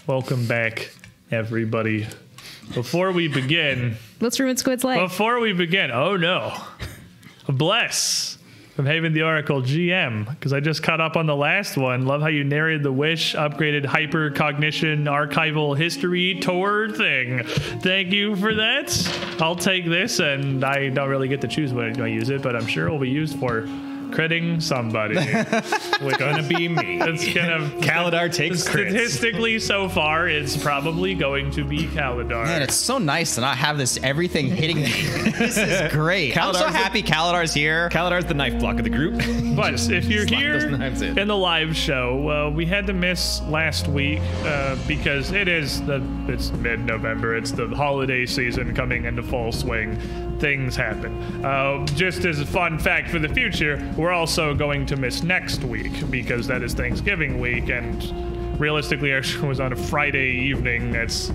Welcome back, everybody. Before we begin... Let's ruin Squid's life. Before we begin... Oh, no. Bless from Haven the Oracle GM, because I just caught up on the last one. Love how you narrated the Wish, upgraded hypercognition, archival history tour thing. Thank you for that. I'll take this, and I don't really get to choose when I use it, but I'm sure it will be used for critting somebody. It's gonna be me. It's gonna Kaladar takes crits. Statistically, so far, it's probably going to be Kaladar. Man, it's so nice to not have this everything hitting me. This is great. I'm so happy Kaladar's here. Kaladar's the knife block of the group. But if you're here in the live show, we had to miss last week because it's mid-November. It's the holiday season coming into full swing. Things happen. Just as a fun fact for the future, we're also going to miss next week because that is Thanksgiving week, and realistically our show was on a Friday evening. That's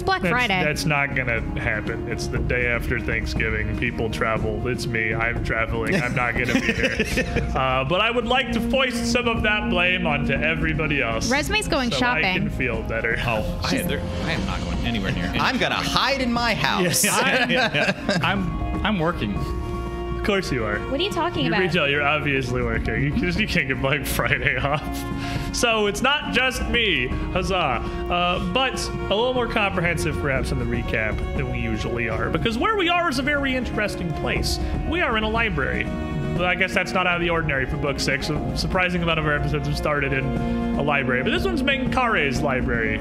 Black Friday. That's not gonna happen. It's the day after Thanksgiving. People travel. It's me. I'm traveling. I'm not gonna be there. But I would like to foist some of that blame onto everybody else. Resume's going shopping. I can feel better. Oh, I am not going anywhere near. I'm gonna hide in my house. I'm working. Of course you are. What are you talking about? Retail, you're obviously working. You can't get Black Friday off. So it's not just me. Huzzah. But a little more comprehensive perhaps in the recap than we usually are. Because where we are is a very interesting place. We are in a library. But I guess that's not out of the ordinary for Book 6. A surprising amount of our episodes have started in a library. But this one's Menkare's library.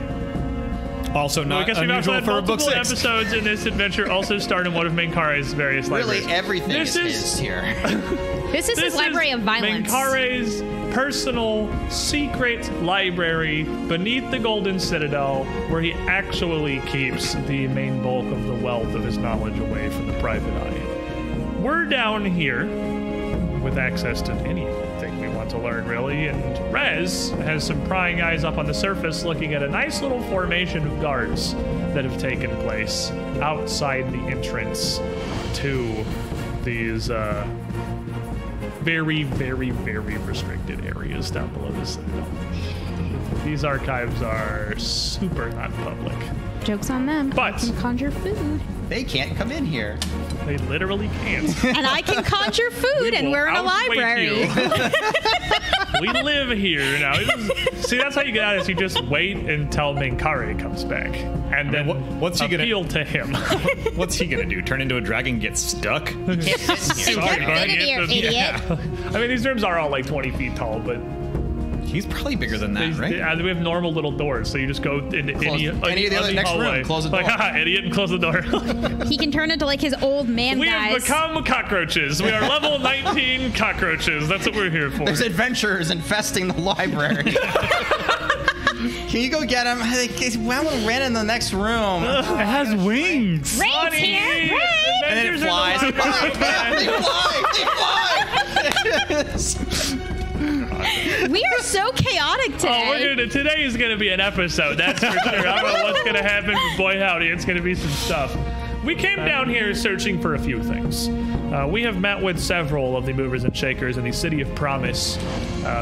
Also not unusual for Book 6. Episodes in this adventure also start in one of Menkare's various libraries. Really, everything is his here. This is his library of violence. Menkare's personal secret library beneath the Golden Citadel, where he actually keeps the main bulk of the wealth of his knowledge away from the private eye. We're down here with access to anything we want to learn, really, and Rez has some prying eyes up on the surface looking at a nice little formation of guards that have taken place outside the entrance to these very, very, very restricted areas down below the Citadel. These archives are super not public. Joke's on them. But they can conjure food. They can't come in here. They literally can't. And I can conjure food, and we're in a library. We live here now. See, that's how you get out of this. You just wait until Menkare comes back, and then what's he appeal to him. What's he gonna do? Turn into a dragon and get stuck? Can't fit in here. Get in here, idiot. Yeah. I mean, these rooms are all like 20 feet tall, but he's probably bigger than that, right? We have normal little doors, so you just go into any of the other next hallway. room. Close the door. Like, haha, idiot, and close the door. He can turn into like his old man We guys. have become cockroaches. We are level 19 cockroaches. That's what we're here for. There's adventurers infesting the library. Can you go get him? I ran in the next room. It has wings. Rain's here! Rain! And then it flies. They fly. We are so chaotic today. Today is going to be an episode, that's for sure. I don't know what's going to happen, but boy howdy, it's going to be some stuff. We came down here searching for a few things. We have met with several of the movers and shakers in the City of Promise,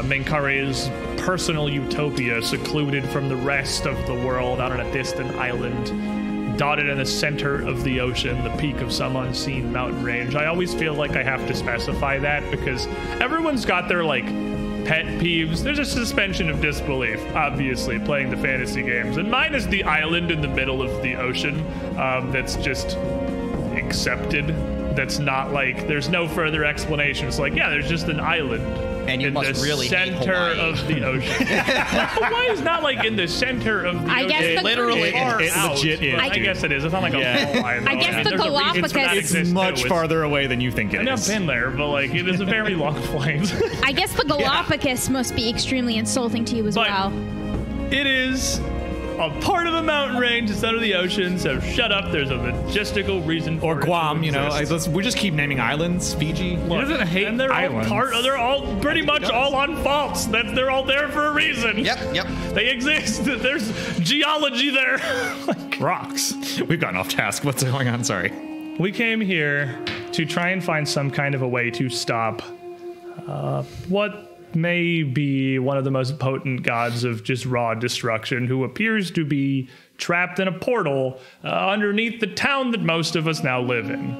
Menkare's personal utopia, secluded from the rest of the world out on a distant island, dotted in the center of the ocean, the peak of some unseen mountain range. I always feel like I have to specify that because everyone's got their, like, pet peeves. There's a suspension of disbelief, obviously, playing the fantasy games. And mine is the island in the middle of the ocean that's just accepted. That's not like, there's no further explanation. It's like, yeah, there's just an island. And you in must the really hate center Hawaii. of the ocean. Hawaii is not like in the center of the I ocean. guess It's the- literally It out. legit is, I dude. guess it is. It's not like a Hawaii. I guess the There's a reason for that Galapagos- It's much too. farther away than you think it I've never is. been there, but like it is a very long flight. I guess the Galapagos must be extremely insulting to you as But- well. It is a part of a mountain range. It's under the ocean, so shut up. There's a logistical reason for Or it to Guam, you know. exist. We just keep naming islands. Fiji. Look, He doesn't hate and they're islands. they're all pretty much all on faults. They're all there for a reason. Yep. They exist. There's geology there. Rocks. We've gotten off task. What's going on? Sorry. We came here to try and find some kind of a way to stop what may be one of the most potent gods of just raw destruction, who appears to be trapped in a portal underneath the town that most of us now live in,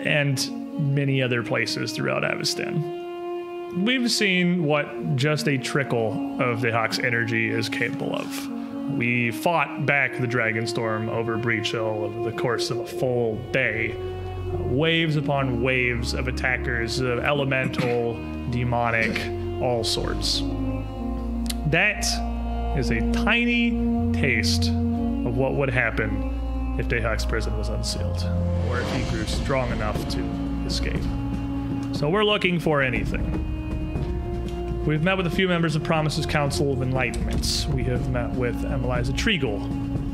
and many other places throughout Avestan. We've seen what just a trickle of the Hawk's energy is capable of. We fought back the Dragonstorm over Breach Hill over the course of a full day. Waves upon waves of attackers, elemental, demonic, all sorts. That is a tiny taste of what would happen if Dayhawk's prison was unsealed, or if he grew strong enough to escape. So we're looking for anything. We've met with a few members of Promise's Council of Enlightenment. We have met with Emiliza Treagle,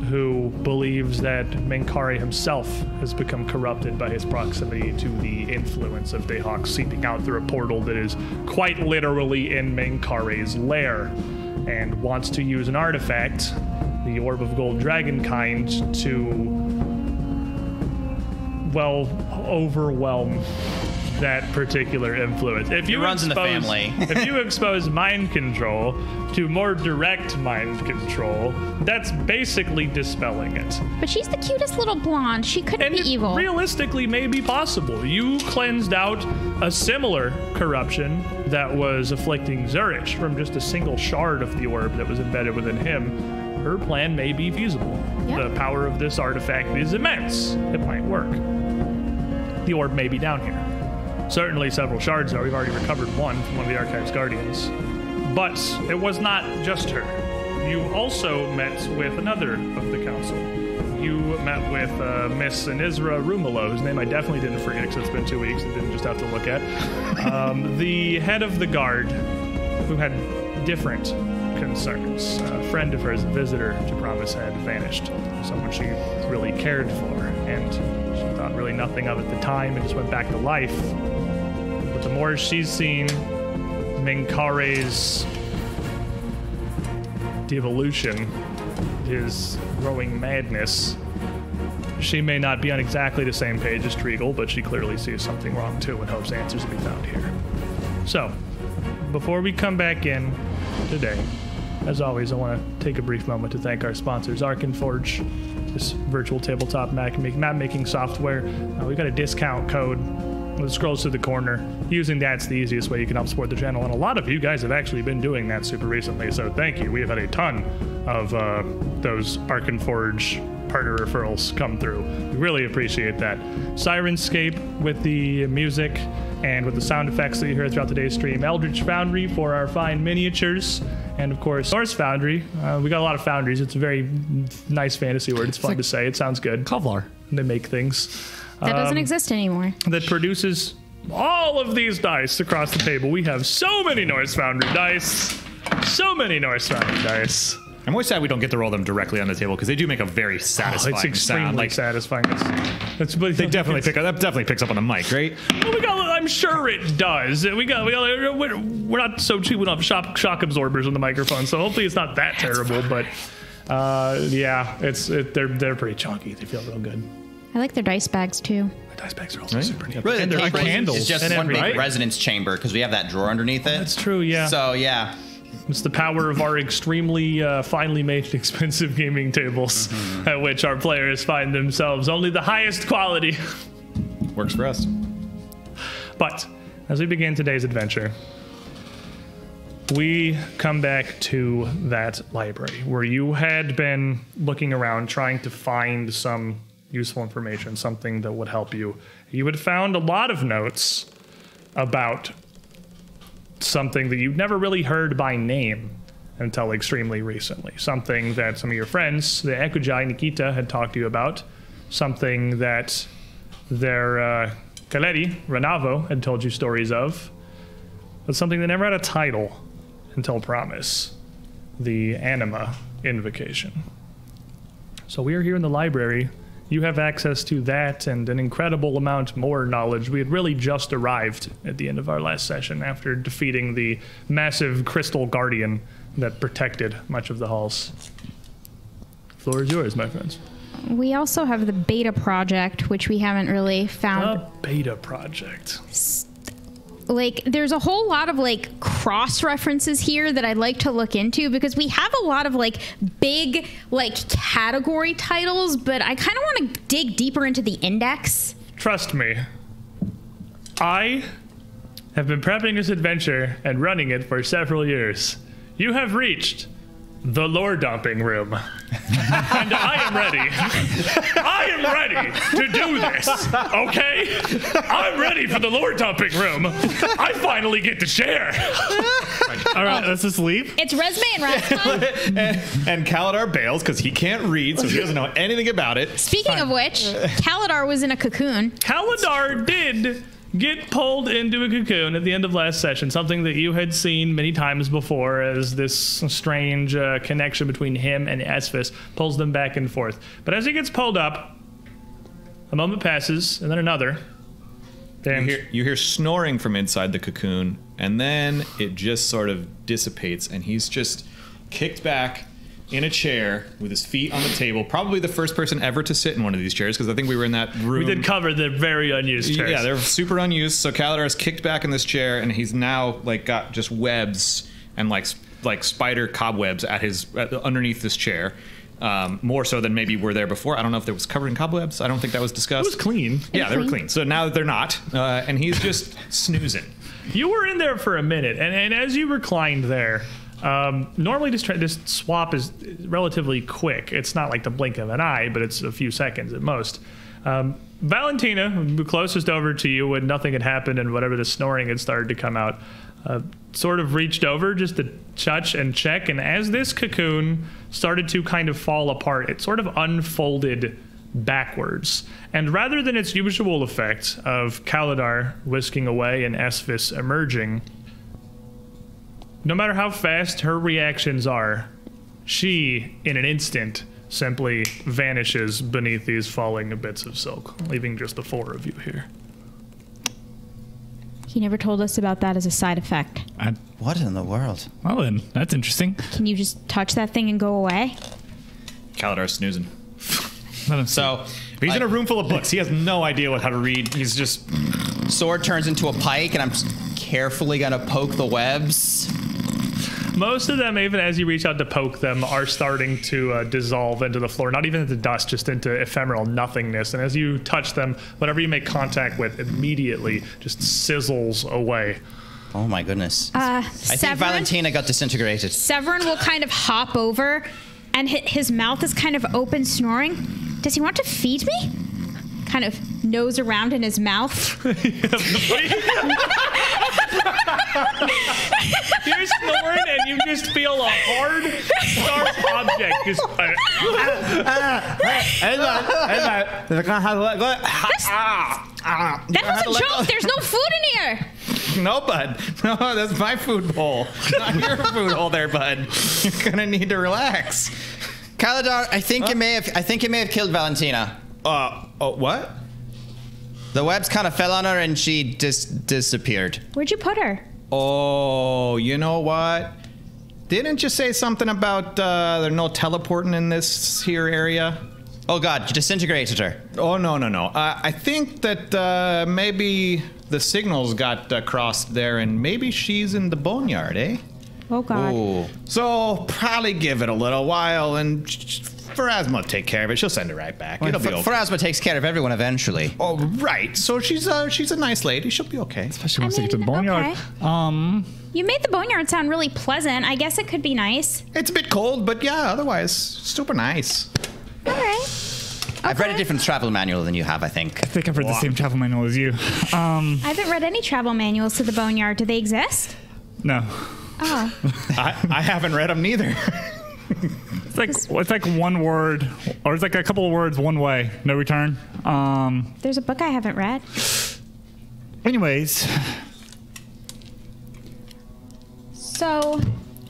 who believes that Menkari himself has become corrupted by his proximity to the influence of Dayhawk seeping out through a portal that is quite literally in Menkari's lair, and wants to use an artifact, the Orb of Gold Dragonkind, to, well, overwhelm that particular influence. If you runs in the family. If you expose mind control to more direct mind control, that's basically dispelling it. But she's the cutest little blonde. She couldn't be evil. Realistically may be possible. You cleansed out a similar corruption that was afflicting Zurich from just a single shard of the orb that was embedded within him. Her plan may be feasible. Yep. The power of this artifact is immense. It might work. The orb may be down here. Certainly several shards are. We've already recovered one from one of the Archive's Guardians. But it was not just her. You also met with another of the council. You met with Miss Anisra Rumalo, whose name I definitely didn't forget because it's been 2 weeks and didn't just have to look at. The head of the guard, who had different concerns. A friend of hers, a visitor to Promise, had vanished. Someone she really cared for, and she thought really nothing of at the time and just went back to life. But the more she's seen Menkari's devolution, his growing madness, she may not be on exactly the same page as Treagle, but she clearly sees something wrong too and hopes answers will be found here. So, before we come back in today, as always, I want to take a brief moment to thank our sponsors, Arkenforge, this virtual tabletop map-making software. We've got a discount code that scrolls to the corner. Using that's the easiest way you can help support the channel, and a lot of you guys have actually been doing that super recently, so thank you. We have had a ton of those Arkenforge partner referrals come through. We really appreciate that. Sirenscape with the music and with the sound effects that you hear throughout today's stream. Eldritch Foundry for our fine miniatures. And of course, Norse Foundry. We got a lot of foundries. It's a very nice fantasy word. It's fun to say. It sounds good. Kevlar. They make things. That doesn't exist anymore. That produces all of these dice across the table. We have so many Norse Foundry dice. So many Norse Foundry dice. I'm always sad we don't get to roll them directly on the table because they do make a very satisfying it's extremely sound. Like, satisfying. they definitely pick up. That definitely picks up on the mic, right? Well, I'm sure it does. We're not so cheap. We don't have shock absorbers on the microphone, so hopefully it's not that terrible. But yeah, they're pretty chunky. They feel real good. I like their dice bags too. The dice bags are also super neat. Really, And the they're candles. It's just and one big right? resonance chamber because we have that drawer underneath it. That's true. Yeah. So yeah. It's the power of our extremely finely made and expensive gaming tables, at which our players find themselves only the highest quality. Works for us. But as we begin today's adventure, we come back to that library where you had been looking around trying to find some useful information, something that would help you. You had found a lot of notes about something that you've never really heard by name until extremely recently. Something that some of your friends, the Ekujai Nikita, had talked to you about. Something that their Kaleri, Renavo, had told you stories of. But something that never had a title until Promise. The Anima Invocation. So we are here in the library. You have access to that and an incredible amount more knowledge. We had really just arrived at the end of our last session after defeating the massive crystal guardian that protected much of the halls. The floor is yours, my friends. We also have the beta project, which we haven't really found. The beta project. like, there's a whole lot of, like, cross references here that I'd like to look into because we have a lot of, like, big, like, category titles, but I kind of want to dig deeper into the index. Trust me, I have been prepping this adventure and running it for several years. You have reached the lore dumping room. And I am ready. I am ready to do this, okay? I'm ready for the lore dumping room. I finally get to share. All right, let's just leave. It's Resme and Rascon. And Kaladar bails because he can't read, so he doesn't know anything about it. Speaking of which, Kaladar was in a cocoon. Kaladar did get pulled into a cocoon at the end of last session, something that you had seen many times before as this strange connection between him and Esphis pulls them back and forth. But as he gets pulled up, a moment passes, and then another. And You hear snoring from inside the cocoon, and then it just sort of dissipates, and he's just kicked back in a chair with his feet on the table. Probably the first person ever to sit in one of these chairs, because I think we were in that room. we did cover the very unused chairs. Yeah, they're super unused. So Kaladar is kicked back in this chair, and he's now like got just webs and like spider cobwebs at his underneath this chair. More so than maybe were there before. I don't know if it was covered in cobwebs. I don't think that was discussed. It was clean. Yeah, they were clean. So now they're not, and he's just snoozing. You were in there for a minute, and as you reclined there, normally this swap is relatively quick. It's not like the blink of an eye, but it's a few seconds at most. Valentina, closest over to you when nothing had happened and whatever the snoring had started to come out, sort of reached over just to touch and check, and as this cocoon started to kind of fall apart, it sort of unfolded backwards. And rather than its usual effect of Kaladar whisking away and Esphis emerging, no matter how fast her reactions are, she, in an instant, simply vanishes beneath these falling bits of silk, leaving just the four of you here. He never told us about that as a side effect. What in the world? Well then, that's interesting. Can you just touch that thing and go away? Kaladar's snoozing. So He's in a room full of books. He has no idea how to read. He's just... Sword turns into a pike, and I'm carefully gonna poke the webs. Most of them, even as you reach out to poke them, are starting to dissolve into the floor. Not even into dust, just into ephemeral nothingness. And as you touch them, whatever you make contact with immediately just sizzles away. Oh my goodness. I think Valentina got disintegrated. Severin will kind of hop over, and his mouth is kind of open, snoring. Does he want to feed me? Kind of nose around in his mouth. You're snoring and you just feel a hard, sharp object just... That was a joke. There's no food in here. No, bud. No, that's my food bowl. Not your food hole there, bud. You're gonna need to relax. Kaladar, I think it may have killed Valentina. What? The webs kind of fell on her and she just disappeared. Where'd you put her? Oh, you know what? Didn't you say something about there's no teleporting in this here area? Oh God, you disintegrated her. Oh, no. I think that maybe the signals got crossed there and maybe she's in the boneyard, eh? Oh God. Ooh. So probably give it a little while and Pharasma will take care of it. She'll send it right back. It'll be okay. Pharasma takes care of everyone eventually. Oh, right. So she's a nice lady. She'll be okay. Especially once they get to the boneyard. Okay. You made the boneyard sound really pleasant. I guess it could be nice. It's a bit cold, but yeah, otherwise super nice. All right. Okay. I've read a different travel manual than you have, I think. I think I've read the same travel manual as you. I haven't read any travel manuals to the boneyard. Do they exist? No. Oh. I haven't read them neither. It's like one word, or it's like a couple of words one way, no return. There's a book I haven't read. Anyways. So.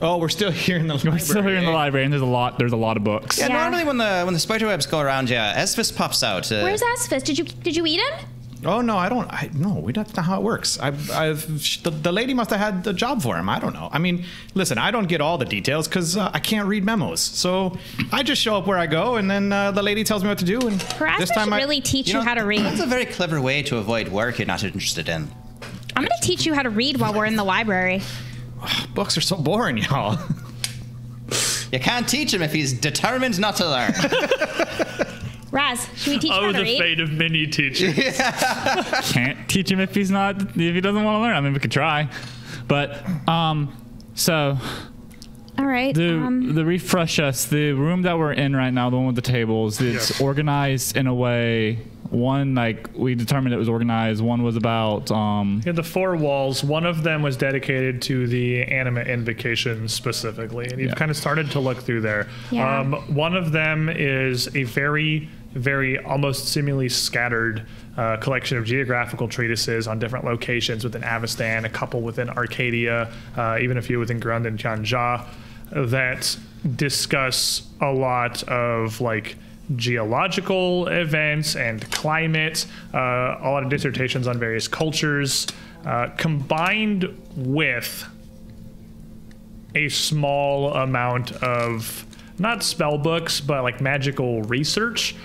Oh, we're still here in the library. We're still here in the library, and there's a lot of books. Yeah, normally when the spider webs go around, Esphis pops out. Where's Esphis? Did you eat him? Oh no, we don't know how it works. The lady must have had the job for him. I don't know. I mean, listen, I don't get all the details because I can't read memos. So I just show up where I go, and then the lady tells me what to do. And Pharasma should really teach you how to read. That's a very clever way to avoid work you're not interested in. I'm going to teach you how to read while we're in the library. Books are so boring, y'all. You can't teach him if he's determined not to learn. Raz, should we teach you how Oh, to the read? fate of mini teachers. Can't teach him if he doesn't want to learn. I mean, we could try, but so All right. the refresh us. The room that we're in right now, the one with the tables, it's Yes. organized in a way. One, like we determined it was organized. One was about You had the 4 walls. One of them was dedicated to the anime invocation specifically, and you've kind of started to look through there. Yeah. One of them is a very, very almost seemingly scattered collection of geographical treatises on different locations within Avestan, a couple within Arcadia, even a few within Grund and Tianja, that discuss a lot of like geological events and climate, a lot of dissertations on various cultures, combined with a small amount of not spell books, but like magical research,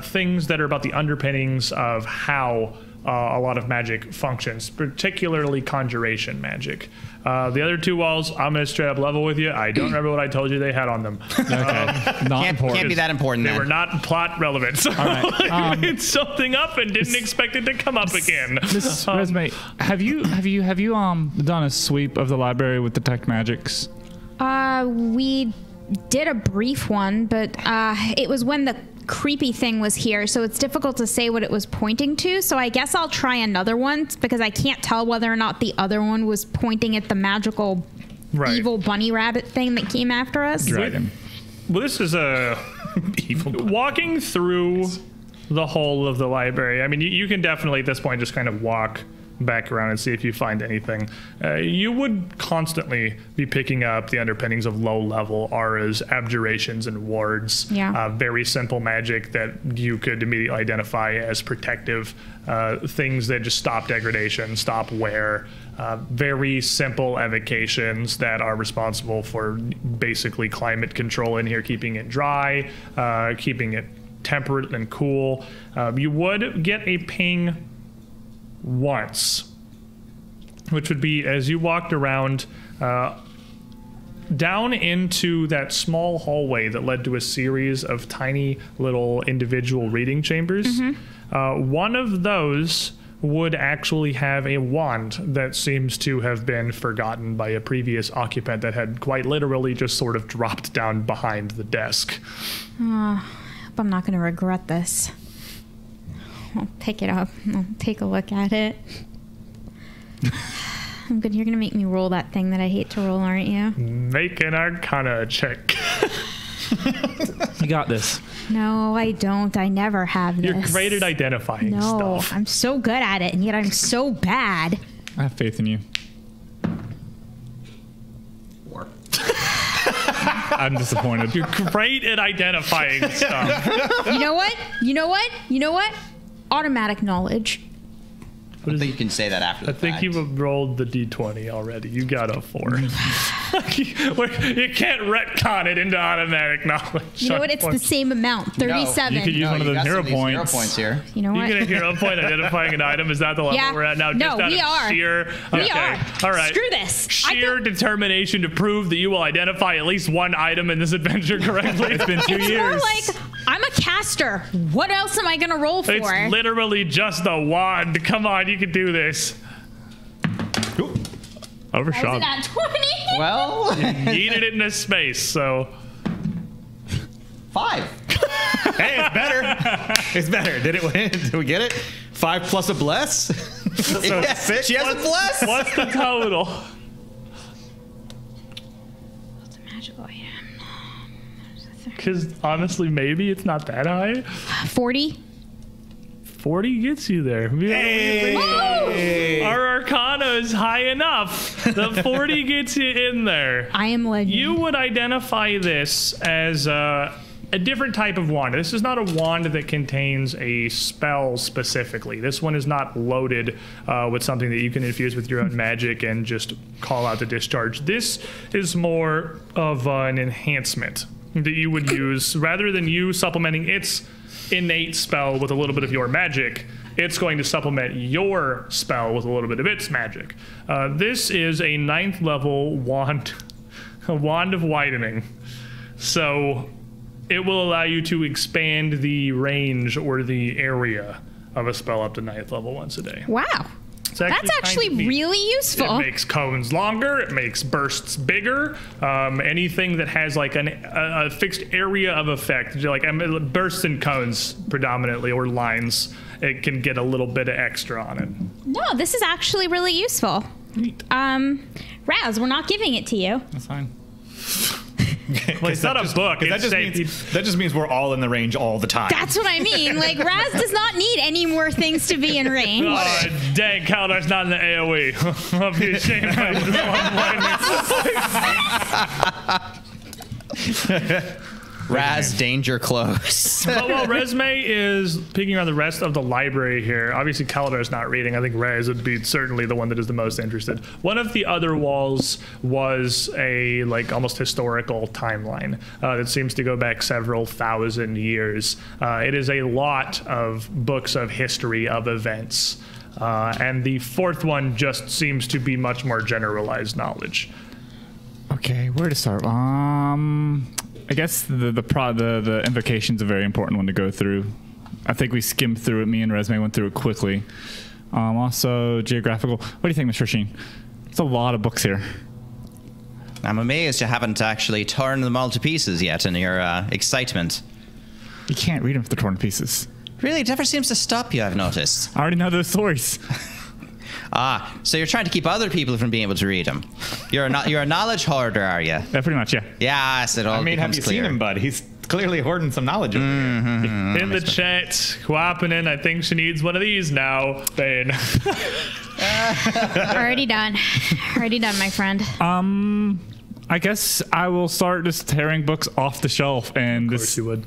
things that are about the underpinnings of how a lot of magic functions, particularly conjuration magic. The other 2 walls, I'm going to straight up level with you. I don't remember what I told you they had on them. not important. Can't be that important. They then. were not plot relevant. So I made something up and didn't expect it to come up again. This resume. Have you done a sweep of the library with the tech magics? We did a brief one, but it was when the creepy thing was here, so it's difficult to say what it was pointing to. So I guess I'll try another one because I can't tell whether or not the other one was pointing at the magical evil bunny rabbit thing that came after us. Dragon. Well, this is a walking through the whole of the library. I mean, you can definitely at this point just kind of walk back around and see if you find anything. You would constantly be picking up the underpinnings of low-level auras, abjurations, and wards. Yeah. Very simple magic that you could immediately identify as protective. Things that just stop degradation, stop wear. Very simple evocations that are responsible for basically climate control in here, keeping it dry, keeping it temperate and cool. You would get a ping once, which would be as you walked around down into that small hallway that led to a series of tiny little individual reading chambers. One of those would actually have a wand that seems to have been forgotten by a previous occupant that had quite literally just sort of dropped down behind the desk. I hope I'm not going to regret this. I'll pick it up. I'll take a look at it. I'm good. You're going to make me roll that thing that I hate to roll, aren't you? Make an Arcana check. You got this. No, I don't. I never have this. You're great at identifying No, stuff. I'm so good at it, and yet I'm so bad. I have faith in you. 4. I'm disappointed. You're great at identifying stuff. You know what? You know what? You know what? Automatic knowledge. I think you can say that after the I think fact. you've rolled the d20 already. You got a 4. You can't retcon it into automatic knowledge. You know what? It's the same amount. 37. You could use one of you those got hero some of these hero points. points here. You know You what? get a hero point identifying an item. Is that the level Yeah. we're at now? No, Just out we of are. sheer. We Okay. are. All right. Screw this. I Sheer feel- determination to prove that you will identify at least one item in this adventure correctly. It's been 2 It's years. more like I'm a caster. What else am I going to roll for? It's literally just a wand. Come on, you can do this. Overshot. That 20. Well, Yeeted it into space, so 5. Hey, it's better. It's better. Did it win? Did we get it? 5 plus a bless? So 6. She has a bless. what's the total? What's a magical item? Because honestly, maybe it's not that high. 40. 40 gets you there. Hey. Our Arcana is high enough. The 40 gets you in there. I am legend. You would identify this as a different type of wand. This is not a wand that contains a spell specifically. This one is not loaded with something that you can infuse with your own magic and just call out the discharge. This is more of an enhancement that you would use rather than you supplementing its innate spell with a little bit of your magic. it's going to supplement your spell with a little bit of its magic. This is a 9th level wand, a wand of widening. So it will allow you to expand the range or the area of a spell up to 9th level once a day. Wow. That's actually kind of really useful. It makes cones longer. It makes bursts bigger. Anything that has like a fixed area of effect, like bursts and cones predominantly, or lines, it can get a little bit of extra on it. No, this is actually really useful. Raz, we're not giving it to you. That's fine. Well, it's not a book. That just means we're all in the range all the time. That's what I mean. Like, Raz does not need any more things to be in range. Oh, dang, Kaladar's not in the AoE. I'll be ashamed of my Raz, danger close. But while Resme is peeking around the rest of the library here, obviously Kaladar's not reading. I think Rez would be certainly the one that is the most interested. One of the other walls was a like almost historical timeline that seems to go back several thousand years. It is a lot of books of history of events. And the 4th one just seems to be much more generalized knowledge. Okay, where to start? I guess the invocation's a very important one to go through. I think we skimmed through it. Me and Resme went through it quickly. Also, geographical. What do you think, Mr. Sheen? It's a lot of books here. I'm amazed you haven't actually torn them all to pieces yet in your excitement. You can't read them if they're torn to pieces. Really, it never seems to stop you, I've noticed. I already know those stories. So you're trying to keep other people from being able to read them. You're a knowledge hoarder, are you? Yeah, pretty much, yeah. Yes, it all becomes have you clear. seen him, bud? He's clearly hoarding some knowledge over here. In the chat, Quappinen, I think she needs one of these now. Bane. Already done. Already done, my friend. I guess I will start just tearing books off the shelf and Of course you would.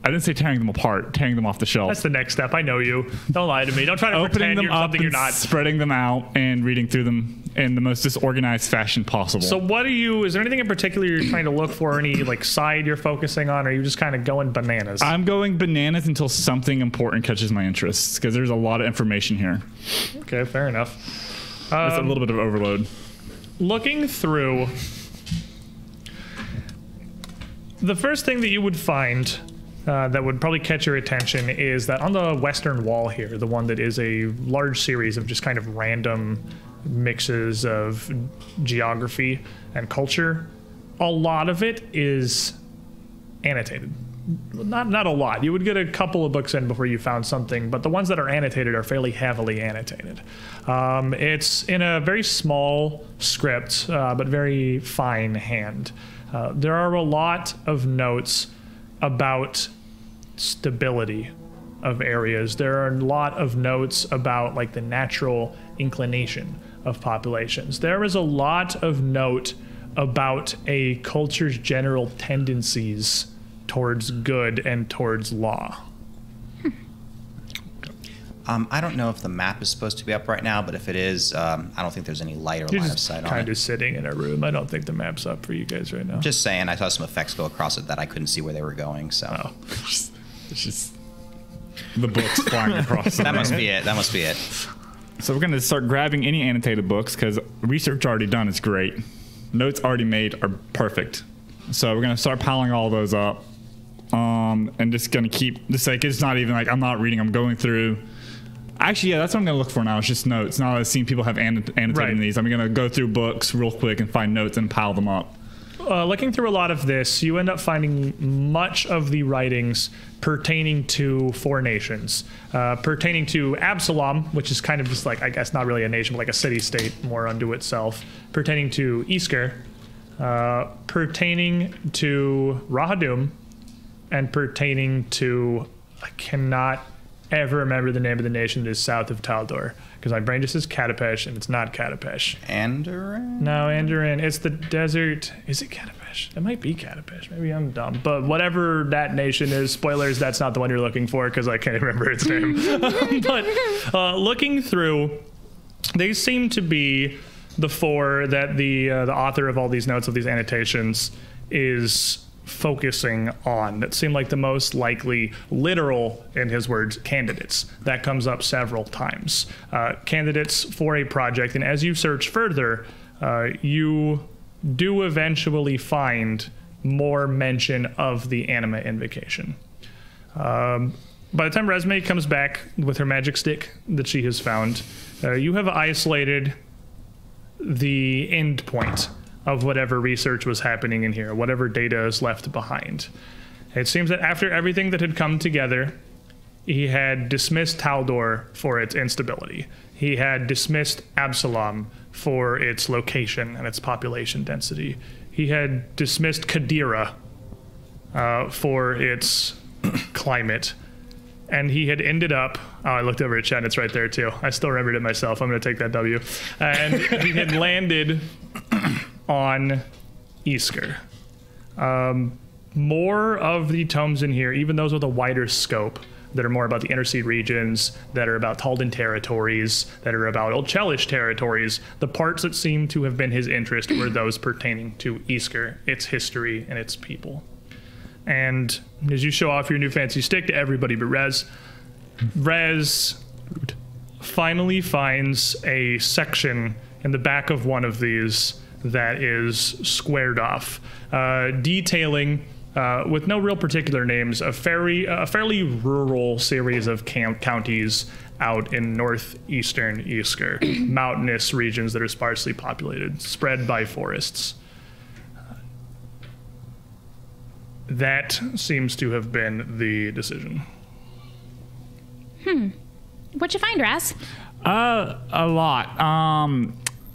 I didn't say tearing them apart, tearing them off the shelf. That's the next step. I know you. Don't lie to me. Don't try to Opening pretend them you're up something and you're not. spreading them out and reading through them in the most disorganized fashion possible. So is there anything in particular you're trying to look for? Any like side you're focusing on? Or are you just kind of going bananas? I'm going bananas until something important catches my interest because there's a lot of information here. Okay, fair enough. It's a little bit of overload. Looking through, the first thing that you would find that would probably catch your attention is that on the western wall here, the one that is a large series of just kind of random mixes of geography and culture, a lot of it is annotated. Not a lot. You would get a couple of books in before you found something, but the ones that are annotated are fairly heavily annotated. It's in a very small script, but very fine hand. There are a lot of notes about stability of areas. There are a lot of notes about like the natural inclination of populations. There is a lot of note about a culture's general tendencies towards good and towards law. I don't know if the map is supposed to be up right now, but if it is, I don't think there's any light or You're line of just sight on kind it. of sitting in a room. I don't think the map's up for you guys right now. Just saying, I saw some effects go across it that I couldn't see where they were going, so. Oh. It's just the books flying across. That must be it. That must be it. So we're going to start grabbing any annotated books because research already done is great. Notes already made are perfect. So we're going to start piling all those up. And just going to keep, just like, it's not even like I'm not reading, I'm going through. Actually, yeah, that's what I'm going to look for now. It's just notes. Now I've seen people have annotated Right. in these. I'm going to go through books real quick and find notes and pile them up. Looking through a lot of this, you end up finding much of the writings pertaining to 4 nations. Pertaining to Absalom, which is kind of just like, I guess not really a nation, but like a city-state more unto itself. Pertaining to Isker. Pertaining to Rahadum. And pertaining to, I cannot ever remember the name of the nation that is south of Taldor. Because my brain just says Katapesh, and it's not Katapesh. Andoran? No, Andoran. It's the desert. Is it Katapesh? It might be Katapesh. Maybe I'm dumb. But whatever that nation is, spoilers, that's not the one you're looking for because I can't remember its name. But looking through, they seem to be the 4 that the author of all these notes, of these annotations, is focusing on that seem like the most likely, literal, in his words, candidates. That comes up several times. Candidates for a project, and as you search further, you do eventually find more mention of the Anima Invocation. By the time Resme comes back with her magic stick that she has found, you have isolated the end point of whatever research was happening in here, whatever data is left behind. It seems that after everything that had come together, he had dismissed Taldor for its instability. He had dismissed Absalom for its location and its population density. He had dismissed Kadira for its climate. And he had ended up, I looked over at Chad, it's right there too. I still remembered it myself. I'm going to take that W. And he had landed on Isker. More of the tomes in here, even those with a wider scope, that are more about the Interseed regions, that are about Taldan territories, that are about Old Chelish territories, the parts that seem to have been his interest were those pertaining to Isker, its history, and its people. And as you show off your new fancy stick to everybody but Rez finally finds a section in the back of one of these that is squared off, detailing, with no real particular names, a fairly rural series of counties out in northeastern Isker, mountainous regions that are sparsely populated, spread by forests. That seems to have been the decision. What'd you find, Raz? A lot.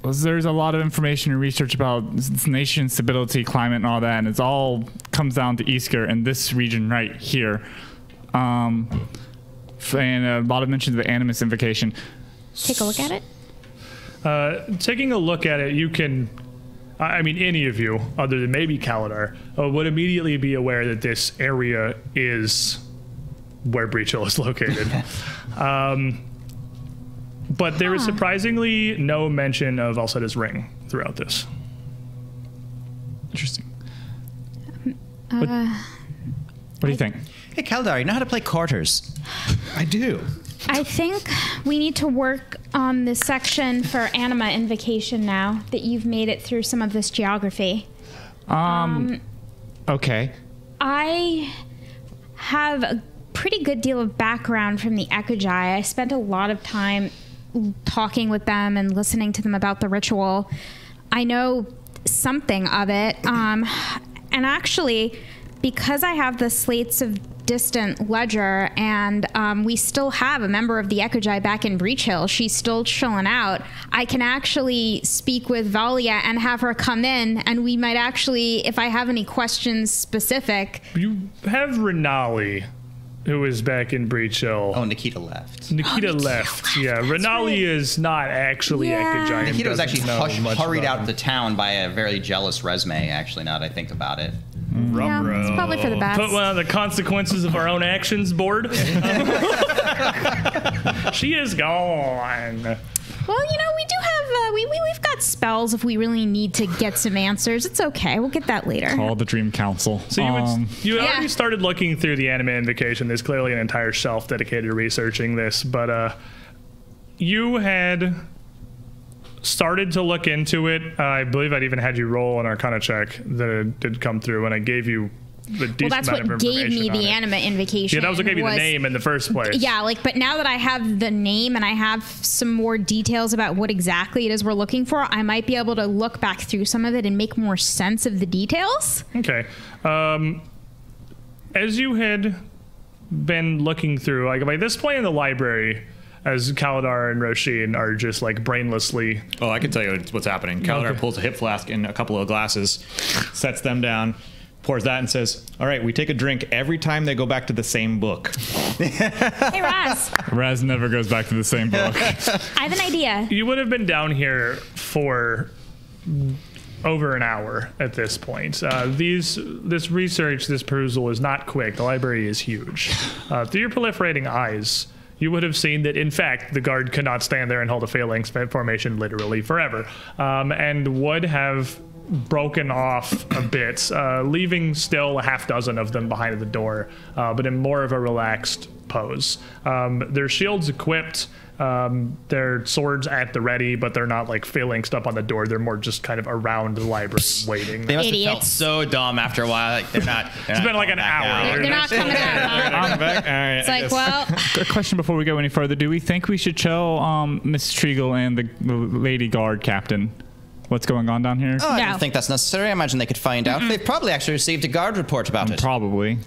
There's a lot of information and research about this nation's stability, climate, and all that, and it all comes down to Isker and this region right here. And a lot of mentions of the Animus Invocation. Take a look at it. Taking a look at it, you can... I mean, any of you, other than maybe Kaladar, would immediately be aware that this area is where Breach Hill is located. But there is surprisingly no mention of Alcetta's ring throughout this. Interesting. What do you think? Hey, Kaladar, you know how to play quarters? I do. I think we need to work on this section for Anima Invocation now that you've made it through some of this geography. Okay. I have a pretty good deal of background from the Ekujai. I spent a lot of time talking with them and listening to them about the ritual. I know something of it. And actually, because I have the Slates of Distant Ledger, and we still have a member of the Ekujai back in Breach Hill. She's still chilling out. I can actually speak with Valia and have her come in, and we might actually, if I have any questions specific... You have Renali, who is back in Breach Hill. Oh, Nikita left. Nikita left. Yeah, Renali right. is not actually Ekujai. Nikita was actually much hurried about out of the town by a very jealous Resme, actually, now that I think about it. Yeah, it's probably for the best. Put one of the consequences of our own actions board. She is gone. Well, you know, we do have, we've got spells if we really need to get some answers. It's okay. We'll get that later. Call the Dream Council. So you already started looking through the Anima Invocation. There's clearly an entire shelf dedicated to researching this, but you had started to look into it. I believe I'd even had you roll an Arcana check that it did come through, and I gave you the decent Well, that's amount what of gave me information the on it. Anima Invocation. Yeah, that was what gave you the name in the first place. Yeah, but now that I have the name and I have some more details about what exactly it is we're looking for, I might be able to look back through some of it and make more sense of the details. Okay. As you had been looking through, like by this point in the library, as Kaladar and Roshin are just like brainlessly... Oh, I can tell you what's happening. Kaladar pulls a hip flask and a couple of glasses, sets them down, pours that and says, all right, we take a drink every time they go back to the same book. Hey, Raz. Raz never goes back to the same book. I have an idea. You would have been down here for over an hour at this point. This research, this perusal is not quick. The library is huge. Through your proliferating eyes, you would have seen that, in fact, the guard could not stand there and hold a phalanx formation literally forever, and would have broken off a bit, leaving still a half dozen of them behind the door, but in more of a relaxed pose. Their shields equipped, their swords at the ready, but they're not like phalanxed up on the door. They're more just kind of around the library waiting. They must have felt Idiots. so dumb after a while. Like they're not. It's been like an hour. They're not coming out. I'm back. All right. It's like, well, A question before we go any further. Do we think we should show Miss Triegel and the lady guard captain what's going on down here? Oh, I No. don't think that's necessary. I imagine they could find out. They've probably actually received a guard report about it. Probably.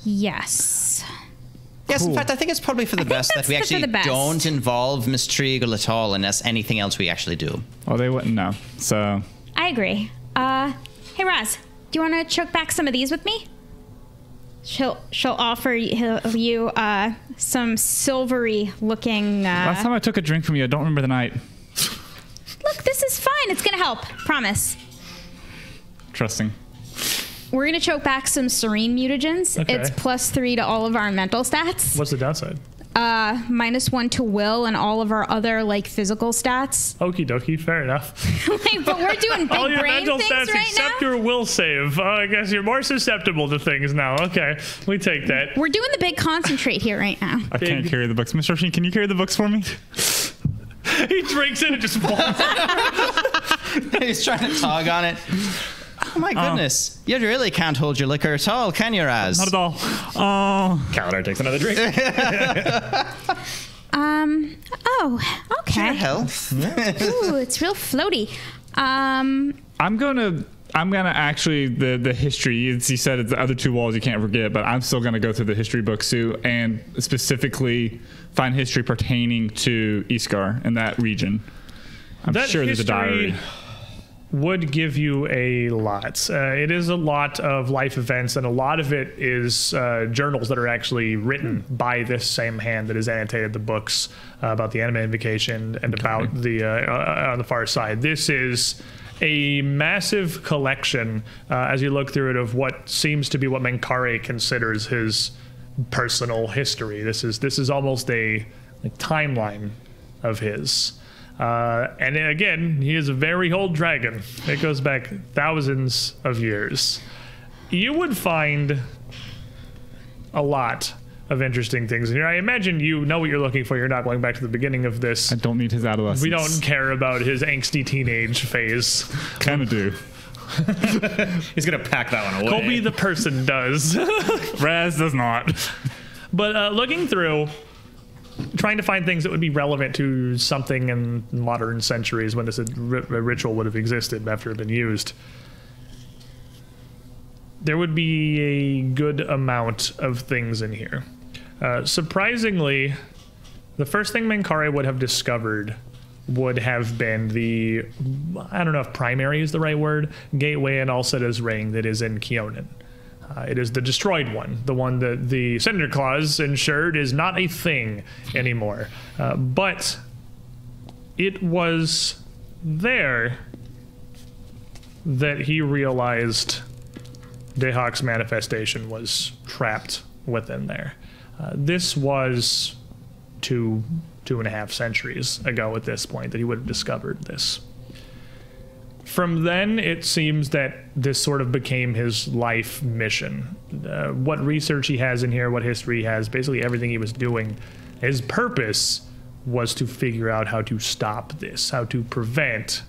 yes. Yes, in fact, I think it's probably for the best that that's we for actually the best. don't involve Miss Triegel at all unless anything else we actually do. Well, they wouldn't know. So I agree. Hey Raz, do you want to choke back some of these with me? She'll offer you some silvery looking. last time I took a drink from you, I don't remember the night. Look, this is fine. It's gonna help. Promise. Trusting. We're gonna choke back some serene mutagens. Okay. It's +3 to all of our mental stats. What's the downside? -1 to will and all of our other like physical stats. Okie dokie, fair enough. But we're doing All big your brain mental things stats right except now. your will save. I guess you're more susceptible to things now. Okay, we take that. We're doing the big concentrate here right now. I can't carry the books. Mr. Sheen, can you carry the books for me? He drinks it and just falls. He's trying to tug on it. Oh my goodness. You really can't hold your liquor at all, can you, Raz? Not at all. Oh. Calendar takes another drink. Oh, Your okay. health. Ooh, it's real floaty. I'm gonna actually the history. As you said, it's the other two walls you can't forget, but I'm still gonna go through the history books too, and specifically find history pertaining to Iskar and that region. I'm That sure there's a diary. history would give you a lot. It is a lot of life events, and a lot of it is journals that are actually written by this same hand that has annotated the books about the anime invocation and about the on the far side. This is a massive collection, as you look through it, of what seems to be what Menkare considers his personal history. This is almost a timeline of his. And again, he is a very old dragon. It goes back thousands of years. You would find a lot of interesting things in here. I imagine you know what you're looking for. You're not going back to the beginning of this. I don't need his adolescence. We don't care about his angsty teenage phase. kind of do. He's gonna pack that one away. Colby the person does. Raz does not. But looking through, trying to find things that would be relevant to something in modern centuries when this ritual would have existed after it had been used, there would be a good amount of things in here. Surprisingly, the first thing Menkare would have discovered would have been the, I don't know if primary is the right word, gateway in Alceda's ring that is in Keonan. It is the destroyed one, the one that the Cinder Claws ensured is not a thing anymore. But it was there that he realized Dehak's manifestation was trapped within there. This was 2.5 centuries ago at this point that he would have discovered this. From then, it seems that this sort of became his life mission. What research he has in here, what history he has, basically everything he was doing, his purpose was to figure out how to stop this, how to prevent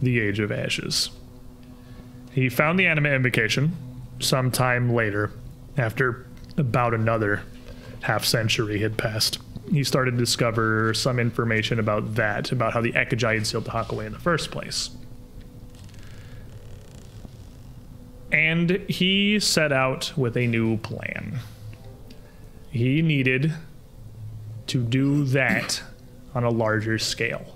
the Age of Ashes. He found the anime invocation sometime later, after about another half century had passed. He started to discover some information about that, about how the Ekagi had sealed Dehak away in the first place. And he set out with a new plan. He needed to do that on a larger scale.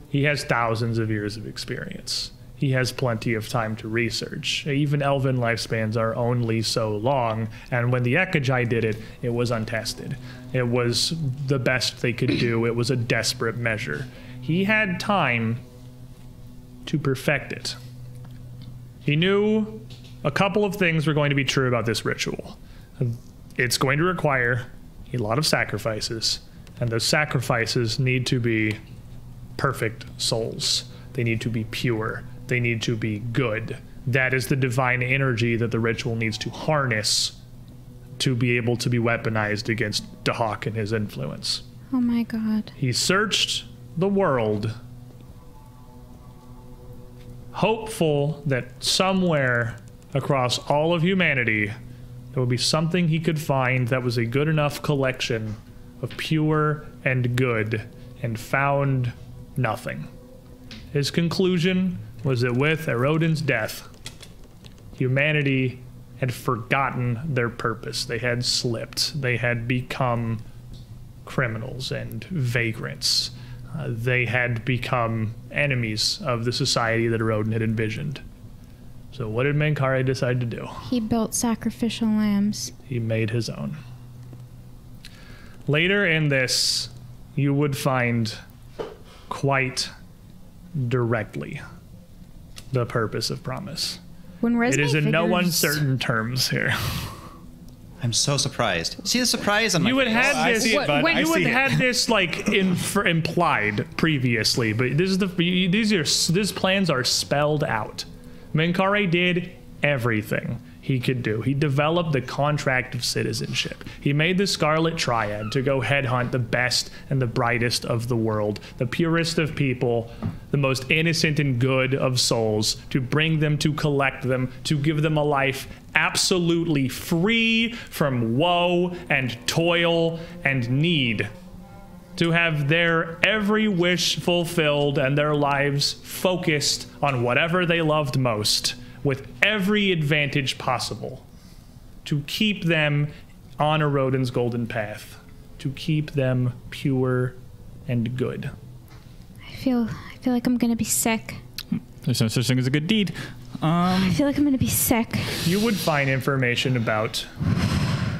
He has thousands of years of experience. He has plenty of time to research. Even elven lifespans are only so long, and when the Ekagi did it, it was untested. It was the best they could do. It was a desperate measure. He had time to perfect it. He knew a couple of things were going to be true about this ritual. It's going to require a lot of sacrifices, and those sacrifices need to be perfect souls. They need to be pure. They need to be good. That is the divine energy that the ritual needs to harness to be able to be weaponized against Dahak and his influence. Oh my god. He searched the world, hopeful that somewhere across all of humanity there would be something he could find that was a good enough collection of pure and good, and found nothing. His conclusion was that with Erodin's death, humanity had forgotten their purpose. They had slipped. They had become criminals and vagrants. They had become enemies of the society that Erodin had envisioned. So what did Menkare decide to do? He built sacrificial lambs. He made his own. Later in this, you would find quite directly the purpose of promise. When It is in no figures- uncertain terms here. I'm so surprised. See the surprise on my You would face? have I this. see it, bud. when- I You would see it. had this like implied previously, but this is these plans are spelled out. Menkare did everything he could do. He developed the contract of citizenship. He made the Scarlet Triad to go headhunt the best and the brightest of the world, the purest of people, the most innocent and good of souls, to bring them, to collect them, to give them a life absolutely free from woe and toil and need, to have their every wish fulfilled and their lives focused on whatever they loved most, with every advantage possible, to keep them on Erodin's golden path, to keep them pure and good. I feel like I'm gonna be sick. There's no such thing as a good deed. I feel like I'm gonna be sick. You would find information about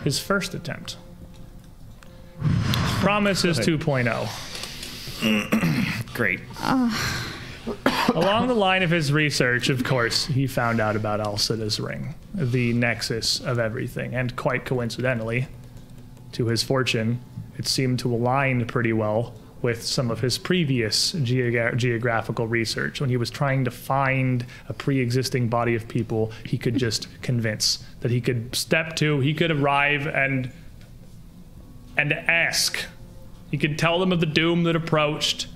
his first attempt. Promise is 2.0. Great. Along the line of his research, of course, he found out about Alcida's ring, the nexus of everything, and quite coincidentally, to his fortune, it seemed to align pretty well with some of his previous geographical research. When he was trying to find a pre-existing body of people he could just convince, that he could step to, he could arrive and ask. He could tell them of the doom that approached,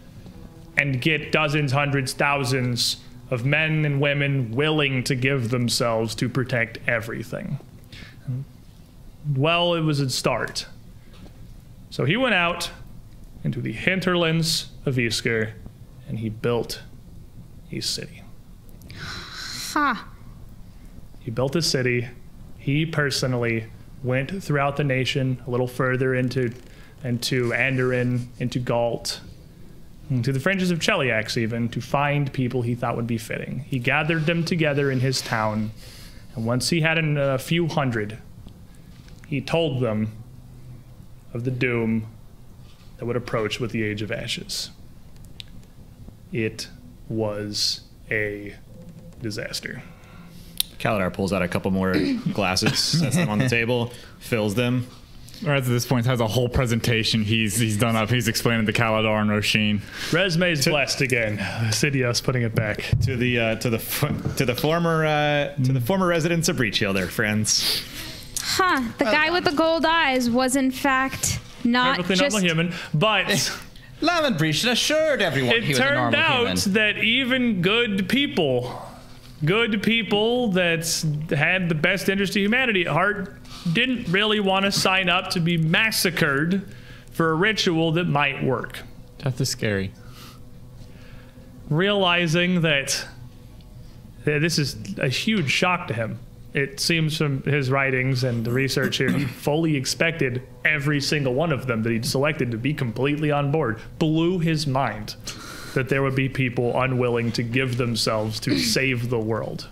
and get dozens, hundreds, thousands of men and women willing to give themselves to protect everything. Well, it was a start. So he went out into the hinterlands of Isker, and he built a city. Ha! He built a city. He personally went throughout the nation, a little further into Andoran, into Galt, to the fringes of Cheliax even, to find people he thought would be fitting. He gathered them together in his town, and once he had a few hundred, he told them of the doom that would approach with the Age of Ashes. It was a disaster. Kaladar pulls out a couple more glasses, sets them on the table, fills them. Right at this point, has a whole presentation he's done up. He's explaining the Kaladar and Roshin. Resme's blessed again. Sidious putting it back. To the former residents of Breach Hill, there, friends. Huh. The guy with the gold eyes was in fact not Perfectly just... normal human, but Lemon Breach assured everyone he it was a turned normal out human. that even good people that had the best interest of humanity at heart didn't really want to sign up to be massacred for a ritual that might work. Death is scary. Realizing that this is a huge shock to him. It seems from his writings and the research here, he fully expected every single one of them that he'd selected to be completely on board. Blew his mind that there would be people unwilling to give themselves to save the world.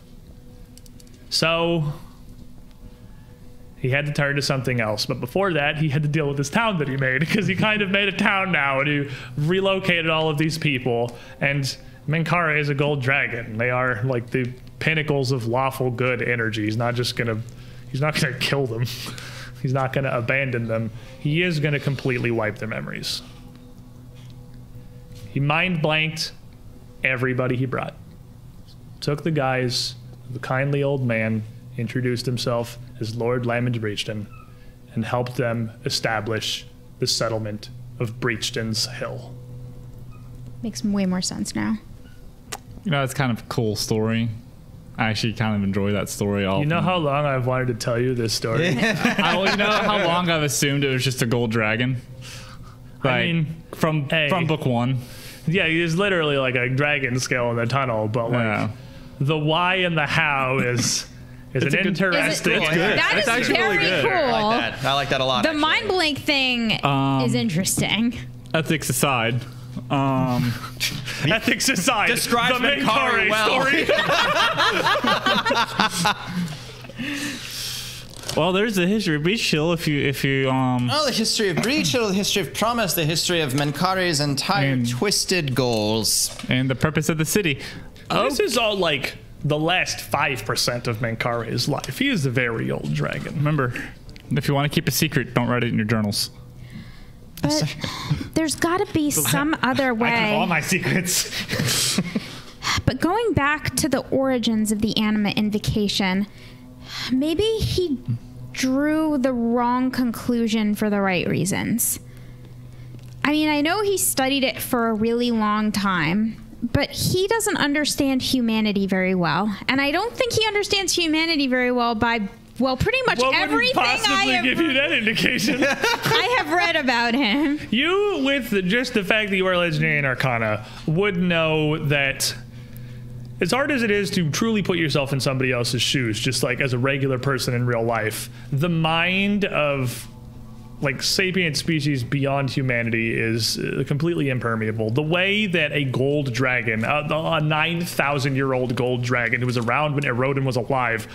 So he had to turn to something else. But before that, he had to deal with this town that he made, because he kind of made a town now, and he relocated all of these people. And Menkare is a gold dragon. They are like the pinnacles of lawful good energy. He's not gonna kill them. He's not gonna abandon them. He is gonna completely wipe their memories. He mind blanked everybody he brought. Took the guise of the kindly old man, introduced himself as Lord Lamage Breachton, and helped them establish the settlement of Breachton's Hill. Makes way more sense now. You know, it's kind of a cool story. I actually kind of enjoy that story. You know how long I've wanted to tell you this story? You know how long I've assumed it was just a gold dragon? Like, I mean, from book 1. Yeah, there's literally like a dragon scale in the tunnel, but like the why and the how is an interesting. That is actually very really good. cool. I like that a lot. The actually. mind blank thing is interesting. Ethics aside, Ethics aside, Describes the Menkari Menkari well. story. well, there's the history of Breach Hill. If you Oh, the history of Breach Hill, the history of Promise, the history of Menkari's entire twisted goals. and the purpose of the city. This is all like the last 5% of Menkari's life. He is a very old dragon. Remember, if you want to keep a secret, don't write it in your journals. But there's got to be some other I keep all way. my secrets. But going back to the origins of the Anima Invocation, maybe he drew the wrong conclusion for the right reasons. I mean, I know he studied it for a really long time, but he doesn't understand humanity very well. And I don't think he understands humanity very well by, well, pretty much What would everything possibly give you that indication? I have read about him. You, with just the fact that you are legendary in Arcana, would know that as hard as it is to truly put yourself in somebody else's shoes, just like as a regular person in real life, the mind of like sapient species beyond humanity is completely impermeable. The way that a gold dragon, a 9,000-year-old gold dragon who was around when Erodin was alive,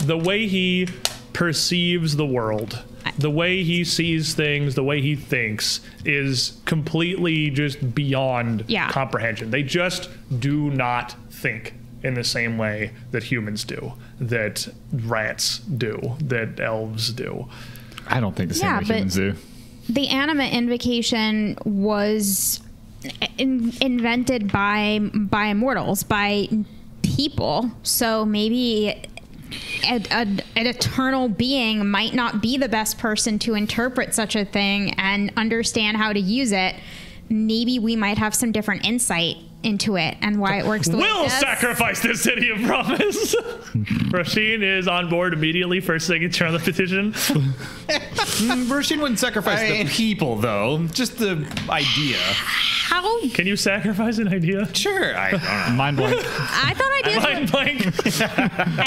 the way he perceives the world, the way he sees things, the way he thinks is completely just beyond comprehension. They just do not think in the same way that humans do, that rats do, that elves do. I don't think the same way humans do. The Anima Invocation was invented by immortals, by people. So maybe an eternal being might not be the best person to interpret such a thing and understand how to use it. Maybe we might have some different insight into it and why it works the way it We'll does. sacrifice the city of promise. Rasheen is on board immediately for signature on the petition. Rasheen wouldn't sacrifice the people, though. Just the idea. How? Can you sacrifice an idea? Sure. I don't know. Mind blank. I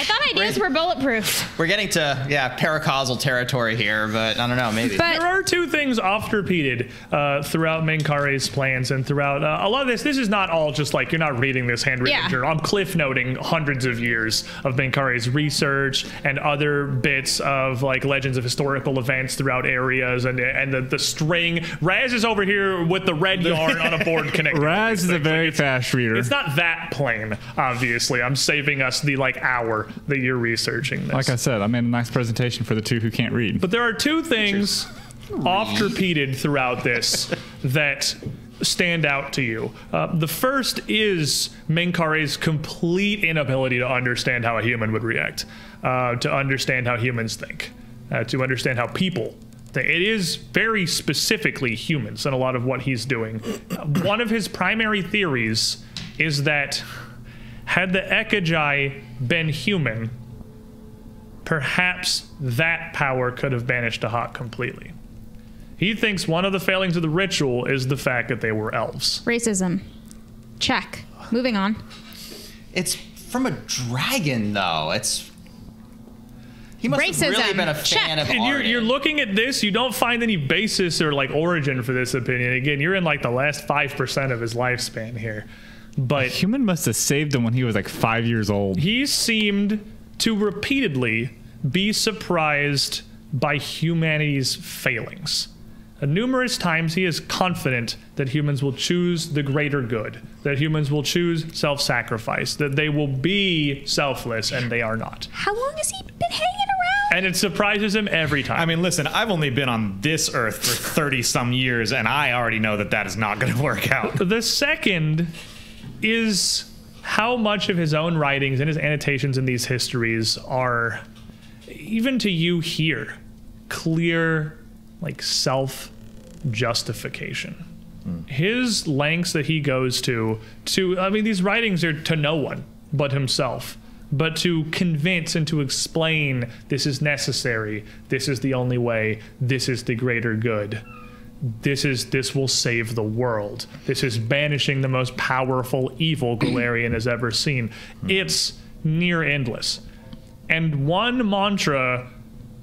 thought ideas were bulletproof. We're getting to paracausal territory here, but I don't know, maybe. But There are two things oft repeated throughout Menkari's plans and throughout a lot of this. This is not all just like you're not reading this handwritten journal. I'm cliff noting hundreds of years of Menkari's research and other bits of like legends of historical events throughout areas and the string. Raz is over here with the red yarn on a board connected. Raz is a very fast reader. It's not that plain, obviously. I'm saving us the like hour that you're researching this. Like I said, I made a nice presentation for the two who can't read. But there are two things oft repeated throughout this that stand out to you. The first is Menkari's complete inability to understand how a human would react, to understand how humans think, to understand how people think. It is very specifically humans in a lot of what he's doing. One of his primary theories is that had the Ekagi been human, perhaps that power could have banished Ahak completely. He thinks one of the failings of the ritual is the fact that they were elves. racism. Check. Moving on. It's from a dragon, though. He must have really Racism. been a fan of And you're looking at this, you don't find any basis or like origin for this opinion. Again, you're in like the last 5% of his lifespan here. But A human must have saved him when he was like 5 years old. he seemed to repeatedly be surprised by humanity's failings. Numerous times he is confident that humans will choose the greater good, that humans will choose self-sacrifice, that they will be selfless, and they are not. How long has he been hanging And it surprises him every time. I mean, listen, I've only been on this earth for 30 some years, and I already know that is not going to work out. The second is how much of his own writings and his annotations in these histories are, even to you here, clear, like, self-justification. His lengths that he goes to, I mean, these writings are to no one but himself, but to convince and to explain this is necessary, this is the only way, this is the greater good, this will save the world, this is banishing the most powerful evil Galarian has ever seen. It's near endless. And one mantra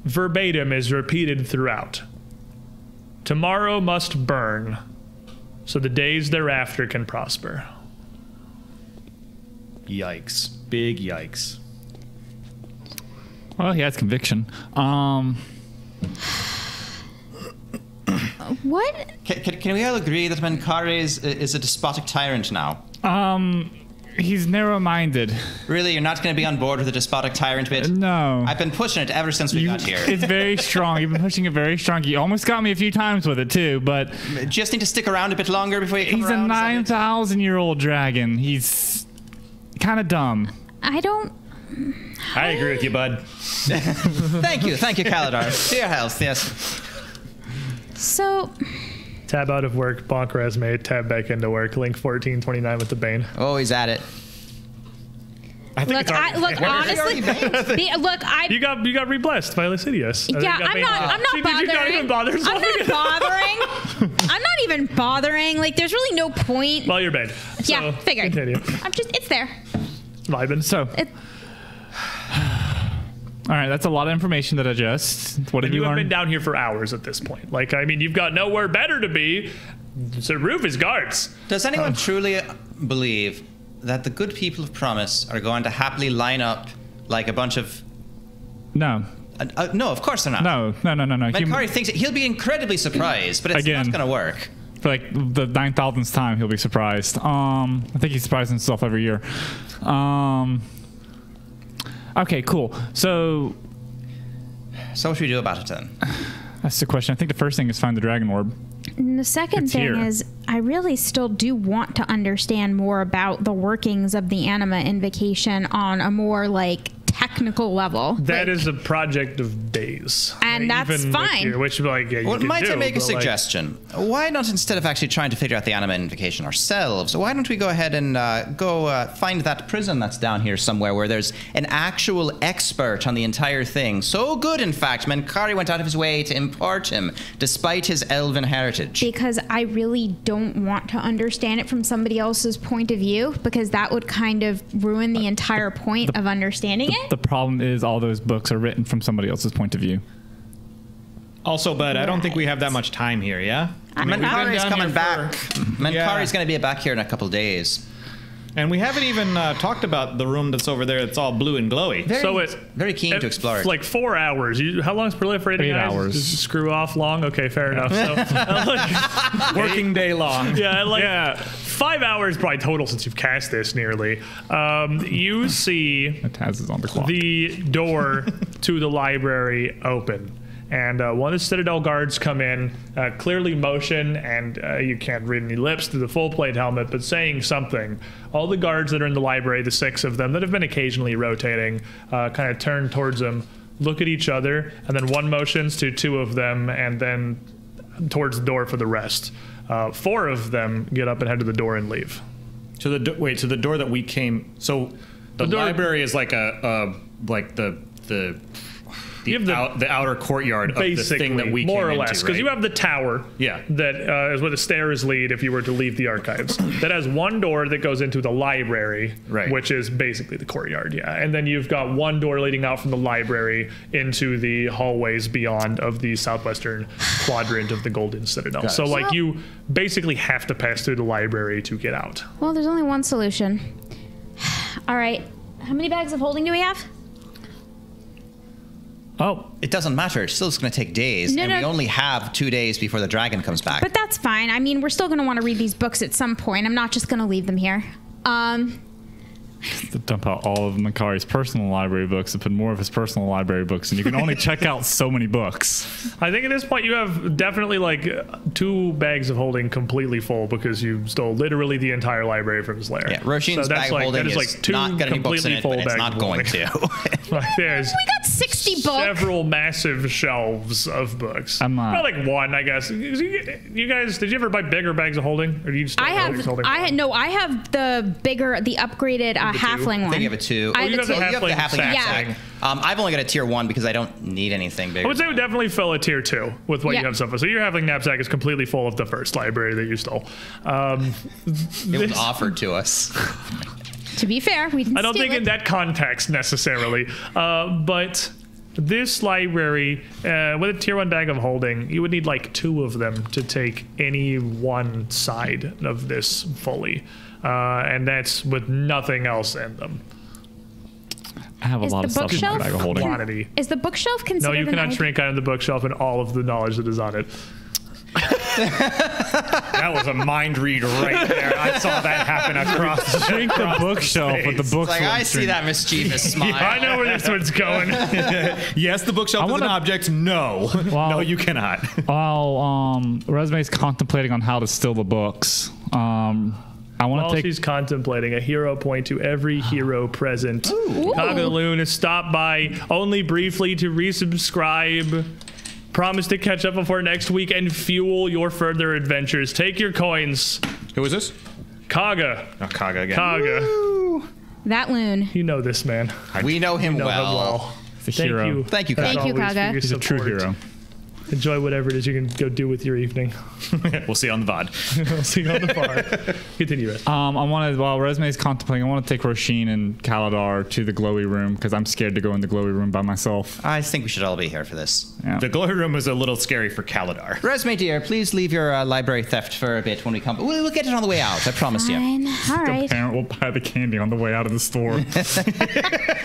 verbatim is repeated throughout. Tomorrow must burn, so the days thereafter can prosper. Yikes. Big yikes. Well, he has conviction. What? Can we all agree that Mankari is a despotic tyrant now? He's narrow-minded. Really, you're not going to be on board with the despotic tyrant bit? No. I've been pushing it ever since we got here. It's very strong. You've been pushing it very strong. You almost got me a few times with it, too, but... Just need to stick around a bit longer before you come He's around. a 9,000-year-old dragon. He's kind of dumb. I don't... I agree with you, bud. Thank you, Kaladar. To your health, yes. So... Tab out of work, bonk resume, tab back into work, link 1429 with the Bane. Oh, he's at it. Honestly, You got re-blessed by Lycidius. Yeah, I'm not bothering. Did you not even bother? I'm not bothering. I'm not even bothering. Like, there's really no point. Well, you're bad. Yeah, So, figured. Continue. It's there. Vibing. So... All right, that's a lot of information to digest. What did You you have learn? been down here for hours at this point. Like, I mean, you've got nowhere better to be. So roof is guards. Does anyone truly believe that the good people of Promise are going to happily line up like a bunch of... No. No, of course they're not. No. Mankari thinks he'll be incredibly surprised, but it's not going to work. For like the 9,000th time, he'll be surprised. I think he surprises himself every year. Okay, cool. So what should we do about it then? That's the question. I think the first thing is find the dragon orb. And the second thing is, I really still do want to understand more about the workings of the Anima Invocation on a more, like, technical level. That is a project of days. And that's fine. Might I make a suggestion? Why not, instead of actually trying to figure out the Anima Invocation ourselves, why don't we go ahead and find that prison that's down here somewhere where there's an actual expert on the entire thing. So good, in fact, Mankari went out of his way to import him, despite his elven heritage. Because I really don't want to understand it from somebody else's point of view, because that would kind of ruin the entire point of understanding it. The problem is all those books are written from somebody else's point of view. Also, bud, I don't think we have that much time here, yeah? Mankari's coming back. Mankari's going to be back here in a couple days. And we haven't even talked about the room that's over there that's all blue and glowy. Very keen to explore it. Like 4 hours. How long is proliferating? 8 hours. Just screw off long? Okay, fair enough. So, working day long. Yeah, 5 hours probably total since you've cast this nearly. You see Taz is on the clock. The door to the library open. And one of the Citadel guards come in, clearly motion, and you can't read any lips through the full plate helmet, but saying something. All the guards that are in the library, the 6 of them that have been occasionally rotating, kind of turn towards them, look at each other, and then one motions to 2 of them, and then towards the door for the rest. 4 of them get up and head to the door and leave. So the door that we came. So the library is like the outer courtyard of the thing that we more came or less, into, because right? you have the tower that is where the stairs lead if you were to leave the archives. That has one door that goes into the library, which is basically the courtyard, and then you've got one door leading out from the library into the hallways beyond of the southwestern quadrant of the Golden Citadel. So like you basically have to pass through the library to get out. Well, there's only one solution. All right, how many bags of holding do we have? Oh, it doesn't matter. It's still going to take days, we only have 2 days before the dragon comes back. But that's fine. I mean, we're still going to want to read these books at some point. I'm not just going to leave them here. To dump out all of Makari's personal library books and put more of his personal library books, and you can only check out so many books. I think at this point you have definitely like 2 bags of holding completely full because you stole literally the entire library from his lair. Yeah, Roshin's bag of holding is 2 not got any books in it, but it's not going to. Like there's We got 60 books. several massive shelves of books. Probably like 1, I guess. You guys, did you ever buy bigger bags of holding, or do you just? I have the bigger, the upgraded halfling one. I think you have a 2. I have you a have the 2. halfling sack. Yeah. I've only got a tier 1 because I don't need anything bigger. I would say it would definitely fill a tier 2 with what Yeah. you have so far. So your halfling knapsack is completely full of the first library that you stole. It was offered to us. To be fair, we didn't I don't steal think it. in that context necessarily, but this library with a tier 1 bag of holding, you would need like 2 of them to take any one side of this fully, and that's with nothing else in them. I have a Is lot the of stuff in my bookshelf- bag of holding. Quantity. Is the bookshelf No, considered you an cannot item? shrink out of the bookshelf and all of the knowledge that is on it. That was a mind read right there. I saw that happen across. Shrink the bookshelf, but the books. Like, won't I see shrink. that mischievous smile. I know where this one's going. Yes, the bookshelf I is an wanna- object. No, Wow. no, you cannot. While Resume's contemplating on how to steal the books, I want While to take. she's contemplating, a hero point to every hero present. Cogaloon has stopped by only briefly to resubscribe. Promise to catch up before next week and fuel your further adventures. Take your coins. Who is this? Kaga. Oh, Kaga again. Kaga. That loon. You know this man. We know him Know him well. well. He's a Thank hero. you. Thank you, as Kaga. Thank you, always, for Kaga. your He's a true support. hero. Enjoy whatever it is you can go do with your evening. We'll see you on the VOD. We'll see you on the bar. Continue, Rest. I want to, while Resume's contemplating, I want to take Roshin and Kaladar to the glowy room because I'm scared to go in the glowy room by myself. I think we should all be here for this. Yeah. The glory room is a little scary for Kaladar. Resume, dear, please leave your library theft for a bit when we come. We'll get it on the way out. I promise you. Fine. All The right. parent will buy the candy on the way out of the store.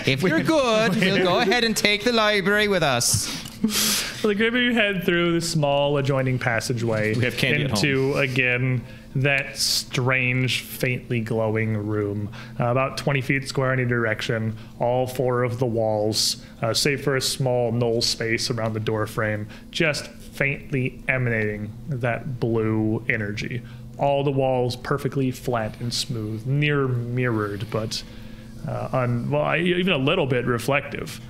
If we're good, we'll go ahead and take the library with us. Well, the group of you head through the small adjoining passageway We have candy at into, again, that strange, faintly glowing room. About 20 feet square in any direction. All 4 of the walls, save for a small null space around the door frame, just faintly emanating that blue energy. All the walls perfectly flat and smooth, near mirrored, but even a little bit reflective.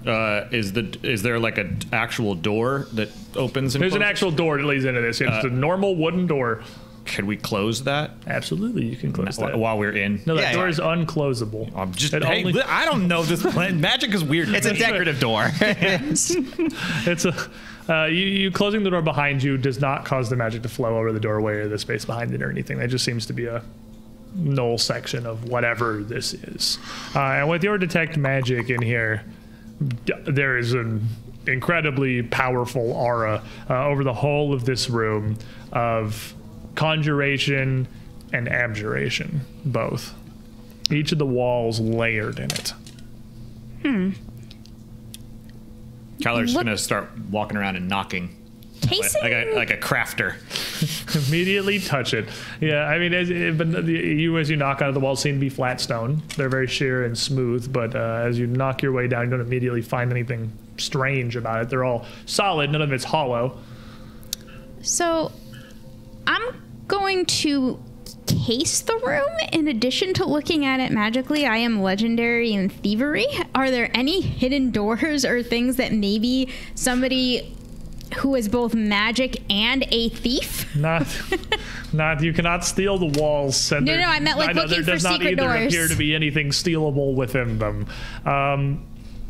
Is there like an actual door that opens and There's an closes? actual door that leads into this. It's a normal wooden door. Can we close that Absolutely, you can close that. while we're in? No, that Yeah, door yeah. is unclosable. I'm just. It Hey, only- I don't know this plan. Magic is weird. It's a decorative door. It's a you closing the door behind you does not cause the magic to flow over the doorway or the space behind it or anything. That just seems to be a null section of whatever this is. And with your detect magic in here, there is an incredibly powerful aura over the whole of this room of conjuration and abjuration, both. Each of the walls layered in it. Kyler's Look- gonna start walking around and knocking. Tasting. Like a crafter. Immediately touch it. Yeah, I mean, as you knock out the walls seem to be flat stone. They're very sheer and smooth, but as you knock your way down, you don't immediately find anything strange about it. They're all solid. None of it's hollow. So, I'm going to case the room. In addition to looking at it magically, I am legendary in thievery. Are there any hidden doors or things that maybe somebody who is both magic and a thief? Not. You cannot steal the walls. And No, I meant like there looking for does not secret either doors. appear to be anything stealable within them.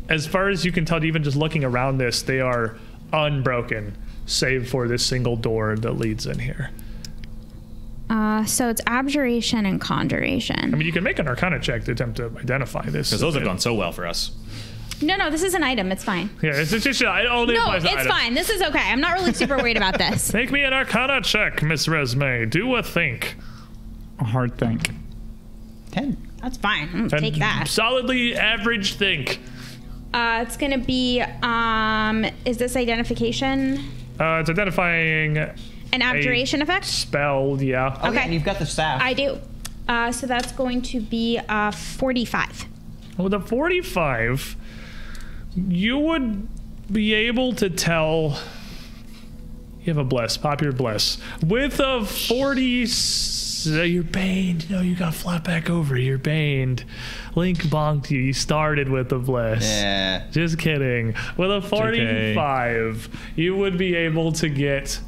As far as you can tell, even just looking around this, they are unbroken, save for this single door that leads in here. So it's abjuration and conjuration. I mean, you can make an Arcana check to attempt to identify this. Because those have gone so well for us. No, this is an item. It's fine. Yeah, it's just it only No, applies to it's items. fine. This is okay. I'm not really super worried about this. Make me an Arcana check, Miss Resme. Do a think. A hard think. 10. That's fine. I'm gonna And take that. solidly average think. It's gonna be. Is this identification It's identifying an abjuration effect? spell. Yeah. Oh, yeah, Okay. and you've got the staff. I do. So that's going to be 45. With a 45, you would be able to tell. You have a bless. Pop your bless. With a 40, you're baned. No, you got flat back over. You're baned. Link bonked you. You started with a bless. Yeah. Just kidding. With a 45, you would be able to get.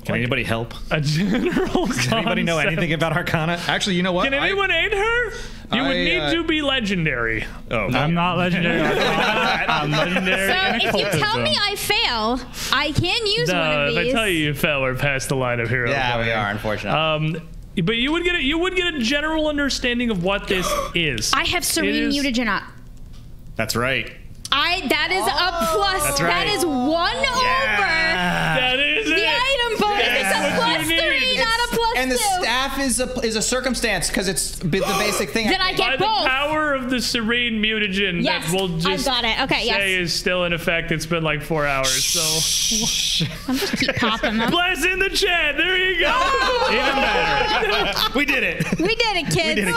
Can anybody help? A general Does anybody know concept. anything about Arcana? Actually, you know what? Can anyone aid her? You would need to be legendary. Oh, I'm not legendary. I'm legendary. So in if you tell occultism. me I fail, I can use one of If I these. tell you fell, we're past the line of hero. Yeah, we playing. are, unfortunately. But you would get a general understanding of what this is. I have It serene is- mutagen up. That's right. That is a plus. That's That right. is 1 over That is the it. item bonus. That's It's a what plus you 3, need. not a plus And the 2. staff is a circumstance because it's the basic thing. Then I By get the both. power of the serene mutagen Yes, that we'll I've just got it. Okay, say yes. is still in effect. It's been like 4 hours. So I'm just keep popping them. bless in the chat. There you go. Even better. We did it. We did it, kids.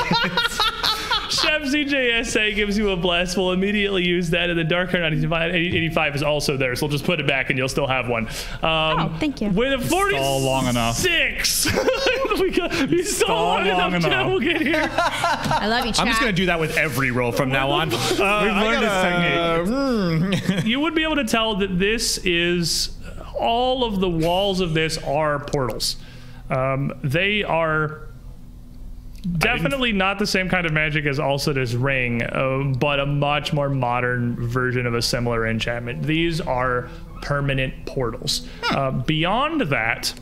Chef CJSA gives you a bless. We'll immediately use that, and the Dark Card 85 is also there, so we'll just put it back, and you'll still have one. Thank you. With a 46, Stall long enough. You stall long enough. Chat will get here. I love you, chat. I'm just going to do that with every roll from now on. We've learned this technique. You would be able to tell that this is all of the walls of this are portals. They are definitely not the same kind of magic as Alcida's ring, but a much more modern version of a similar enchantment. These are permanent portals. Beyond that,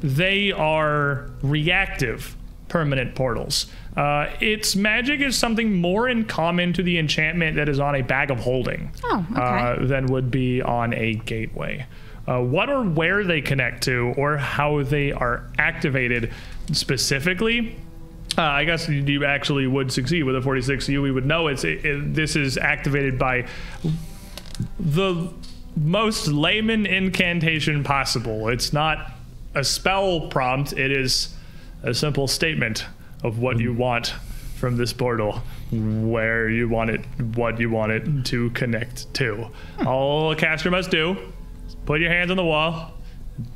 they are reactive permanent portals. Its magic is something more in common to the enchantment that is on a bag of holding than would be on a gateway. What or where they connect to or how they are activated specifically, I guess you actually would succeed with a 46. We would know this is activated by the most layman incantation possible. It's not a spell prompt. It is a simple statement of what you want from this portal, where you want it, what you want it to connect to. All a caster must do is put your hands on the wall,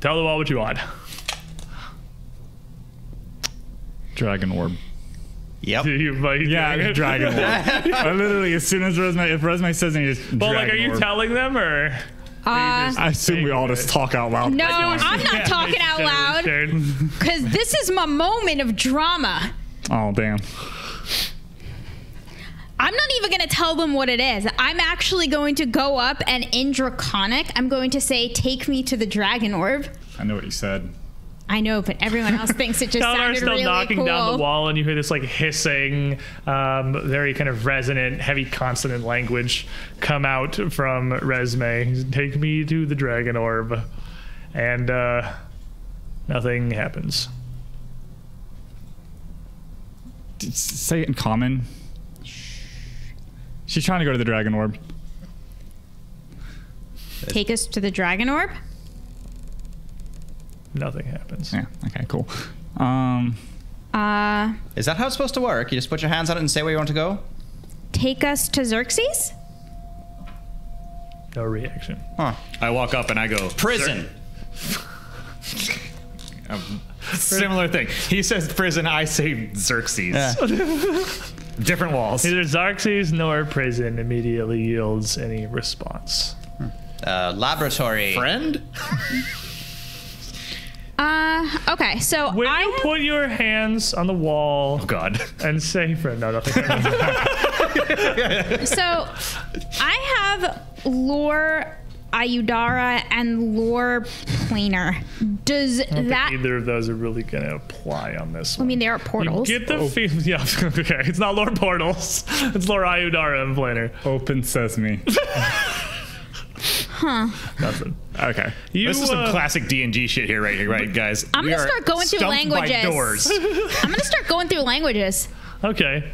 tell the wall what you want. Dragon orb. Yep. Yeah, dragon orb. I literally, as soon as if Resume says anything, just Well, dragon like, are you orb. telling them, or? I assume we all just talk out loud. No, I'm not talking out loud because this is my moment of drama. Oh, damn. I'm not even going to tell them what it is. I'm actually going to go up and in Draconic, I'm going to say, take me to the dragon orb. I know what you said. I know, but everyone else thinks it just Kaladar's sounded still really knocking cool. down the wall, and you hear this like hissing, very kind of resonant, heavy consonant language come out from Resme. Take me to the dragon orb, and nothing happens. Say it in common. She's trying to go to the dragon orb. Take us to the dragon orb? Nothing happens. Yeah. Okay. Cool. Is that how it's supposed to work? You just put your hands on it and say where you want to go? Take us to Xerxes? No reaction. Huh. I walk up and I go, Prison. Similar thing. He says prison, I say Xerxes. Yeah. Different walls. Neither Xerxes nor prison immediately yields any response. Laboratory. Friend? Okay, so When you put your hands on the wall Oh, God. and say, "Friend, no, nothing." So I have lore Ayudara and lore planer. Does I don't think that? either of those are really going to apply on this I one. mean, there are portals. You get the feeling. Yeah, okay. It's not Lord Portals. It's Lord Ayudara and Planner. Open sesame. Nothing. Okay. You, This is some classic D&D shit here, right, guys? I'm We gonna are start going through stumped by languages. doors. I'm gonna start going through languages. Okay.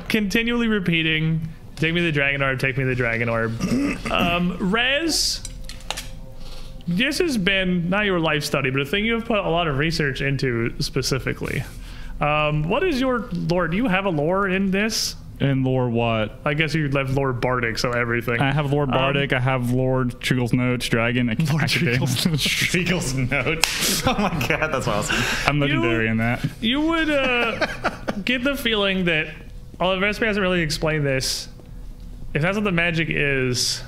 Continually repeating. Take me to the dragon orb. Take me to the dragon orb. Rez, this has been not your life study, but a thing you have put a lot of research into specifically. What is your lore? Do you have a lore in this? In lore what? I guess you have lore bardic, so everything. I have Lord Bardic. I have Lord Treagle's Notes, Dragon. Lord Treagle's Notes. Oh my god, that's awesome. I'm legendary in that. You would get the feeling that, although the recipe hasn't really explained this, if that's what the magic is,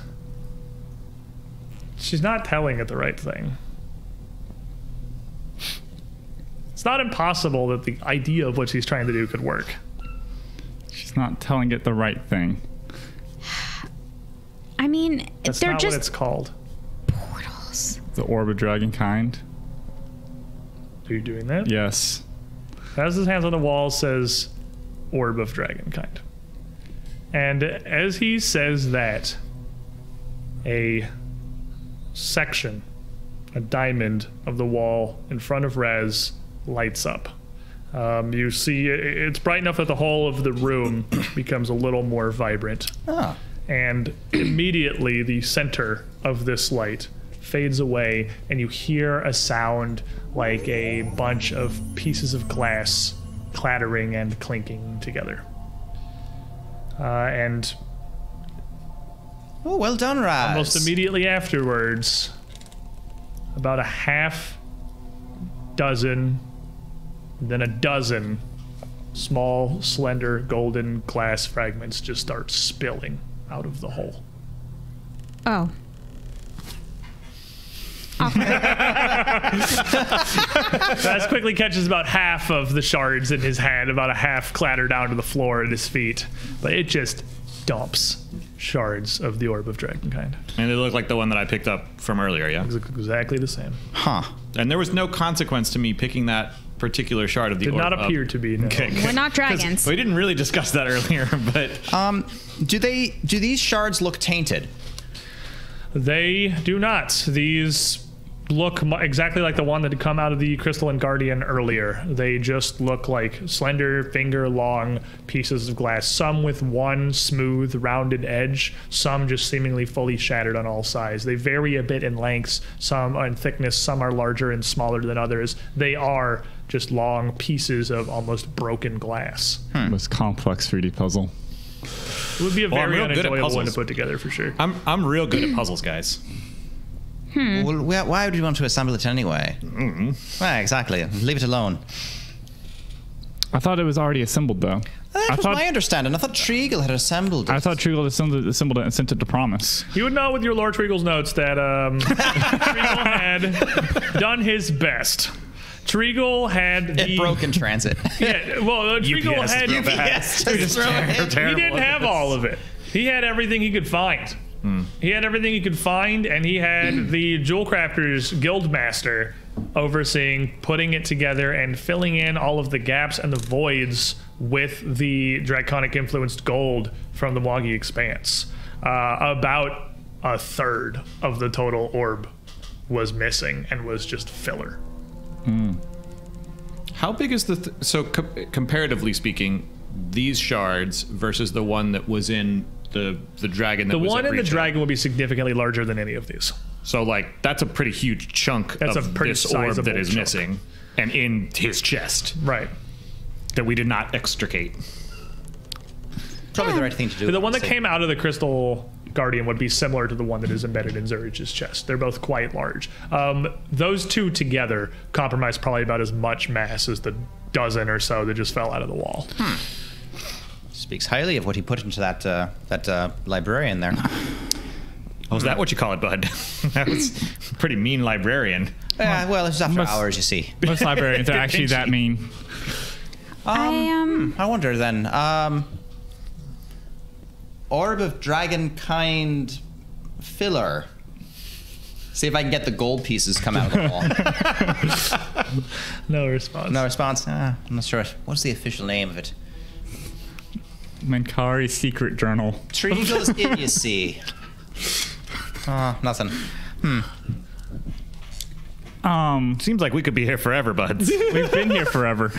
she's not telling it the right thing. It's not impossible that the idea of what she's trying to do could work. She's not telling it the right thing. I mean, That's they're not just what it's called. portals. The Orb of Dragonkind. Are you doing that? Yes. As his hands on the wall says, Orb of Dragonkind. And as he says that, a section, a diamond of the wall in front of Rez lights up. You see it's bright enough that the whole of the room becomes a little more vibrant. Ah. And immediately the center of this light fades away and you hear a sound like a bunch of pieces of glass clattering and clinking together. And Oh, well done, Raz. almost immediately afterwards, about a half dozen, then a dozen small, slender, golden glass fragments just start spilling out of the hole. Oh. Raz quickly catches about half of the shards in his hand, about a half clatter down to the floor at his feet. But it just dumps shards of the Orb of Dragonkind. And they look like the one that I picked up from earlier, yeah? It's exactly the same. Huh. And there was no consequence to me picking that particular shard of the Did orb not up. appear to be, no. Okay. We're not dragons. We didn't really discuss that earlier, but Do these shards look tainted? They do not. These look exactly like the one that had come out of the Crystal and Guardian earlier. They just look like slender, finger-long pieces of glass, some with one smooth, rounded edge, some just seemingly fully shattered on all sides. They vary a bit in lengths, some in thickness, some are larger and smaller than others. They are just long pieces of almost broken glass. Most complex 3D puzzle. It would be a Well, I'm very real good at unenjoyable one to puzzles. put together for sure. I'm real good at puzzles, guys. Well, why would you want to assemble it anyway? Well, exactly. Leave it alone. I thought it was already assembled, though. That was my understanding. I thought Treagle had assembled it. I thought Treagle assembled it and sent it to Promise. You would know with your Lord Treagle's notes that Treagle had done his best. Treagle had It broke in transit. Yeah, well, Treagle UPS had. Yes, just throw it in. He didn't have all of it. He had everything he could find. He had everything he could find, and he had the Jewel Crafters Guildmaster overseeing putting it together and filling in all of the gaps and the voids with the draconic influenced gold from the Wagi Expanse. About a third of the total orb was missing and was just filler. How big is the comparatively speaking, these shards versus the one that was in the dragon that The was one at in the Breach? dragon will be significantly larger than any of these. So like that's a pretty huge chunk That's of a pretty this orb sizable that is chunk. missing and in his chest Right. that we did not extricate. Probably the right thing to do. The one that honestly. came out of the Crystal Guardian would be similar to the one that is embedded in Zurich's chest. They're both quite large. Those two together compromise probably about as much mass as the dozen or so that just fell out of the wall. Speaks highly of what he put into that librarian there. Oh, is that what you call it, bud? That was a pretty mean librarian. Yeah, well, it's after Must- hours, you see. Most librarians are actually that mean. I wonder then. Orb of Dragonkind filler. See if I can get the gold pieces come out of the wall. No response. No response? I'm not sure. What's the official name of it? Mankari's secret journal. Treagle's Idiocy. Nothing. Seems like we could be here forever, buds. We've been here forever.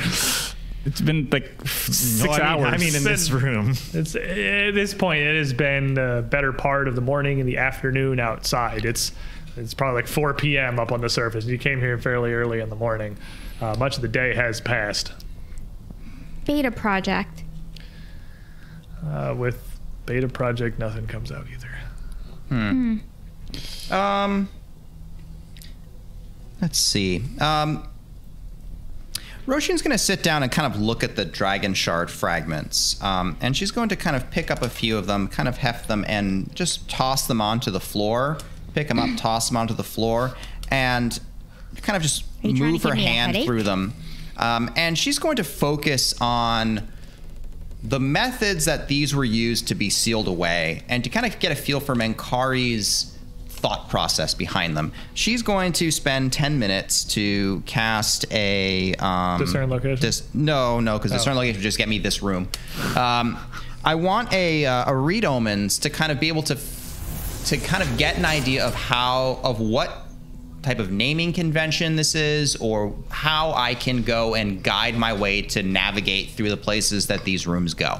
It's been like 6 hours. I mean in this room. It's at this point it has been the better part of the morning and the afternoon outside. It's probably like 4 p.m. up on the surface. You came here fairly early in the morning. Much of the day has passed. Beta project. With beta project, nothing comes out either. Let's see. Roshin's going to sit down and kind of look at the dragon shard fragments. And she's going to kind of pick up a few of them, kind of heft them, and just toss them onto the floor. Pick them up, toss them onto the floor, and kind of just move her hand through them. And she's going to focus on the methods that these were used to be sealed away, and to kind of get a feel for Mankari's thought process behind them. She's going to spend 10 minutes to cast a discern location. No, because discern location would just get me this room. I want a read omens to kind of be able to kind of get an idea of what type of naming convention this is, or how I can go and guide my way to navigate through the places that these rooms go.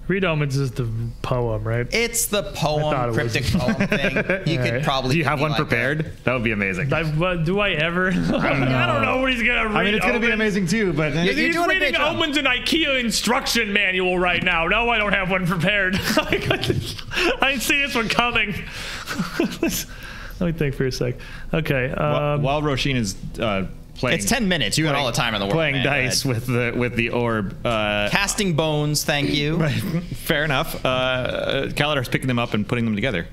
Read Omens is the poem, right? It's the poem, cryptic poem thing. You could probably. Do you have one prepared? That would be amazing. Do I ever? I don't know what he's gonna read. I mean, it's going to be amazing too, but he's reading Omens and IKEA instruction manual right now. No, I don't have one prepared. I didn't see this one coming. Let me think for a sec. Okay. While Roshin is playing, it's 10 minutes. You got all the time in the world. Playing dice with the orb. Casting bones. Thank you. Fair enough. Kaladar's picking them up and putting them together.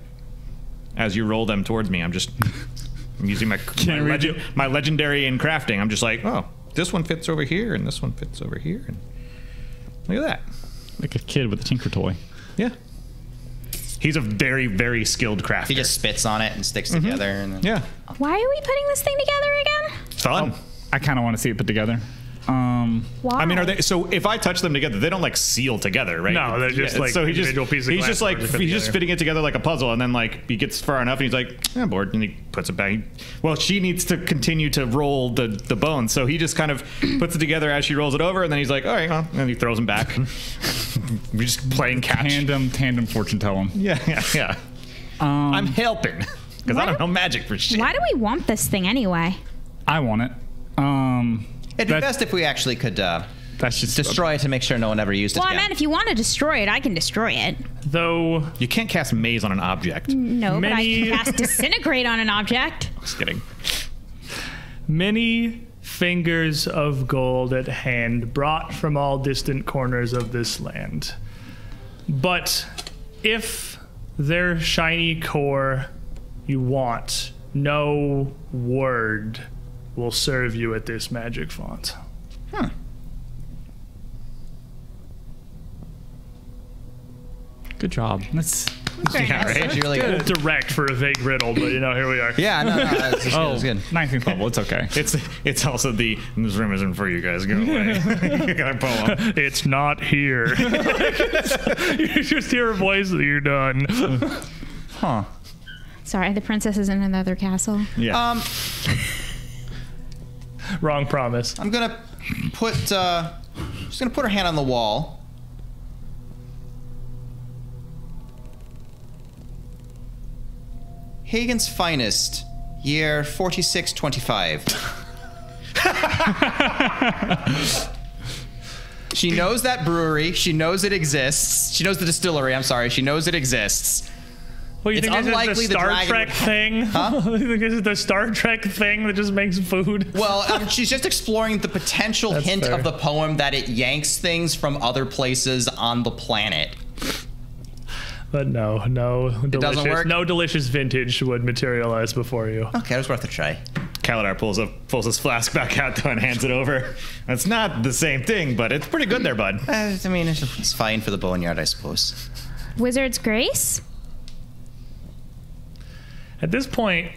As you roll them towards me, I'm using my legendary in crafting. I'm just like, oh, this one fits over here, and this one fits over here, and look at that. Like a kid with a tinker toy. Yeah. He's a very, very skilled crafter. He just spits on it and sticks together. And then... Yeah. Why are we putting this thing together again? Fun. I kind of want to see it put together. Why? I mean, are they? So if I touch them together, they don't like seal together, right? No, they're just like so individual pieces of glass. He's just fitting it together like a puzzle, and then like he gets far enough, and he's like, I'm bored, and he puts it back. Well, she needs to continue to roll the bones, so he just kind of puts it together as she rolls it over, and then he's like, all right, well, and he throws them back. We're just playing catch. Tandem fortune telling. Yeah. I'm helping because I don't know magic for shit. Why do we want this thing anyway? I want it. It'd be best if we actually could that's just destroy it to make sure no one ever used it again. Well, I meant if you want to destroy it, I can destroy it. Though you can't cast maze on an object. No, but I can cast disintegrate on an object. Just kidding. Many fingers of gold at hand, brought from all distant corners of this land. But if their shiny core you want, no word will serve you at this magic font. good job. That's yeah, right? Really good. Direct for a vague riddle, but here we are. Yeah, no, that's good. 19th level, it's okay. It's also this room isn't for you guys. Go away. You got a poem. It's not here. You just hear a voice that you're done. Huh. Sorry, the princess is in another castle. Yeah. Wrong promise. I'm gonna put just gonna put her hand on the wall. Hagen's finest, year 4625. She knows that brewery. She knows it exists. She knows the distillery. I'm sorry. She knows it exists. Well, you It's think unlikely this is the the Star dragon Trek would- thing? Huh? You think this is the Star Trek thing that just makes food? Well, she's just exploring the potential That's hint fair. of the poem that it yanks things from other places on the planet. But no, delicious, doesn't work? no delicious vintage would materialize before you. Okay, it was worth a try. Kaladar pulls his flask back out though and hands it over. It's not the same thing, but it's pretty good there, bud. I mean, it's fine for the boneyard, I suppose. Wizard's Grace? At this point,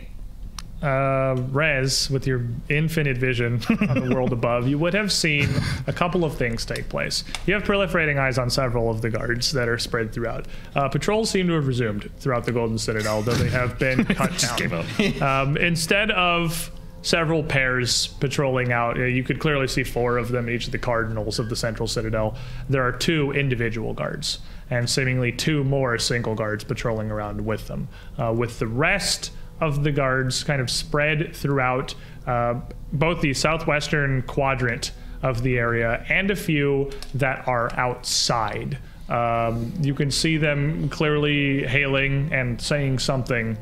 Rez, with your infinite vision on the world above, you would have seen a couple of things take place. You have proliferating eyes on several of the guards that are spread throughout. Patrols seem to have resumed throughout the Golden Citadel, though they have been cut down. Gave up. Instead of several pairs patrolling out, you could clearly see 4 of them, each of the cardinals of the Central Citadel. There are 2 individual guards, and seemingly 2 more single guards patrolling around with them. With the rest of the guards kind of spread throughout both the southwestern quadrant of the area and a few that are outside. You can see them clearly hailing and saying something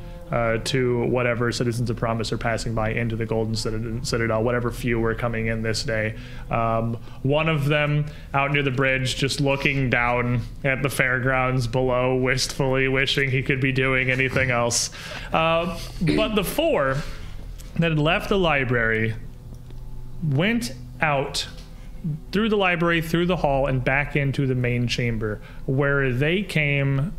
to whatever citizens of promise are passing by into the Golden Citadel, whatever few were coming in this day. One of them out near the bridge, just looking down at the fairgrounds below, wistfully wishing he could be doing anything else. But the four that had left the library went out through the library, through the hall, and back into the main chamber, where they came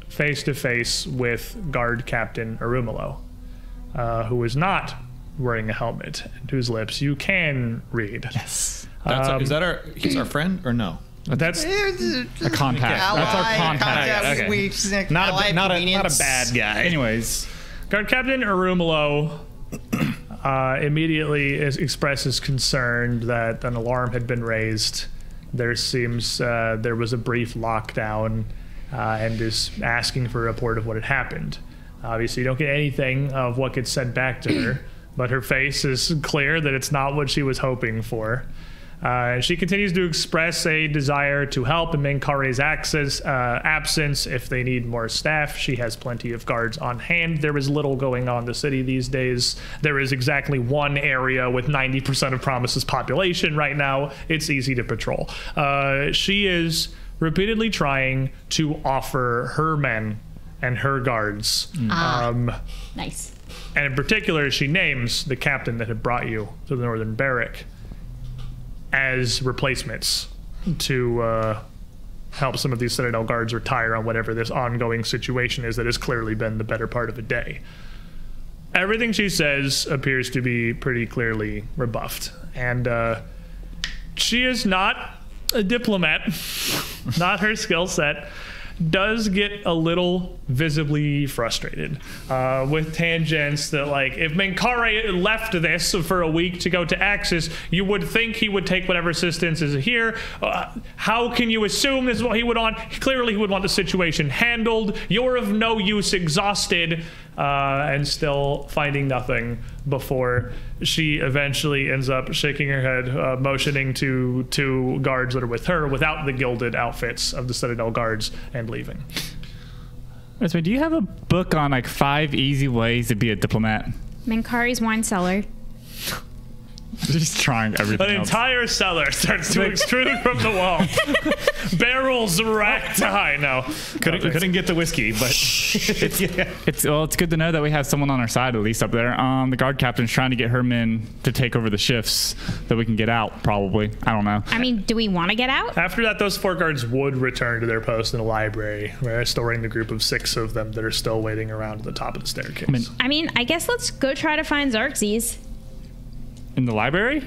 face to face with Guard Captain Arumalo, who is not wearing a helmet, and whose lips you can read. Yes. Is that he's our friend or no? That's a contact. That's our contact. Okay. Not a bad guy. Anyways, Guard Captain Arumalo immediately expresses concern that an alarm had been raised. There seems there was a brief lockdown, and is asking for a report of what had happened. Obviously, you don't get anything of what gets said back to her, but her face is clear that it's not what she was hoping for. She continues to express a desire to help in Menkare's absence. If they need more staff, she has plenty of guards on hand. There is little going on in the city these days. There is exactly one area with 90% of Promise's population right now. It's easy to patrol. She is repeatedly trying to offer her men and her guards. Nice. And in particular, she names the captain that had brought you to the northern barrack as replacements to help some of these Citadel guards retire on whatever this ongoing situation is that has clearly been the better part of a day. Everything she says appears to be pretty clearly rebuffed. And she is not a diplomat, not her skill set. Does get a little visibly frustrated with tangents that, like, if Menkare left this for a week to go to Axis, you would think he would take whatever assistance is here. How can you assume this is what he would want? Clearly he would want the situation handled. You're of no use, exhausted, and still finding nothing before she eventually ends up shaking her head, motioning to two guards that are with her without the gilded outfits of the Citadel guards, and leaving. So do you have a book on like 5 easy ways to be a diplomat? Menkare's wine cellar. Just trying everything An else. entire cellar starts to extrude from the wall. Barrels racked high. No, Couldn't get the whiskey, but It's good to know that we have someone on our side, at least up there. The guard captain's trying to get her men to take over the shifts that we can get out, probably. I don't know. I mean, do we want to get out? After that, those 4 guards would return to their post in the library, where they're storing the group of 6 of them that are still waiting around at the top of the staircase. I mean, I guess let's go try to find Xerxes. In the library?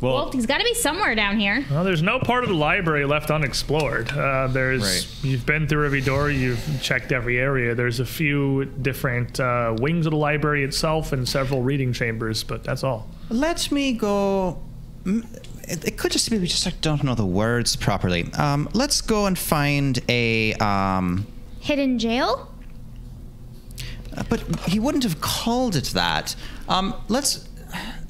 Well, he's got to be somewhere down here. Well, there's no part of the library left unexplored. You've been through every door, you've checked every area. There's a few different wings of the library itself and several reading chambers, but that's all. Let me go. It could just be we just don't know the words properly. Let's go and find a Hidden jail? But he wouldn't have called it that.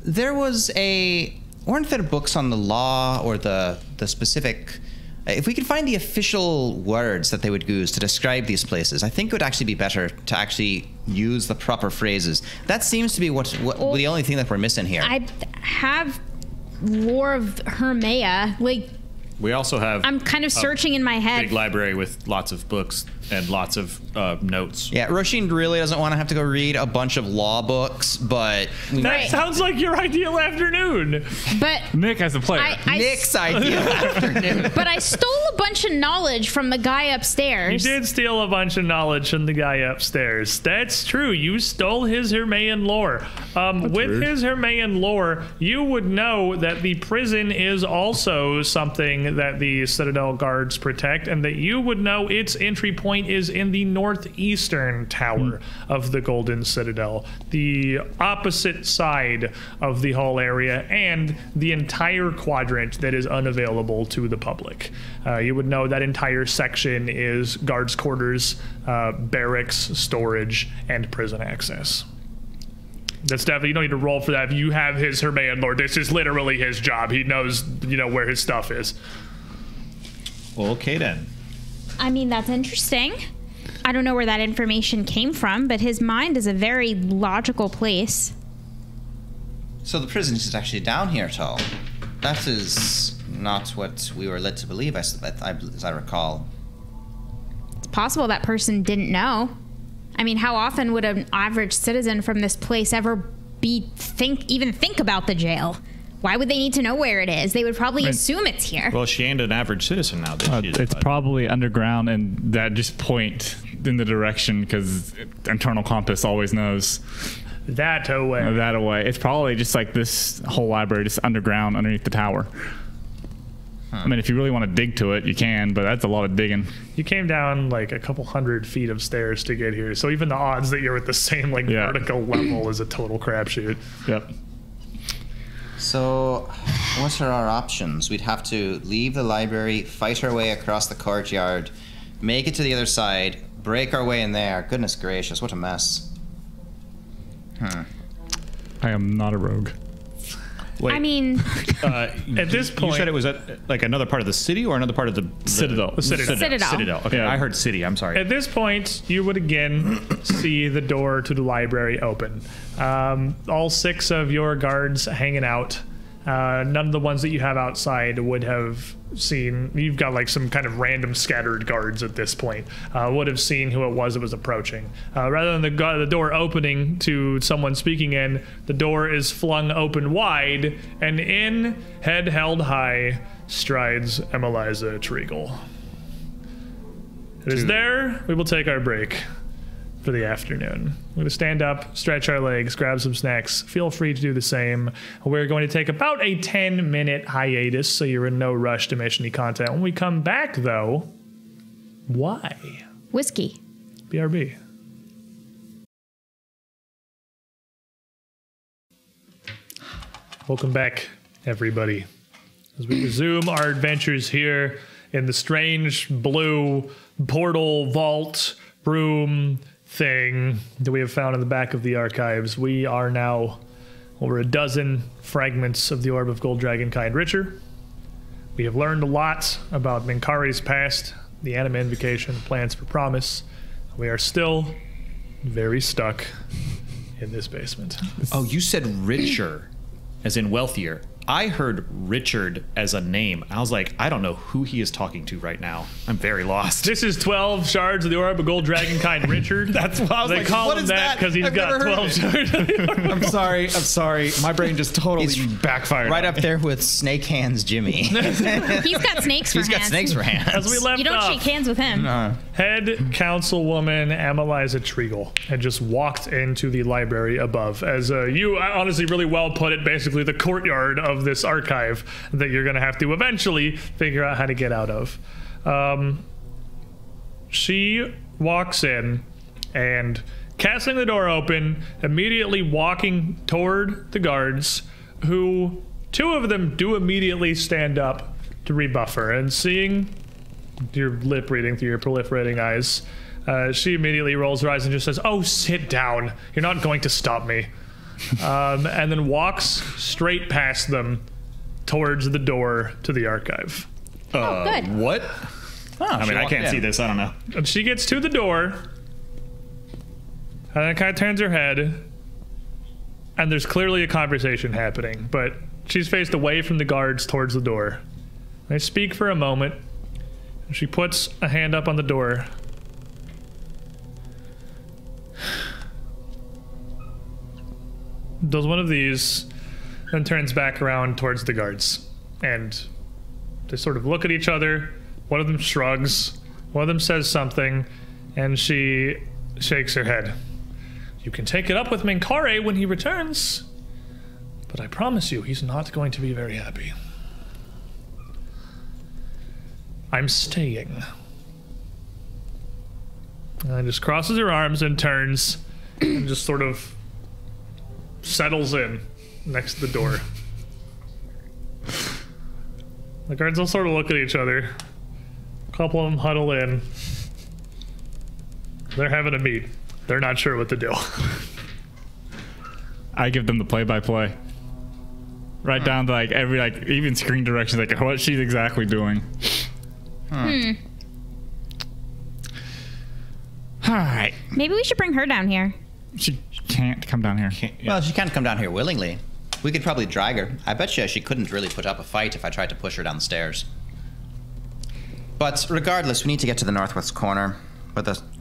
There weren't there books on the law or the specific... If we could find the official words that they would use to describe these places, I think it would actually be better to actually use the proper phrases. That seems to be the only thing that we're missing here. I have lore of Hermea. Like, we also have... I'm kind of searching in my head. Big library with lots of books and lots of notes. Yeah, Roshin really doesn't want to have to go read a bunch of law books, but... That sounds like your ideal afternoon. But Nick as a player. Nick's ideal afternoon. But I stole a bunch of knowledge from the guy upstairs. You did steal a bunch of knowledge from the guy upstairs. That's true. You stole his Hermean lore. With his Hermean lore, you would know that the prison is also something that the Citadel guards protect, and that you would know its entry point is in the northeastern tower of the Golden Citadel, the opposite side of the whole area, and the entire quadrant that is unavailable to the public. You would know that entire section is guards' quarters, barracks, storage, and prison access. That's definitely, you don't need to roll for that. If you have her man lord, this is literally his job. He knows, where his stuff is. Okay, then. I mean, that's interesting. I don't know where that information came from, but his mind is a very logical place. So the prison is actually down here at all. That is not what we were led to believe, as I recall. It's possible that person didn't know. I mean, how often would an average citizen from this place ever even think about the jail? Why would they need to know where it is? They would probably assume it's here. Well, she ain't an average citizen now. It's probably underground, and that just point in the direction because internal compass always knows. That away. It's probably just like this whole library, just underground underneath the tower. I mean, if you really want to dig to it, you can, but that's a lot of digging. You came down like a couple 100 feet of stairs to get here, so even the odds that you're at the same vertical level is a total crapshoot. Yep. So, what are our options? We'd have to leave the library, fight our way across the courtyard, make it to the other side, break our way in there. Goodness gracious, what a mess. I am not a rogue. Wait, I mean, at this point, you said it was at like another part of the city or another part of the Citadel. The Citadel. Citadel. Okay, Yeah. I heard city. I'm sorry. At this point, you would again see the door to the library open. All 6 of your guards hanging out. None of the ones that you have outside would have seen. You've got like some kind of random scattered guards at this point. Would have seen who it was that was approaching. Rather than the door opening to someone speaking in, the door is flung open wide, and in, head held high, strides Emiliza Treagle. It is there. We will take our break for the afternoon. We're going to stand up, stretch our legs, grab some snacks. Feel free to do the same. We're going to take about a 10-minute hiatus, so you're in no rush to miss any content. When we come back, though, why? whiskey. BRB. Welcome back, everybody, as we resume our adventures here in the strange blue portal vault room thing that we have found in the back of the archives. We are now over a dozen fragments of the Orb of Gold Dragonkind Richer. We have learned a lot about Minkari's past, the Anima Invocation, plans for promise. We are still very stuck in this basement. Oh, you said richer, as in wealthier. I heard Richard as a name. I was like, I don't know who he is talking to right now. I'm very lost. This is 12 shards of the Orb of Gold Dragonkind Richard. That's what I was they like, call what him is that because he's I've got never heard 12 of it. shards of the Orb. I'm sorry. My brain just totally backfired. Right up there with Snake Hands Jimmy. He's got snakes for hands. He's got snakes for hands. As we left You don't off, shake hands with him. Head Councilwoman Emiliza Treagle had just walked into the library above. As you honestly really well put it, basically the courtyard of this archive that you're going to have to eventually figure out how to get out of. She walks in and, casting the door open, immediately walking toward the guards, who, 2 of them do immediately stand up to rebuff her. And seeing your lip reading through your proliferating eyes, she immediately rolls her eyes and just says, "Oh, sit down. You're not going to stop me." And then walks straight past them towards the door to the archive. Oh, good. What? I mean, I can't see this. I don't know. And she gets to the door, and then kind of turns her head, and there's clearly a conversation happening, but she's faced away from the guards towards the door. They speak for a moment, and she puts a hand up on the door. Does one of these, then turns back around towards the guards. And they sort of look at each other. One of them shrugs. One of them says something, and she shakes her head. "You can take it up with Minkare when he returns, but I promise you he's not going to be very happy. I'm staying." And just crosses her arms and turns and just sort of settles in next to the door. The guards all sort of look at each other. A couple of them huddle in. They're having a meet. They're not sure what to do. I give them the play-by-play. Right down to like every like even screen directions, like what she's exactly doing. All right. Maybe we should bring her down here. She can't come down here. Well, she can't come down here willingly. We could probably drag her. I bet you she couldn't really put up a fight if I tried to push her down the stairs. But regardless, we need to get to the northwest corner.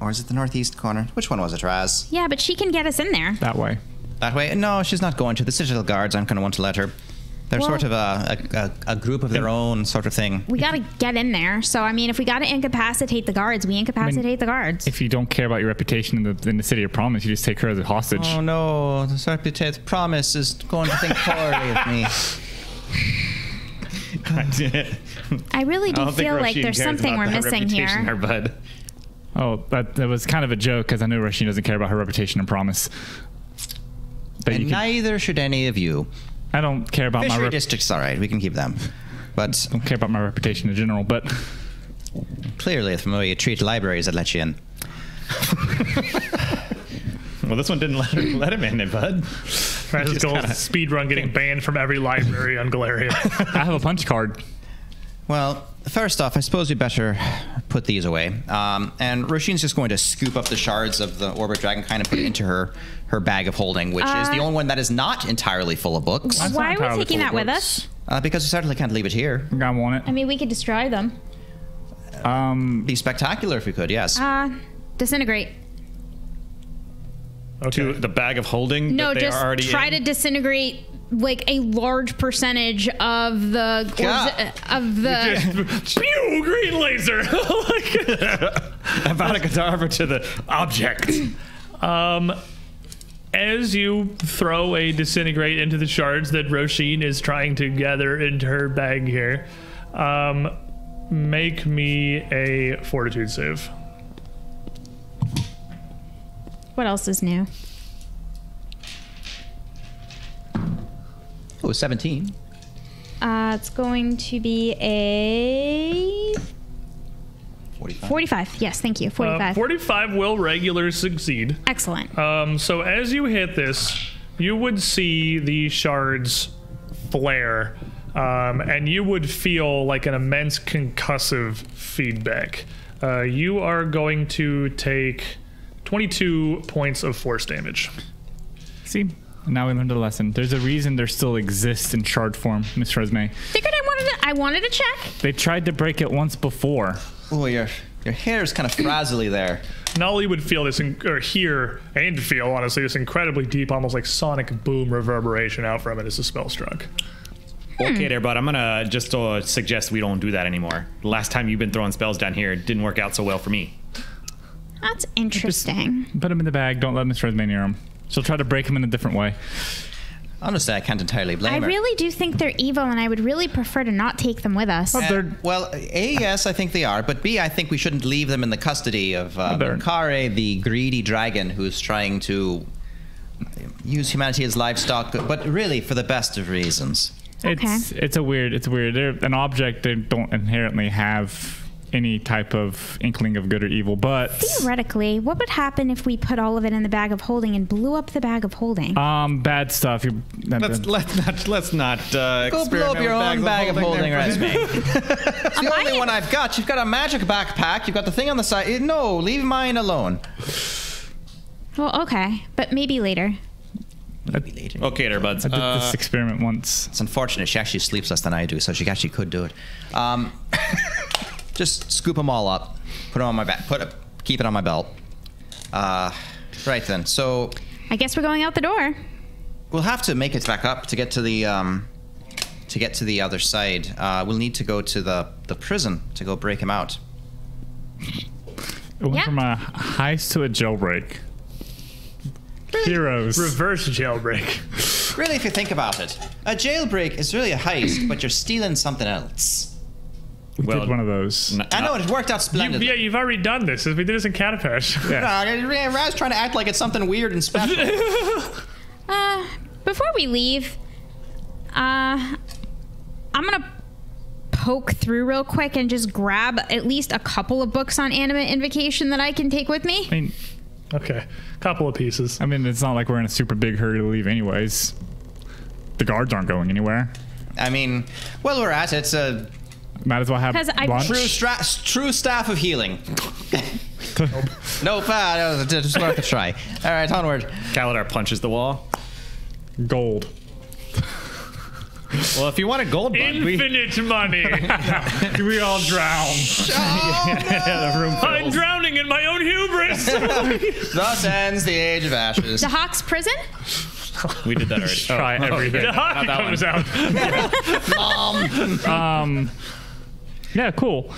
Or is it the northeast corner? Which one was it, Raz? Yeah, but she can get us in there. That way. That way? No, she's not going to. The Citadel Guards aren't going to want to let her. They're sort of a group of their own sort of thing. We got to get in there. So, I mean, if we got to incapacitate the guards, we incapacitate the guards. If you don't care about your reputation in the City of Promise, you just take her as a hostage. Oh, no. The reputation Promise is going to think poorly of me. I really do feel like there's something we're missing here. Her bud. Oh, that was kind of a joke because I know Rasheen doesn't care about her reputation and Promise. But and neither should any of you. I don't care about Fishery district's all right. We can keep them. But don't care about my reputation in general, but clearly from the way you treat libraries that let you in. Well, this one didn't let him in, bud. Francis Gold's speed run getting banned from every library on Galeria. I have a punch card. Well, first off, I suppose we better put these away. And Roshin's just going to scoop up the shards of the Orbit Dragon, kind of put it into her bag of holding, which is the only one that is not entirely full of books. Why are we taking that with us? Because we certainly can't leave it here. I want it. I mean, we could destroy them. Be spectacular if we could, yes. Disintegrate. Okay. To the bag of holding? No, that they just are already try to disintegrate like a large percentage of the Pew! Green laser! About a cadaver to the object. As you throw a disintegrate into the shards that Roshin is trying to gather into her bag here, make me a fortitude save. What else is new? Oh, 17. It's going to be a 45. Yes, thank you. 45. 45 will regular succeed. Excellent. So as you hit this, you would see the shards flare, and you would feel like an immense concussive feedback. You are going to take 22 points of force damage. See? Now we learned a lesson. There's a reason there still exists in shard form, Miss Resme. Figured I wanted to check. They tried to break it once before. Oh, your hair is kind of frazzly there. Nolly would feel this, or hear and feel, honestly, this incredibly deep, almost like sonic boom reverberation out from it as the spell struck. Okay there, bud. I'm going to just suggest we don't do that anymore. The last time you've been throwing spells down here, it didn't work out so well for me. That's interesting. Just put them in the bag. Don't let Miss Resme near them. She'll try to break them in a different way. Honestly, I can't entirely blame her. I really do think they're evil, and I would really prefer to not take them with us. Well, A, yes, I think they are, but B, I think we shouldn't leave them in the custody of Kare, the greedy dragon who's trying to use humanity as livestock, but really for the best of reasons. It's weird. They're an object. They don't inherently have any type of inkling of good or evil, but theoretically, what would happen if we put all of it in the bag of holding and blew up the bag of holding? Bad stuff. Let's not go blow up your own bag of holding, Resme. It's the only one I've got. You've got a magic backpack. You've got the thing on the side. No, leave mine alone. Well, okay, but maybe later. Maybe later. Okay there, buds. I did this experiment once. It's unfortunate. She actually sleeps less than I do, so she actually could do it. Just scoop them all up, put them on my back, keep it on my belt. Right then. So I guess we're going out the door. We'll have to make it back up to get to the other side. We'll need to go to the prison to go break him out. It went from a heist to a jailbreak. Heroes. Reverse jailbreak. Really, if you think about it, a jailbreak is really a heist, but you're stealing something else. We did one of those. I know, it worked out splendidly. You've already done this. We did this in Catapesh. Yeah. Raz trying to act like it's something weird and special. Before we leave, I'm gonna poke through real quick and just grab at least a couple of books on Animate Invocation that I can take with me. I mean, Okay, couple of pieces. I mean, it's not like we're in a super big hurry to leave anyways. The guards aren't going anywhere. I mean, while we're at it, Might as well have 'Cause I- lunch. true staff of healing. Nope, just worth a try. All right, onward. Kaladar punches the wall. Gold. Well, if you want a gold bug, Infinite money. We all drown. the room I'm fills. drowning in my own hubris. Thus ends the Age of Ashes. The Hawk's prison? We did that already. Try everything. The hockey that comes one. out. Yeah, cool.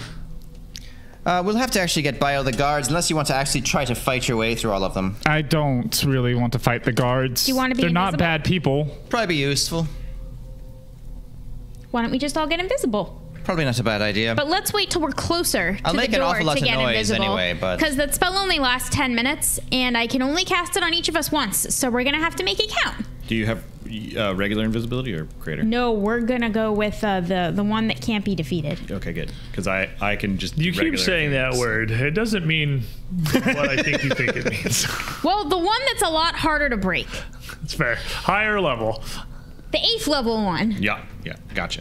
We'll have to actually get by all the guards, unless you want to actually try to fight your way through all of them. I don't really want to fight the guards. Do you want to be They're not invisible? bad people. Probably be useful. Why don't we just all get invisible? Probably not a bad idea. But let's wait till we're closer I'll to make the an door awful lot to of get noise invisible. anyway, but- Because that spell only lasts 10 minutes, and I can only cast it on each of us once, so we're gonna have to make it count. Do you have regular invisibility or creator? No, we're gonna go with the one that can't be defeated. Okay, good. Because I can just. You do keep regular saying that things. word. It doesn't mean what I think you think it means. Well, the one that's a lot harder to break. It's fair. Higher level. The 8th level one. Yeah, gotcha.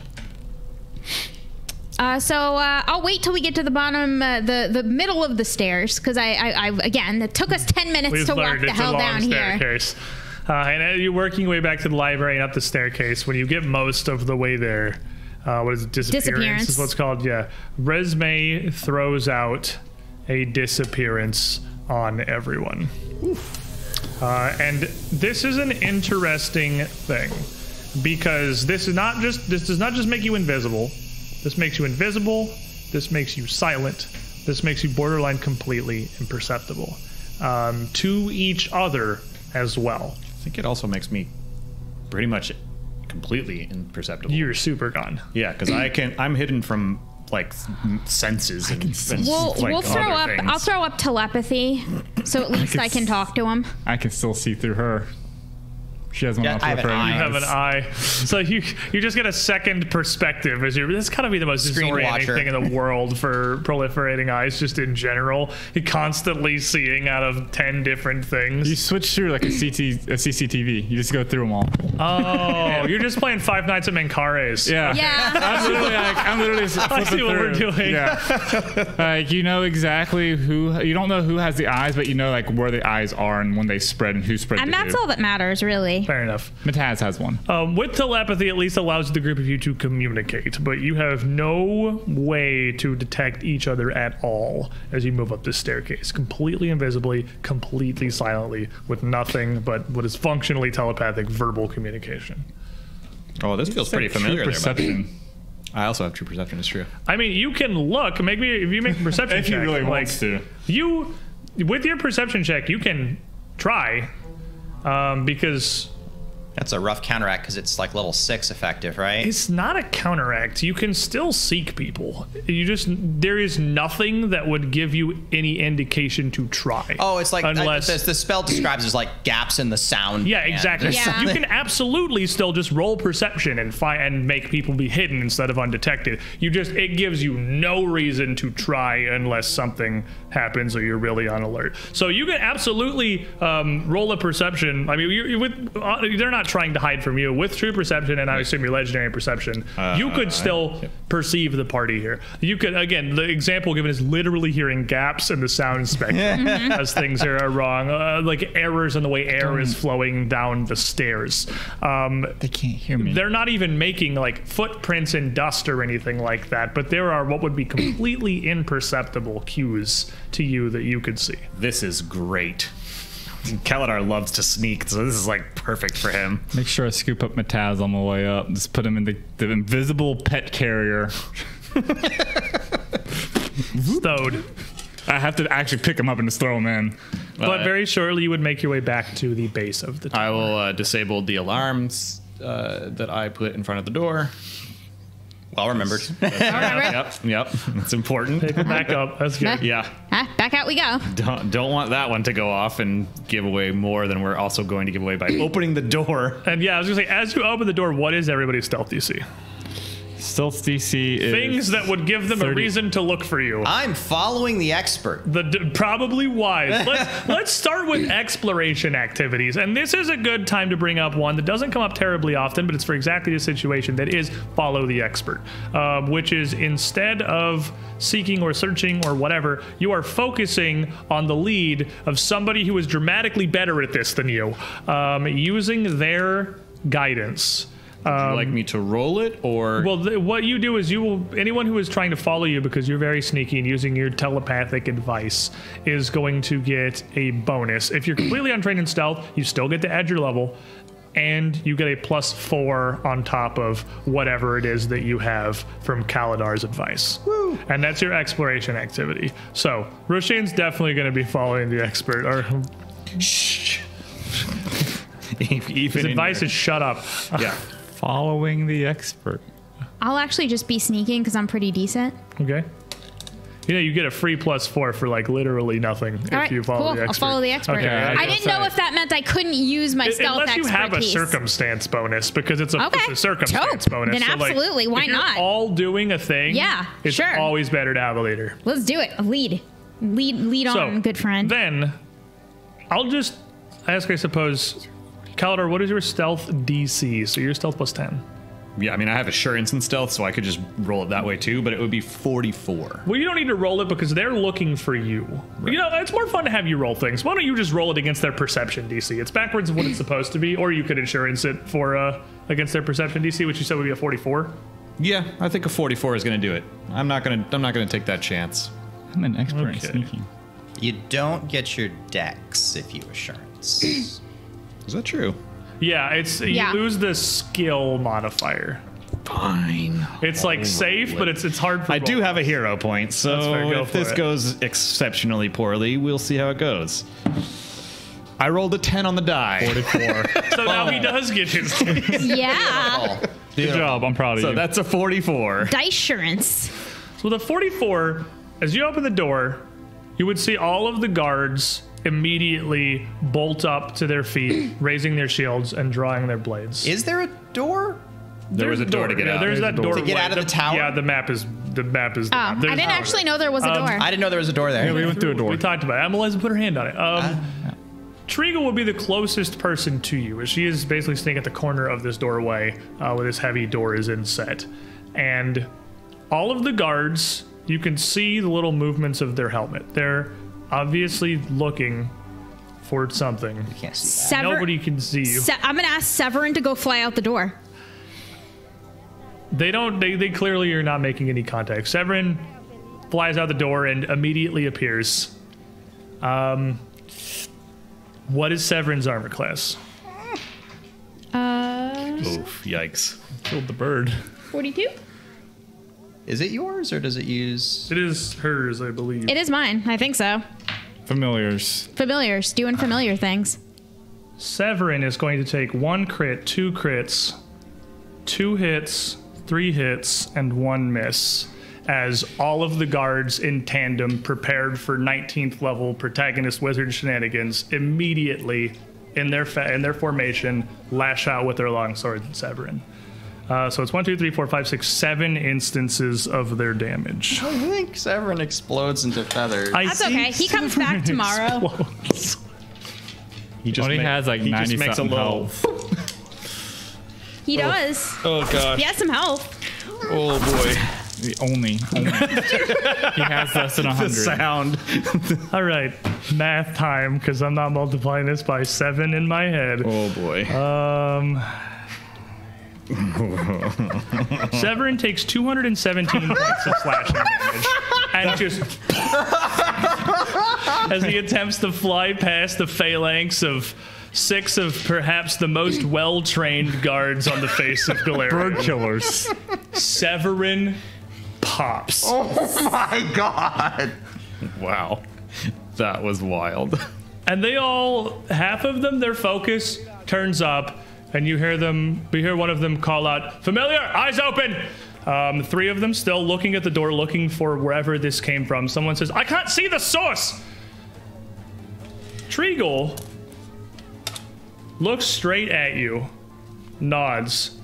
So I'll wait till we get to the bottom, the middle of the stairs, because I again, it took us 10 minutes We've to walk learned the it's a hell long down here. staircase. And as you're working your way back to the library and up the staircase, when you get most of the way there, what is it? Disappearance is what's called. Yeah. Resme throws out a disappearance on everyone. And this is an interesting thing, because this does not just make you invisible. This makes you invisible. This makes you silent. This makes you borderline completely imperceptible to each other as well. I think it also makes me pretty much completely imperceptible. You're super gone. Yeah, because I'm hidden from like senses and We'll like, throw other up. things. I'll throw up telepathy, so at least I can talk to him. I can still see through her. She has one Yeah, off I have with her an eye. You have an eye, so you just get a second perspective. As you're, this gotta be the most Screen disorienting watcher. thing in the world for proliferating eyes, just in general. You're constantly seeing out of 10 different You things. switch through like a CCTV. You just go through them all. Oh, you're just playing Five Nights at Mancares. Yeah. Yeah. I'm literally I see what we're doing. Yeah. Like you know exactly who. You don't know who has the eyes, but you know like where the eyes are and when they spread and who spread. And to that's who. all that matters, really. Fair enough. Mataz has one. With telepathy, at least allows the group of you to communicate, but you have no way to detect each other at all as you move up this staircase. Completely invisibly, completely silently, with nothing but what is functionally telepathic verbal communication. Oh, this feels pretty familiar. True There, bud. perception. I also have true perception. It's true. I mean, you can look. Maybe if you make a perception If check, he really like, wants to. you, with your perception check, you can try, because That's a rough counteract because it's like level 6 effective, right? it's not a counteract. You can still seek people. There is nothing that would give you any indication to try. Oh, it's like unless the spell describes as like gaps in the sound. yeah, band. exactly. There's Yeah. something- You can absolutely still just roll perception and make people be hidden instead of undetected. It gives you no reason to try unless something happens or you're really on alert. So you can absolutely roll a perception. I mean, they're not trying to hide from you. With true perception, and I assume your legendary perception, you could still perceive the party here. You could, again, the example given is literally hearing gaps in the sound spectrum as things are wrong, like errors in the way air is flowing down the stairs. They can't hear me. They're not even making like footprints in dust or anything like that, but there are what would be completely imperceptible cues to you that you could see. This is great. Kaladar loves to sneak, so this is like perfect for him. Make sure I scoop up Mataz on the way up. Just put him in the invisible pet carrier. Stowed. I have to actually pick him up and just throw him in. But very shortly you would make your way back to the base of the tower. I will disable the alarms that I put in front of the door. Well remembered. Yep. It's important. Pick it back up. That's good. Yeah. Back out we go. Don't want that one to go off and give away more than we're also going to give away by opening the door. And yeah, I was gonna say, as you open the door, what is everybody's stealth DC? Stealth DC is Things that would give them 30. a reason to look for you. I'm following the expert. Probably wise. Let's start with exploration activities. And this is a good time to bring up one that doesn't come up terribly often, but it's for exactly the situation that is follow the expert, which is instead of seeking or searching or whatever, you are focusing on the lead of somebody who is dramatically better at this than you, using their guidance. Would you like me to roll it, or? Well, what you do is anyone who is trying to follow you because you're very sneaky and using your telepathic advice is going to get a bonus. If you're completely untrained in stealth, you still get to add your level, and you get a +4 on top of whatever it is that you have from Kaladar's advice. Woo. And that's your exploration activity. So, Roshan's definitely going to be following the expert. Or Shh. his advice is shut up. Yeah. following the expert. I'll actually just be sneaking because I'm pretty decent. Okay. You get a free +4 for like literally nothing if All right, you follow cool. the expert. I'll follow the expert. Okay, I didn't know if that meant I couldn't use my stealth unless you have a expertise. circumstance bonus, because it's a circumstance Dope. bonus. Then So, like, absolutely, why if you're not? all doing a thing, Yeah, it's sure. always better to have a leader. Let's do it. Lead on, good friend. Then I'll just ask, I suppose, Kaladar, what is your stealth DC? So your stealth +10. Yeah, I mean, I have assurance and stealth, so I could just roll it that way too, but it would be 44. Well, you don't need to roll it because they're looking for you. Right. It's more fun to have you roll things. Why don't you just roll it against their perception DC? It's backwards of what it's supposed to be, or you could assurance it for against their perception DC, which you said would be a 44. Yeah, I think a 44 is going to do it. I'm not going to take that chance. I'm an expert in Okay. sneaking. You don't get your dex if you assurance. Is that true? Yeah, you lose the skill modifier. Fine. It's like safe, but it's hard for I do have a hero point, so That's fair, go if for this it. goes exceptionally poorly, we'll see how it goes. I rolled a 10 on the die. 44. So now he does get his. Yeah. Good job. I'm proud of So you. that's a 44. Diceurance. So the 44, as you open the door, you would see all of the guards immediately bolt up to their feet, raising their shields and drawing their blades. Is there a door? There was a door to get out. There's that door To get out of the tower? Yeah, the map is. Oh, I didn't actually know there was a door. I didn't know there was a door there. Yeah, we went through a door. We talked about it. Emiliza put her hand on it. Triga will be the closest person to you, as she is basically standing at the corner of this doorway where this heavy door is inset. And all of the guards, you can see the little movements of their helmet. They're obviously looking for something. You can't see that. Nobody can see you. I'm going to ask Severin to go fly out the door. They don't. They clearly are not making any contact. Severin flies out the door and immediately appears. What is Severin's armor class? Oof, yikes. Killed the bird. 42? Is it yours or does it use? It is hers, I believe. It is mine. I think so. Familiars. Familiars. Doing familiar things. Severin is going to take 1 crit, 2 crits, 2 hits, 3 hits, and 1 miss, as all of the guards in tandem, prepared for 19th level protagonist wizard shenanigans, immediately in their formation lash out with their longsword at Severin. So it's 1, 2, 3, 4, 5, 6, 7 instances of their damage. I think Severin explodes into feathers. That's okay. He comes back tomorrow. He just Only has like 90 makes a something little. health. He does. Oh gosh. He has some health. Oh boy. Only. He has less than 100. The sound. All right, math time, because I'm not multiplying this by 7 in my head. Oh boy. Severin takes 217 points of slashing damage, and just as he attempts to fly past the phalanx of 6 of perhaps the most well-trained guards on the face of Galarian. Bird killers. Severin pops. Oh my god! Wow. That was wild. And they all, half of them, their focus turns up, and you hear one of them call out, "Familiar, eyes open!" 3 of them still looking at the door, looking for wherever this came from. Someone says, "I can't see the source!" Treagle looks straight at you, nods,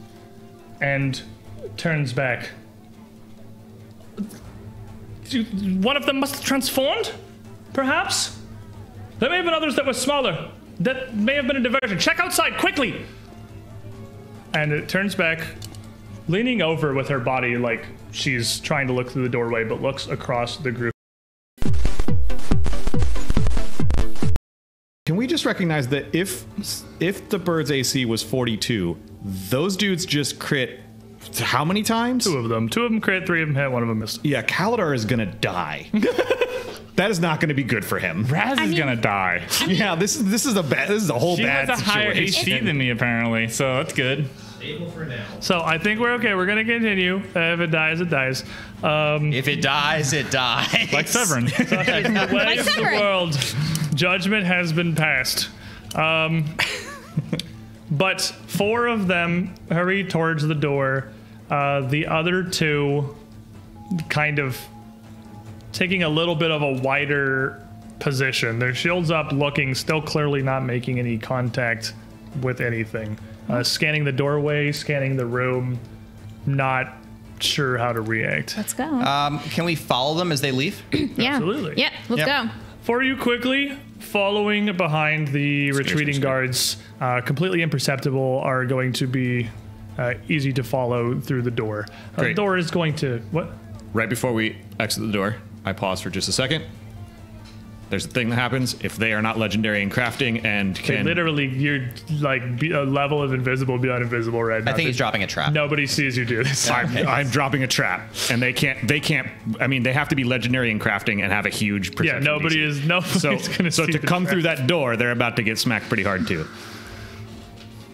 and turns back. One of them must have transformed, perhaps? There may have been others that were smaller. That may have been a diversion. Check outside, quickly! And it turns back, leaning over with her body like she's trying to look through the doorway, but looks across the group. Can we just recognize that if the bird's AC was 42, those dudes just crit how many times? Two of them crit, 3 of them hit, 1 of them missed. Yeah, Kalidar is gonna die. That is not going to be good for him. Raz is gonna die. Yeah, this is a whole She bad has a higher situation. AC than me apparently, so that's good. Stable for now. So I think we're okay. We're gonna continue. If it dies, it dies. If it dies, it dies. Like Severin. The way of the Severin. world, judgment has been passed. But 4 of them hurry towards the door. The other 2 kind of taking a little bit of a wider position. Their shields up, looking, still clearly not making any contact with anything. Scanning the doorway, scanning the room, not sure how to react. Let's go. Can we follow them as they leave? Yeah. absolutely. Yeah, let's Yep. go. For you quickly, following behind the retreating guards, completely imperceptible, are going to be easy to follow through the door. The Great. door is going to... What? Right before we exit the door, I pause for just a second. There's a thing that happens if they are not legendary in crafting and can... Literally, you're like a level of invisible beyond invisible right now. I think he's dropping a trap. Nobody sees you do this. I'm dropping a trap, and they can't. I mean, they have to be legendary in crafting and have a huge Yeah, perception. nobody's going to So see to the come trap. through that door, they're about to get smacked pretty hard too.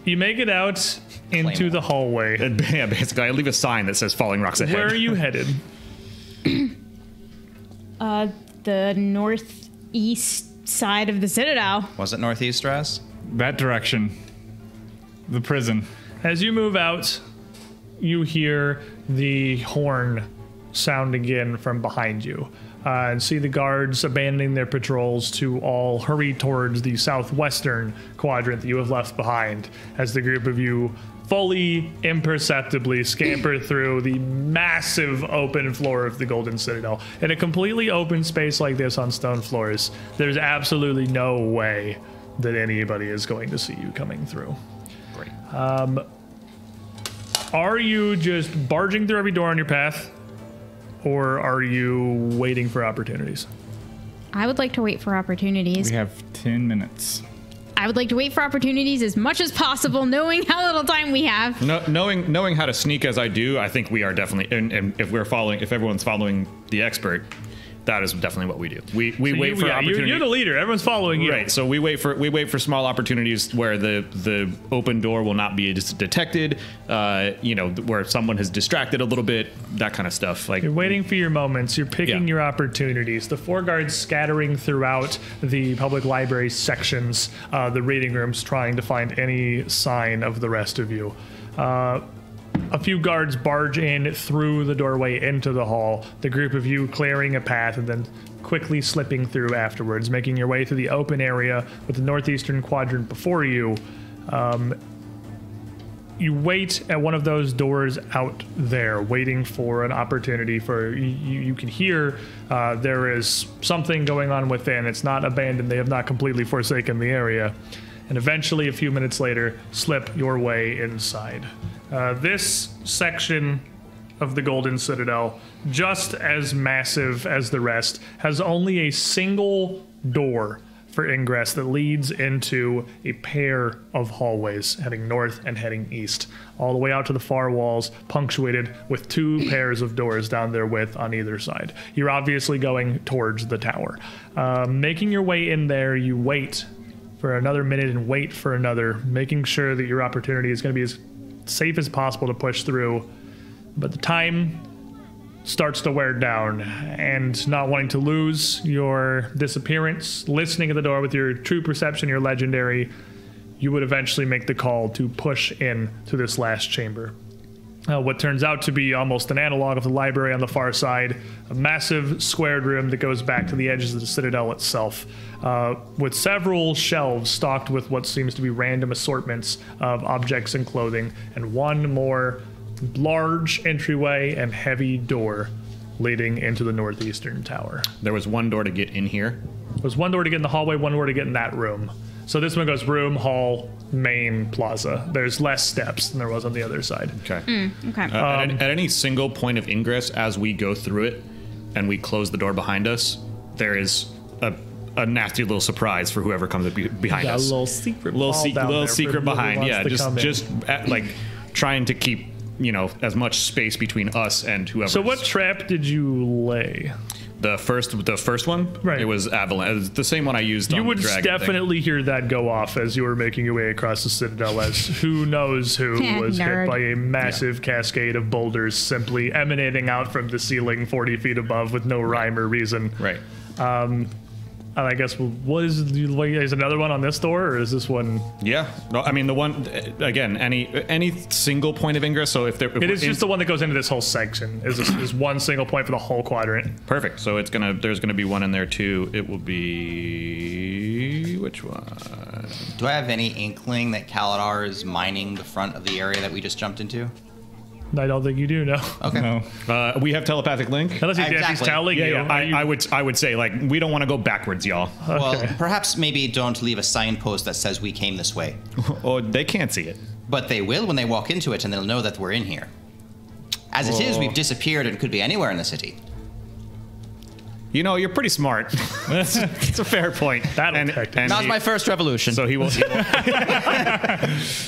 You make it out into Claymore. the hallway. And yeah, basically, I leave a sign that says "Falling Rocks Ahead." Where are you headed? The northeast side of the Citadel. Was it northeast, Raz? That direction. The prison. As you move out, you hear the horn sound again from behind you. And see the guards abandoning their patrols to all hurry towards the southwestern quadrant that you have left behind as the group of you fully imperceptibly scamper through the massive open floor of the Golden Citadel. In a completely open space like this on stone floors, there's absolutely no way that anybody is going to see you coming through. Great. Are you just barging through every door on your path, or are you waiting for opportunities? I would like to wait for opportunities. We have 10 minutes. I would like to wait for opportunities as much as possible, knowing how little time we have. Knowing how to sneak as I do, I think we are definitely. And if everyone's following the expert, that is definitely what we do. We wait for opportunities. You're the leader. Everyone's following you. Right, so we wait for small opportunities where the open door will not be detected, where someone has distracted a little bit, that kind of stuff. Like You're waiting for your moments. You're picking Yeah. your opportunities. The 4 guards scattering throughout the public library sections, the reading rooms, trying to find any sign of the rest of you. A few guards barge in through the doorway into the hall, the group of you clearing a path and then quickly slipping through afterwards, making your way through the open area with the northeastern quadrant before you. You wait at one of those doors out there, waiting for an opportunity for you can hear there is something going on within. It's not abandoned. They have not completely forsaken the area. And eventually, a few minutes later, slip your way inside. This section of the Golden Citadel, just as massive as the rest, has only a single door for ingress that leads into a pair of hallways heading north and heading east, all the way out to the far walls, punctuated with 2 pairs of doors down their width on either side. You're obviously going towards the tower. Making your way in there, you wait for another minute and wait for another, making sure that your opportunity is going to be as safe as possible to push through. But the time starts to wear down, and not wanting to lose your disappearance, listening at the door with your true perception, your legendary, you would eventually make the call to push in to this last chamber. What turns out to be almost an analog of the library on the far side, a massive squared room that goes back to the edges of the Citadel itself, with several shelves stocked with what seems to be random assortments of objects and clothing, and one more large entryway and heavy door leading into the northeastern tower. There was one door to get in here. There's one door to get in the hallway, one door to get in that room. So this one goes room, hall, main, plaza. There's less steps than there was on the other side. Okay. Okay. At any single point of ingress, as we go through it and we close the door behind us, there is a nasty little surprise for whoever comes behind Got us. a little secret, Little secret behind. Yeah, just in. like trying to keep as much space between us and whoever. So what trap did you lay? The first one, Right. It was avalanche. It was the same one I used. You on would the dragon definitely hear that go off as you were making your way across the citadel, as who knows who was hit Nerd. by a massive cascade of boulders simply emanating out from the ceiling 40 feet above with no rhyme or reason. Right. And I guess, is another one on this door, or is this one? Yeah. No, I mean the one again. Any single point of ingress. So if It is just the one that goes into this whole section. Is one single point for the whole quadrant. perfect. So there's gonna be one in there too. It will be which one? Do I have any inkling that Kaladar is mining the front of the area that we just jumped into? I don't think you do, no. Okay. No. We have telepathic link. Unless he's Exactly. telling you. Yeah. I would say like we don't want to go backwards, y'all. Well, perhaps maybe don't leave a signpost that says we came this way. Oh, they can't see it. But they will when they walk into it, and they'll know that we're in here. As it is, we've disappeared and could be anywhere in the city. You're pretty smart. It's a fair point. That'll protect it. Now's my first revolution. So he will.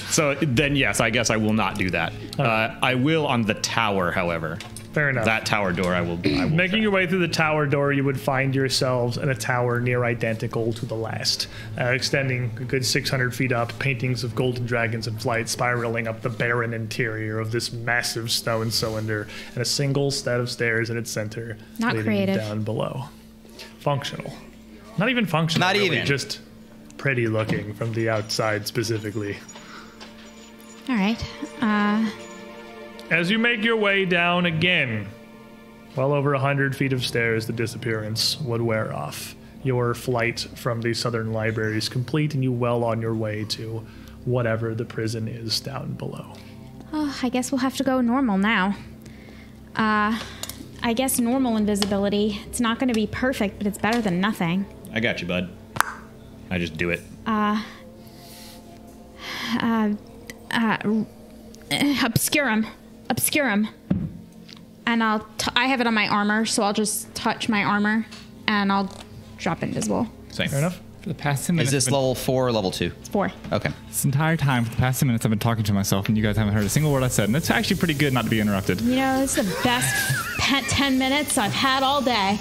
So then, yes, I guess I will not do that. I will on the tower, however. Fair enough. That tower door, I will. Making your way through the tower door, you would find yourselves in a tower near identical to the last, extending a good 600 feet up, paintings of golden dragons in flight spiraling up the barren interior of this massive stone cylinder, and a single set of stairs in its center Not leading creative. down below. Functional. Not even functional. Not really, even. Just pretty looking from the outside specifically. All right. As you make your way down again, well over 100 feet of stairs, the disappearance would wear off. Your flight from the Southern Library is complete, and you well on your way to whatever the prison is down below. Oh, I guess we'll have to go normal now. I guess normal invisibility. It's not going to be perfect, but it's better than nothing. I got you, bud. I just do it. Obscurum. And I have it on my armor, so I'll just touch my armor, and I'll drop invisible. Same. Fair enough? For the past 10 minutes, Is this level 4 or level 2? It's 4. Okay. this entire time, for the past 10 minutes, I've been talking to myself, and you guys haven't heard a single word I said. And it's actually pretty good not to be interrupted. You know, it's the best 10 minutes I've had all day.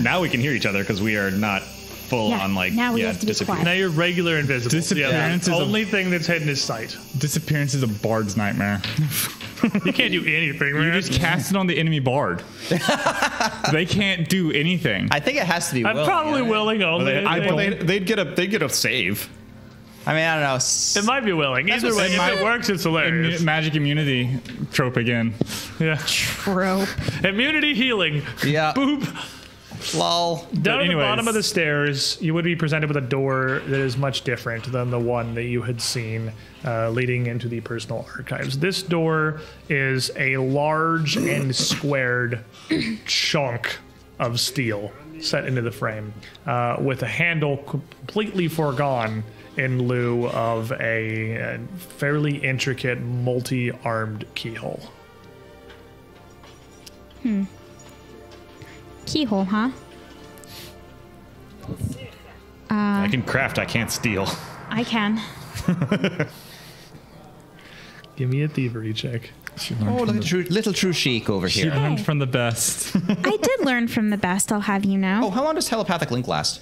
Now we can hear each other because we are not full Yeah, on now we have to be disappear. quiet. Now you're regular invisible. Disappearance the is a- only thing that's hidden is sight. Disappearance is a bard's nightmare. You can't do anything, man. You just cast it on the enemy bard. They can't do anything. I think it has to be I'm willing, probably yeah. willing only. They'd get a save. I mean, I don't know. It might be willing. Either way, if it works, it's hilarious. Magic immunity trope again. Yeah. Trope. Immunity healing. Yeah. Boop. Lol. Down at the anyways. bottom of the stairs, you would be presented with a door that is much different than the one that you had seen leading into the personal archives. This door is a large and squared chunk of steel set into the frame with a handle completely foregone in lieu of a fairly intricate multi-armed keyhole. Keyhole, huh? I can craft. I can't steal. I can. Give me a thievery check. Oh, look at little true chic over She here. learned from the best. I did learn from the best, I'll have you know. Oh, how long does telepathic link last?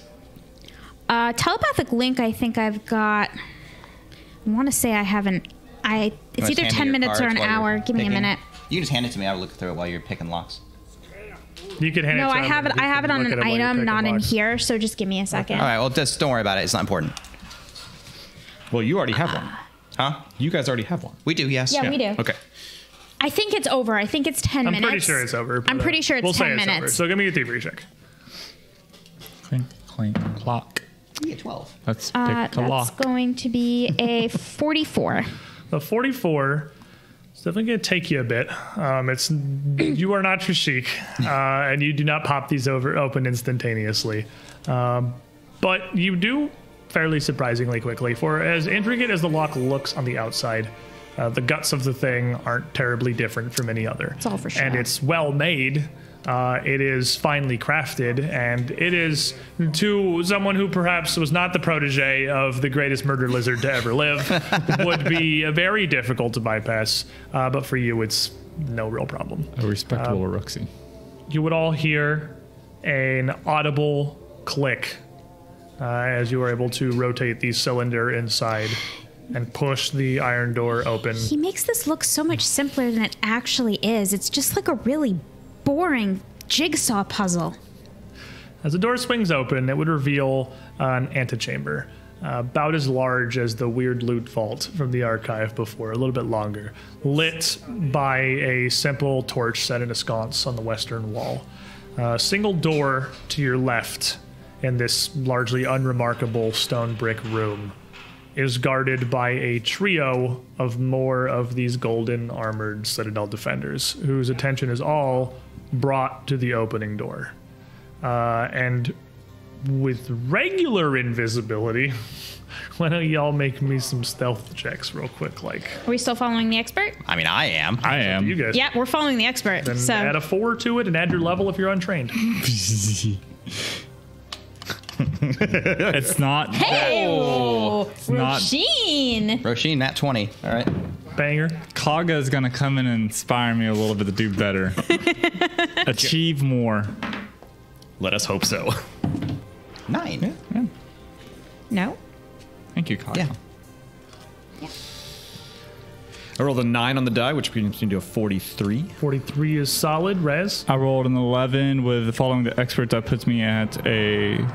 Telepathic link, I think I've got. I want to say I haven't. It's You wanna either just hand 10 me your minutes or cards an while you're hour. Give me a picking? minute. You can just hand it to me. I'll look through it while you're picking locks. You can hand No, it to I him have and it. you I have can it on look an at while you're item, picking not in locks. here. So just give me a second. All right. Well, just don't worry about it. It's not important. Well, you already have one. Huh? You guys already have one. We do. Yes. Yeah, we do. Okay. I think it's over. I think it's 10 I'm minutes. pretty sure it's over. but, I'm pretty sure it's we'll 10 say it's minutes. Over. So give me a thievery check. Clink, clink, clock. We get 12. Let's pick a That's lock. going to be a 44. The 44, It's definitely going to take you a bit. You are not Trishik, and you do not pop these open instantaneously. But you do fairly surprisingly quickly. For as intricate as the lock looks on the outside, the guts of the thing aren't terribly different from any other. It's all for sure. And it's well made. It is finely crafted, and it is, to someone who perhaps was not the protege of the greatest murder lizard to ever live, would be very difficult to bypass. But for you, it's no real problem. A respectable Roxy. You would all hear an audible click as you are able to rotate the cylinder inside and push the iron door open. He makes this look so much simpler than it actually is. It's just like a really boring jigsaw puzzle. As the door swings open, it would reveal an antechamber, about as large as the weird loot vault from the archive before, a little bit longer, lit by a simple torch set in a sconce on the western wall. A single door to your left in this largely unremarkable stone brick room is guarded by a trio of more of these golden armored Citadel defenders, whose attention is all brought to the opening door. And with regular invisibility, why don't y'all make me some stealth checks real quick? Like, Are we still following the expert? I mean, I am. I am. you guys. Yeah, we're following the expert. Then So add a 4 to it and add your level if you're untrained. It's not. hey, It's not. Roshin. Roshin, nat 20. All right. Banger. Kaga is gonna come in and inspire me a little bit to do better. Achieve more. Let us hope so. 9. Yeah. No. Thank you, Kaga. Yeah. I rolled a 9 on the die, which means you can do a 43. 43 is solid. Rez. I rolled an 11 with following the expert. That puts me at a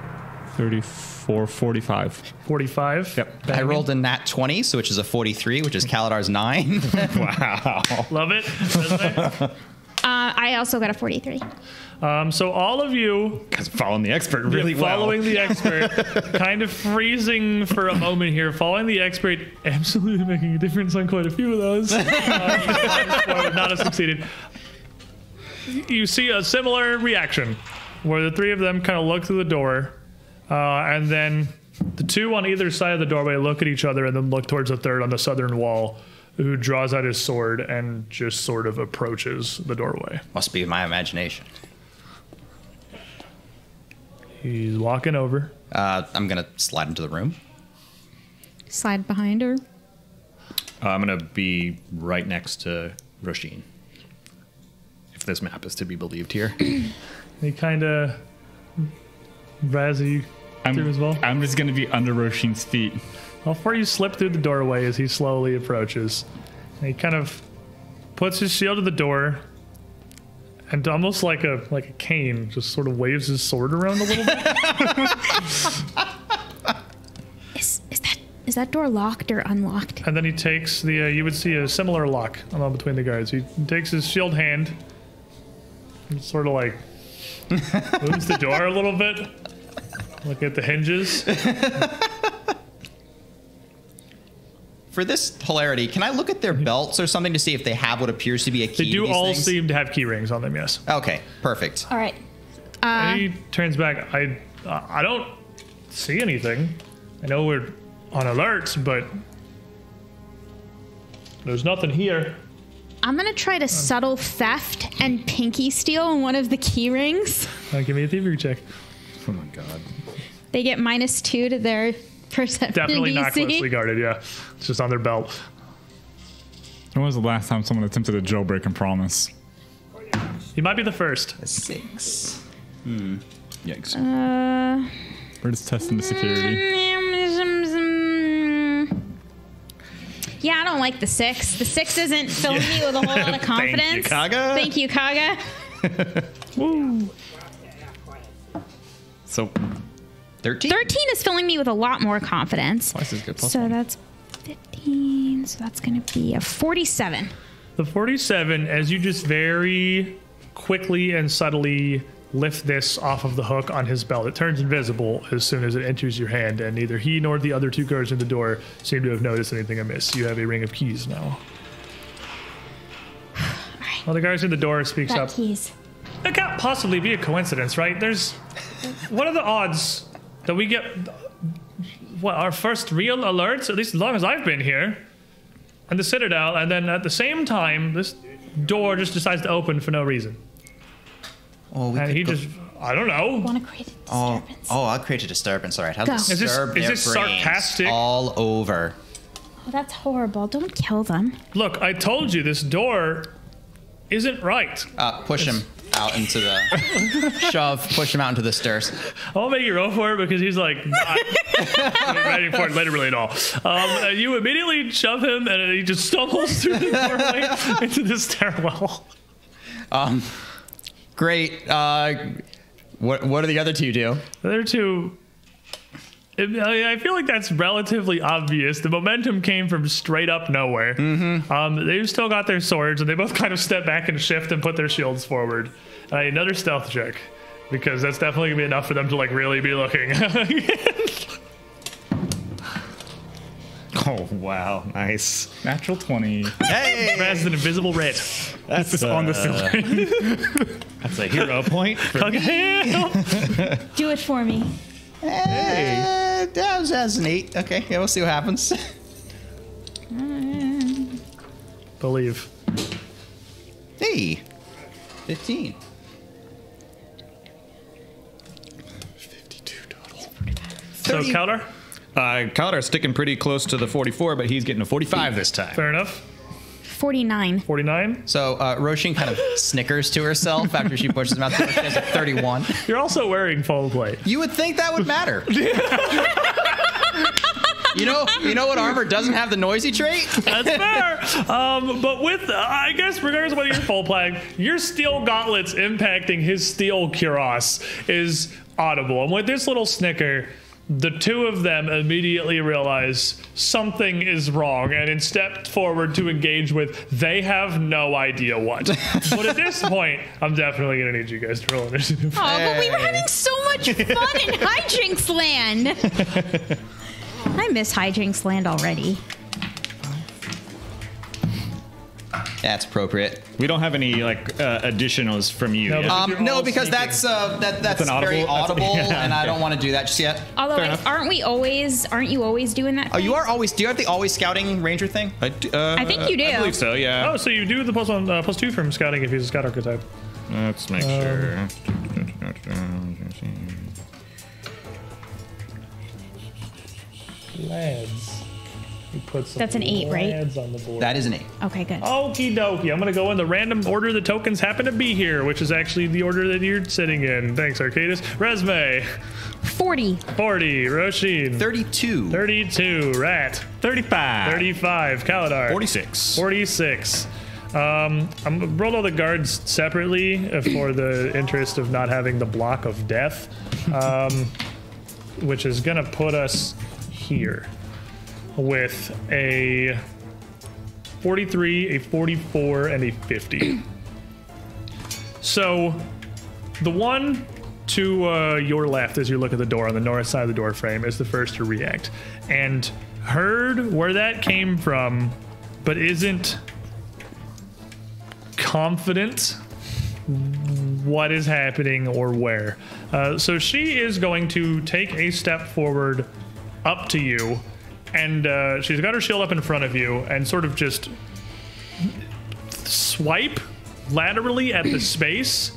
34, 45. 45. Yep. I rolled a nat 20, so which is a 43, which is Kaladar's 9. Wow. Love it. Resume. I also got a 43. So all of you Guys are following the expert really well. following the expert, kind of freezing for a moment here. Following the expert, absolutely making a difference on quite a few of those. Would not have succeeded. You see a similar reaction, where the three of them kind of look through the door, and then the two on either side of the doorway look at each other and then look towards the third on the southern wall, who draws out his sword and just sort of approaches the doorway. Must be my imagination. He's walking over. I'm going to slide into the room. Slide behind her. I'm going to be right next to Roshin, if this map is to be believed here. He kind of Razzie through as well. I'm just gonna be under Roshin's feet. How far you slip through the doorway as he slowly approaches. And he kind of puts his shield to the door and almost like a cane, just sort of waves his sword around a little bit. Is that door locked or unlocked? And then he takes the, you would see a similar lock along between the guards. He takes his shield hand and sort of like moves the door a little bit. Look at the hinges. For this hilarity, can I look at their belts or something to see if they have what appears to be a key? They do to these all things? seem to have key rings on them, yes. Okay, perfect. All right. And he turns back. I don't see anything. I know we're on alert, but there's nothing here. I'm going to try to subtle theft and pinky steal on one of the key rings. Give me a thievery check. Oh my god. They get -2 to their perception Definitely not DC. closely guarded, yeah. It's just on their belt. When was the last time someone attempted a jailbreak and promise? He might be the first. A 6. Yikes. We're just testing the security. Yeah, I don't like the 6. The 6 isn't filling me with a whole lot of confidence. Kaga. Thank you, Kaga. Woo. So 13? 13 is filling me with a lot more confidence. twice as good. Plus So one. that's 15. So that's going to be a 47. The 47, as you just very quickly and subtly lift this off of the hook on his belt, it turns invisible as soon as it enters your hand, and neither he nor the other two guards in the door seem to have noticed anything amiss. You have a ring of keys now. Well, the guy through the door speaks Got up. keys. It can't possibly be a coincidence, right? What are the odds that we get our first real alerts, at least as long as I've been here, and the Citadel, and then at the same time, this door just decides to open for no reason. Oh, And he just, I don't know. Want to create a disturbance? I'll create a disturbance. All right, I'll Go. disturb Is their this brains sarcastic? all over. Oh, that's horrible. Don't kill them. Look, I told you this door isn't right. Push him out into the push him out into the stairs. I'll make you roll for it because he's like not ready for it literally at all. You immediately shove him and he just stumbles through the doorway into the stairwell. Great. What do the other two do? The other two, I feel like that's relatively obvious. The momentum came from straight up nowhere. Mm-hmm. They've still got their swords, and they both kind of step back and shift and put their shields forward. Another stealth check, because that's definitely gonna be enough for them to like really be looking. Oh wow, nice. Natural 20. Hey, As an invisible red. that's on the ceiling. That's a hero point. For Do it for me. That was an 8. Okay, yeah, we'll see what happens. Believe. Hey, 15. 52 total. So Kaldar, Kalar's sticking pretty close to the 44, but he's getting a 45 this time. fair enough. 49. 49. So Roshin kind of snickers to herself after she pushes him out the door. She has a 31. You're also wearing full plate. You would think that would matter. You know what armor doesn't have the noisy trait? That's fair. But with, I guess, regardless of whether you're full plate, your steel gauntlets impacting his steel cuirass is audible. And with this little snicker, the two of them immediately realize something is wrong and step forward to engage with they have no idea what. But at this point, I'm definitely going to need you guys to roll initiative. Oh, but we were having so much fun in Hijinks Land. I miss Hijinks Land already. That's appropriate. We don't have any like additionals from you. No, yet. but- You're No, all because sneaking. that's an very audible? audible, Yeah, and I don't want to do that just yet. Although, Fair like, enough. aren't you always doing that? Oh, you thing? are always. Do you have the always scouting ranger thing? I think you do. I believe so. Yeah. Oh, so you do the +2 from scouting if he's a scout archetype. Let's make sure. Lads. You put some That's an 8, right? lads on the board. That is an 8. Okay, good. Okie dokie. I'm going to go in the random order the tokens happen to be here, which is actually the order that you're sitting in. Thanks, Arcadis. Resume. 40. 40. Roshin. 32. 32. Rat. 35. 35. Kaladar. 46. 46. I'm gonna roll all the guards separately for the interest of not having the block of death, which is gonna put us here with a 43, a 44, and a 50. So the one to your left as you look at the door on the north side of the door frame is the first to react and heard where that came from, but isn't confident what is happening or where. So she is going to take a step forward up to you, and she's got her shield up in front of you and sort of just swipe laterally at the space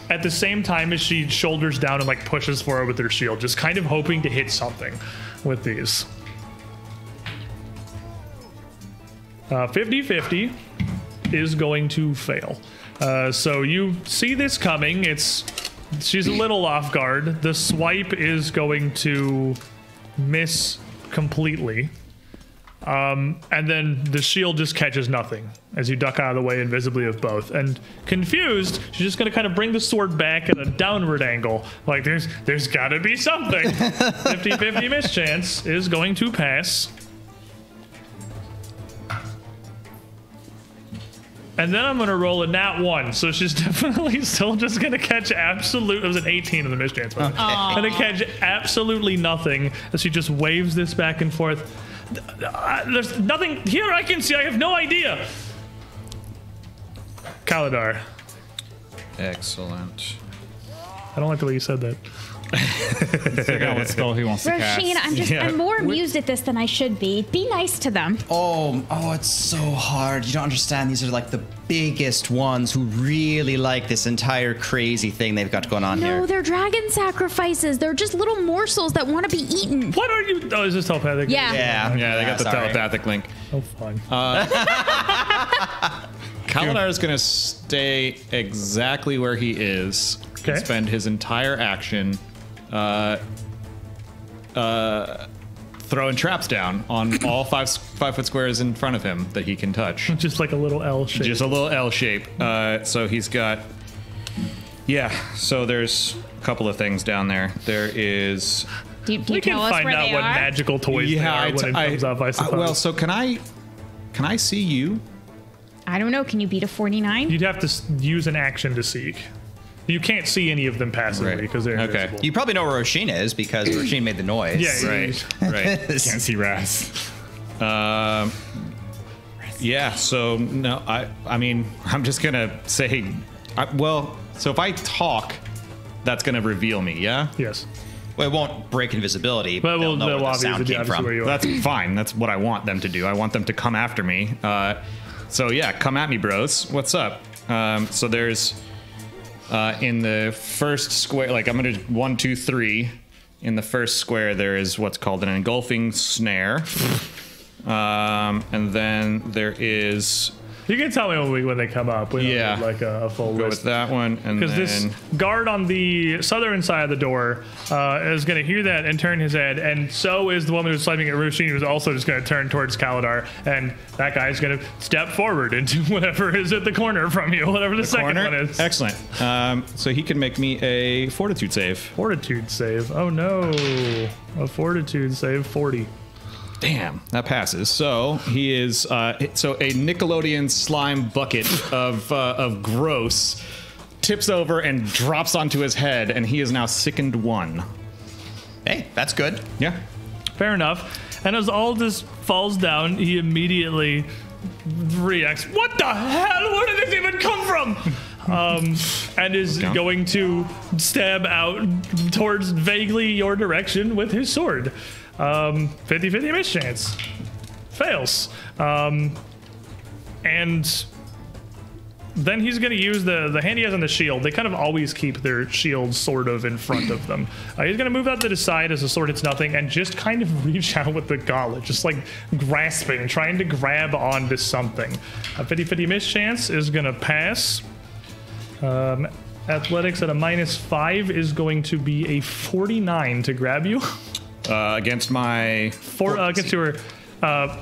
at the same time as she shoulders down and like pushes forward with her shield, just kind of hoping to hit something with these. 50-50 is going to fail. So you see this coming. She's a little off guard. The swipe is going to miss completely. And then the shield just catches nothing as you duck out of the way invisibly of both. And confused, she's just going to kind of bring the sword back at a downward angle. Like there's got to be something. 50-50 mischance is going to pass. And then I'm going to roll a nat 1. So she's definitely still just going to catch absolute. It was an 18 in the mischance. Okay. Going to catch absolutely nothing as she just waves this back and forth. There's nothing here I can see. I have no idea. Kaladar. Excellent. I don't like the way you said that. Figure out what spell he wants to cast. Roshin, I'm more amused at this than I should be. Be nice to them. Oh, it's so hard. You don't understand. These are like the biggest ones who really like this entire crazy thing they've got going on here. No, they're dragon sacrifices. They're just little morsels that want to be eaten. What are you? Oh, is this telepathic? Yeah. Yeah, they got the telepathic link. Oh, fun. Kaladar is going to stay exactly where he is. Okay. Spend his entire action throwing traps down on all 5 foot squares in front of him that he can touch. Just like a little L shape. Just a little L shape. So he's got... Yeah, so there's a couple of things down there. There is... Do you We can tell us find where out they what are? magical toys they are when it comes up, I suppose. well, so can I see you? I don't know. Can you beat a 49? You'd have to use an action to seek. You can't see any of them passively Right. because they're Okay. invisible. You probably know where Roshin is because Roshin made the noise. Yeah, Right. Can't see Raz. Yeah, so no, I mean, I'm just gonna say, so if I talk, that's gonna reveal me, yeah? Yes. Well, it won't break invisibility, But but they'll know where the sound came obviously from. where you are. That's fine. That's what I want them to do. I want them to come after me. So yeah, come at me, bros. What's up? So there's in the first square, like I'm gonna 1, 2, 3. In the first square, there is what's called an engulfing snare, and then there is. You can tell me when they come up. We don't Yeah. need like a full Go list. with that one, and Because this then guard on the southern side of the door is going to hear that and turn his head, and so is the woman who's slapping at Rushin, who's also just going to turn towards Kaladar, and that guy's going to step forward into whatever is at the corner from you, whatever the second one is. Excellent. So he can make me a fortitude save. Fortitude save. Oh no. A fortitude save 40. Damn, that passes. So he is so a Nickelodeon slime bucket of gross tips over and drops onto his head, and he is now sickened 1. Hey, that's good. Yeah. Fair enough. And as all this falls down, he immediately reacts. What the hell? Where did this even come from? And is going to stab out towards vaguely your direction with his sword. 50-50 mischance. Fails. And then he's going to use the hand he has on the shield. They kind of always keep their shields sort of in front of them. He's going to move out to the side as the sword hits nothing and just kind of reach out with the gauntlet, just like grasping, trying to grab onto something. A 50-50 mischance is going to pass. Athletics at a -5 is going to be a 49 to grab you. Against my Against your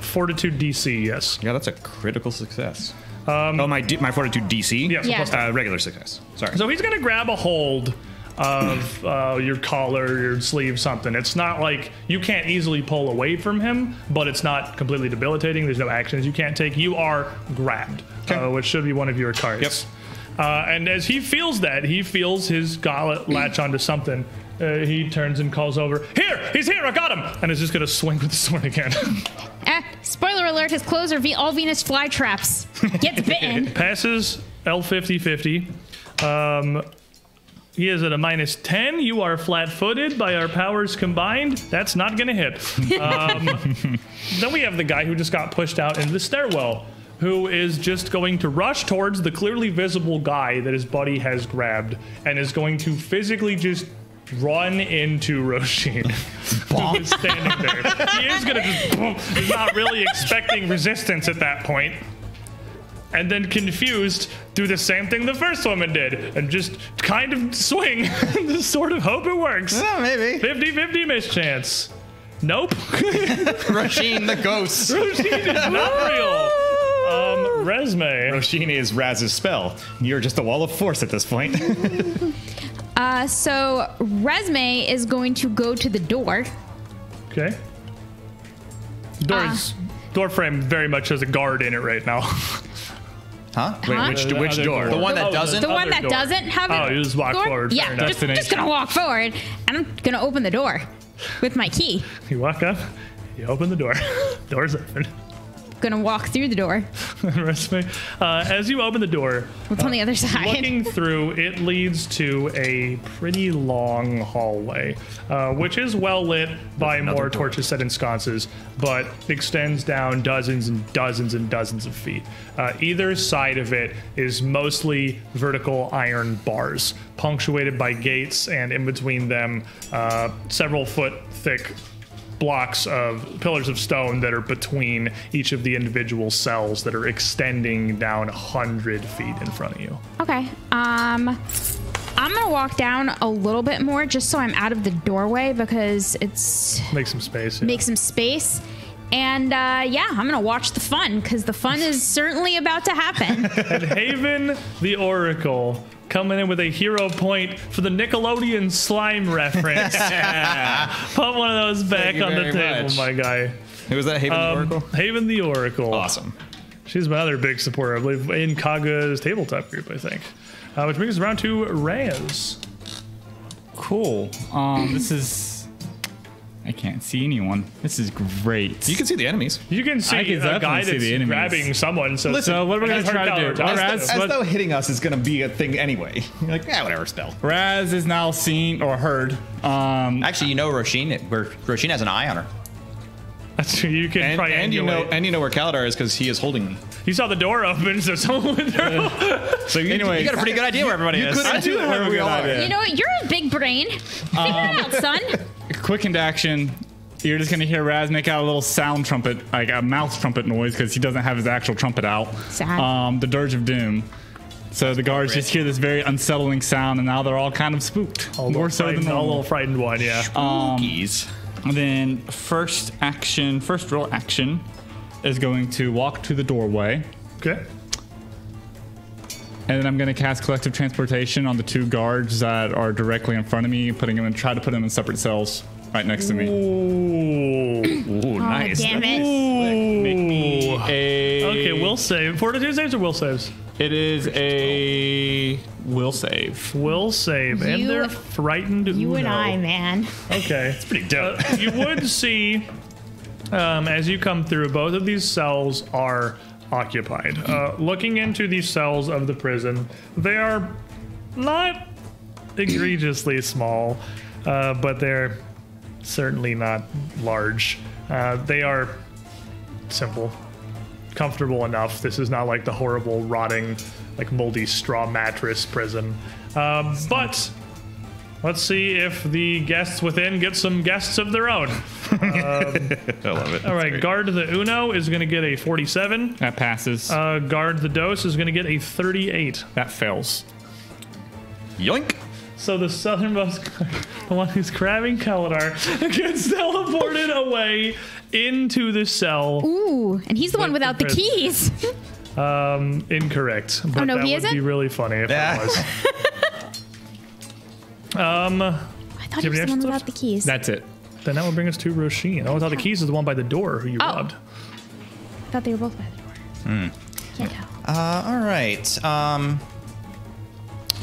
fortitude DC, yes. Yeah, that's a critical success. My fortitude DC. Yes, Yeah. plus Regular success. Sorry. So he's going to grab a hold of your collar, your sleeve, something. It's not like you can't easily pull away from him, but it's not completely debilitating. There's no actions you can't take. You are grabbed, which should be one of your cards. Yep. And as he feels that, he feels his gauntlet latch onto something. He turns and calls over, "Here! He's here! I got him!" And is just going to swing with the sword again. Spoiler alert, his clothes are all Venus flytraps. Gets bitten. Passes L50-50. He is at a -10. You are flat-footed by our powers combined. That's not going to hit. Then we have the guy who just got pushed out into the stairwell, who is just going to rush towards the clearly visible guy that his buddy has grabbed and is going to physically just run into Roshin, who is standing there. He is going to just, he's not really expecting resistance at that point. And then confused, do the same thing the first woman did and just kind of swing and sort of hope it works. Yeah, maybe. 50-50 mischance. Nope. Roshin the ghost. Roshin is not real. Resume. Roshin is Raz's spell. You're just a wall of force at this point. So Resme is going to go to the door. Okay. Door frame very much has a guard in it right now. Huh? Wait, Huh? which door? The one that doesn't? The one Other that door. doesn't have Oh, it. you just walk forward. Yeah, Fair enough. just gonna walk forward, and I'm gonna open the door with my key. You walk up, you open the door. Door's open. gonna walk through the door. As you open the door, What's on the other side? looking through, it leads to a pretty long hallway, which is well lit by more torches set in sconces, but extends down dozens and dozens and dozens of feet. Either side of it is mostly vertical iron bars, punctuated by gates, and in between them, several foot thick blocks of pillars of stone that are between each of the individual cells that are extending down 100 feet in front of you. Okay. I'm gonna walk down a little bit more just so I'm out of the doorway because it's Make some space. Yeah. make some space. And yeah, I'm gonna watch the fun because the fun is certainly about to happen. And Haven the Oracle coming in with a hero point for the Nickelodeon slime reference. Put one of those back you on the very table, much. my guy. Who was that? Haven the Oracle? Haven the Oracle. Awesome. She's my other big supporter, I believe, in Kaga's tabletop group, I think. Which brings us around to Reyes. Cool. This is. I can't see anyone. This is great. You can see the enemies. You can see I can a guy definitely see that's the enemies. grabbing someone. So what are we gonna try to do? As though hitting us is going to be a thing anyway. You're like, yeah, whatever, still. Raz is now seen or heard. Actually, you know Roshin has an eye on her. You can And you triangulate. know where Kaladar is because he is holding me. You saw the door open, so someone went through. So Anyway, You got a pretty good idea where everybody is. I do have a good idea. You know what? You're a big brain. Figure it out, son. Quick into action. You're just gonna hear Raz make out a little sound trumpet, like a mouth trumpet noise, because he doesn't have his actual trumpet out. Sad. The Dirge of Doom. So the guards just hear this very unsettling sound, and now they're all kind of spooked. More so than a normal. little frightened one, yeah. And then first real action is going to walk to the doorway. Okay. And then I'm going to cast Collective Transportation on the two guards that are directly in front of me, try to put them in separate cells right next to me. Ooh. Oh, nice. damn it. Make me a... Okay, will save. Fortitude saves or will saves? It is a will save. Will save. And You- they're frightened. You and Uno. I, man. Okay. It's pretty dope. You would see, as you come through, both of these cells are occupied. Looking into these cells of the prison, they are not egregiously small, but they're certainly not large. They are simple, comfortable enough. This is not like the horrible, rotting, like moldy straw mattress prison. But let's see if the guests within get some guests of their own. I love it. All right, guard the Uno is going to get a 47. That passes. Guard the Dos is going to get a 38. That fails. Yoink. So the southernmost guard, the one who's grabbing Kaladar, gets teleported away into the cell. Ooh, and he's the one With without the the keys. Incorrect. But no, that he would be isn't? really funny if Yeah. it was. I thought he was the extra one stuff? without the keys. That's it. Then that would bring us to Roshin. Oh, without the keys is the one by the door who you robbed. I thought they were both by the door. Can't tell. All right.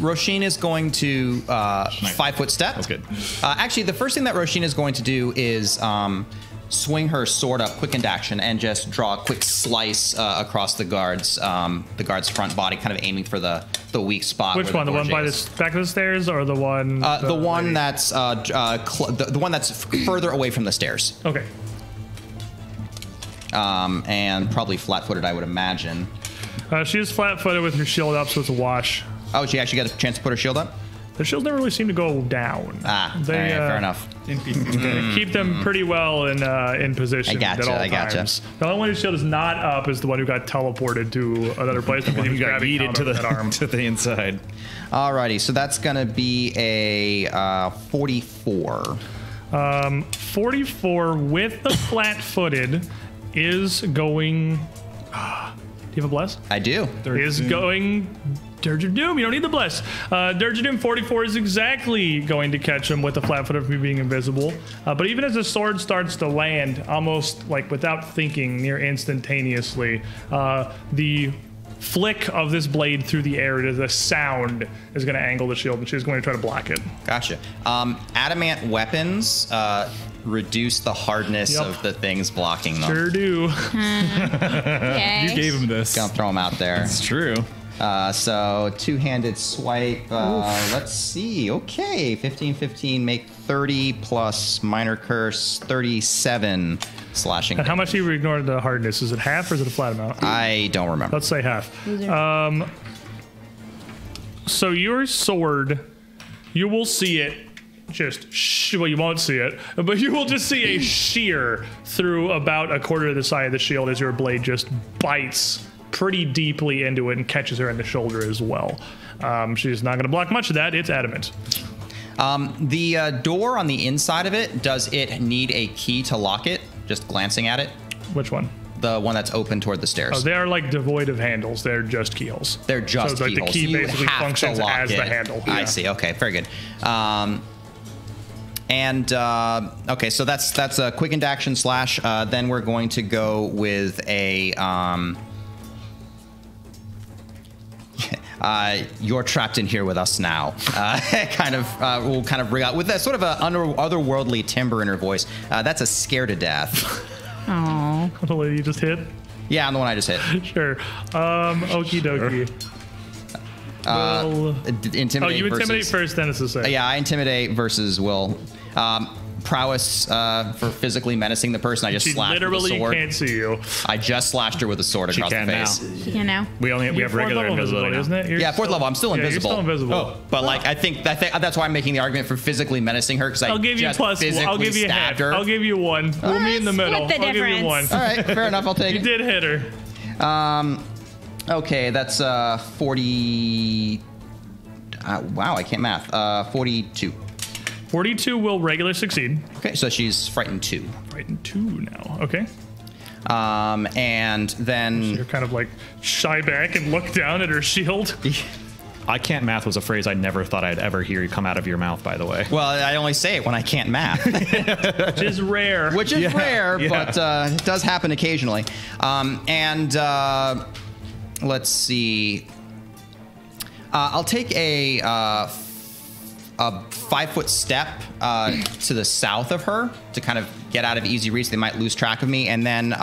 Roshin is going to 5-foot step. That's good. Actually, the first thing that Roshin is going to do is swing her sword up, quick into action, and just draw a quick slice across the guard's front body, kind of aiming for the weak spot. Which where one? The one by gorge is. the back of the stairs, or the one? The one that's the one that's further away from the stairs, Okay. and probably flat-footed, I would imagine. She is flat-footed with her shield up, so it's a wash. Oh, she actually got a chance to put her shield up. The shields never really seem to go down. All right, fair enough. Keep them pretty well in position I gotcha, at all times. The only one whose shield is not up is the one who got teleported to another place because he was You got grabbing yeeted to Kaladar with that arm. to the inside. Alrighty, so that's gonna be a 44. 44 with the flat-footed is going. Do you have a bless? I do. Is going Dirge of Doom. You don't need the bless. Dirge of Doom 44 is exactly going to catch him with the flat foot of me being invisible. But even as the sword starts to land, almost like without thinking, near instantaneously, the flick of this blade through the air, the sound is going to angle the shield, and she's going to try to block it. Gotcha. Adamant weapons reduce the hardness of the things blocking them. Sure do. Okay. You gave him this. Gonna throw them out there. It's true. So two-handed swipe. Let's see. Okay, 15, make 30 plus minor curse, 37 slashing. And how much do you ignore the hardness? Is it half or is it a flat amount? I don't remember. Let's say half. So your sword, you will see it well, you won't see it, but you will just see a shear through about a quarter of the side of the shield as your blade just bites pretty deeply into it and catches her in the shoulder as well. She's not going to block much of that. It's adamant. The door on the inside of it, does it need a key to lock it? Just glancing at it? Which one? The one that's open toward the stairs. Oh, they are like devoid of handles. They're just keyholes. They're just so like keyholes. The key You would basically have to functions lock as it. the handle. I see. Okay, very good. Okay, so that's a quick into action slash. Then we're going to go with a. You're trapped in here with us now. We'll kind of ring out with that sort of a otherworldly timbre in her voice. That's a scare to death. Aww. The lady you just hit? Yeah, I'm the one I just hit. Sure. Okie dokie. Intimidate. Oh, you intimidate first, then it's the same. Yeah, I intimidate versus will. Prowess for physically menacing the person. I just slashed her with a sword. She literally can't see you. I just slashed her with a sword across the can face. You know. We have regular invisibility now. isn't it? Yeah, fourth level. I'm still invisible. You're still invisible. Oh, but like I think that's why I'm making the argument for physically menacing her because I'll give you plus one. I'll give you half. I'll give you one. We'll meet in the middle. Split the I'll give you one. difference. All right, fair enough. I'll take You it. did hit her. Okay, that's 40. Wow, I can't math. 42. 42 will regular succeed. Okay, so she's frightened 2. Frightened 2 now. Okay. And then You're kind of like shy back and look down at her shield. I can't math was a phrase I never thought I'd ever hear you come out of your mouth, by the way. well, I only say it when I can't math. Which is rare. Which is rare, but it does happen occasionally. Let's see. I'll take a 5-foot step to the south of her to kind of get out of easy reach. They might lose track of me, and then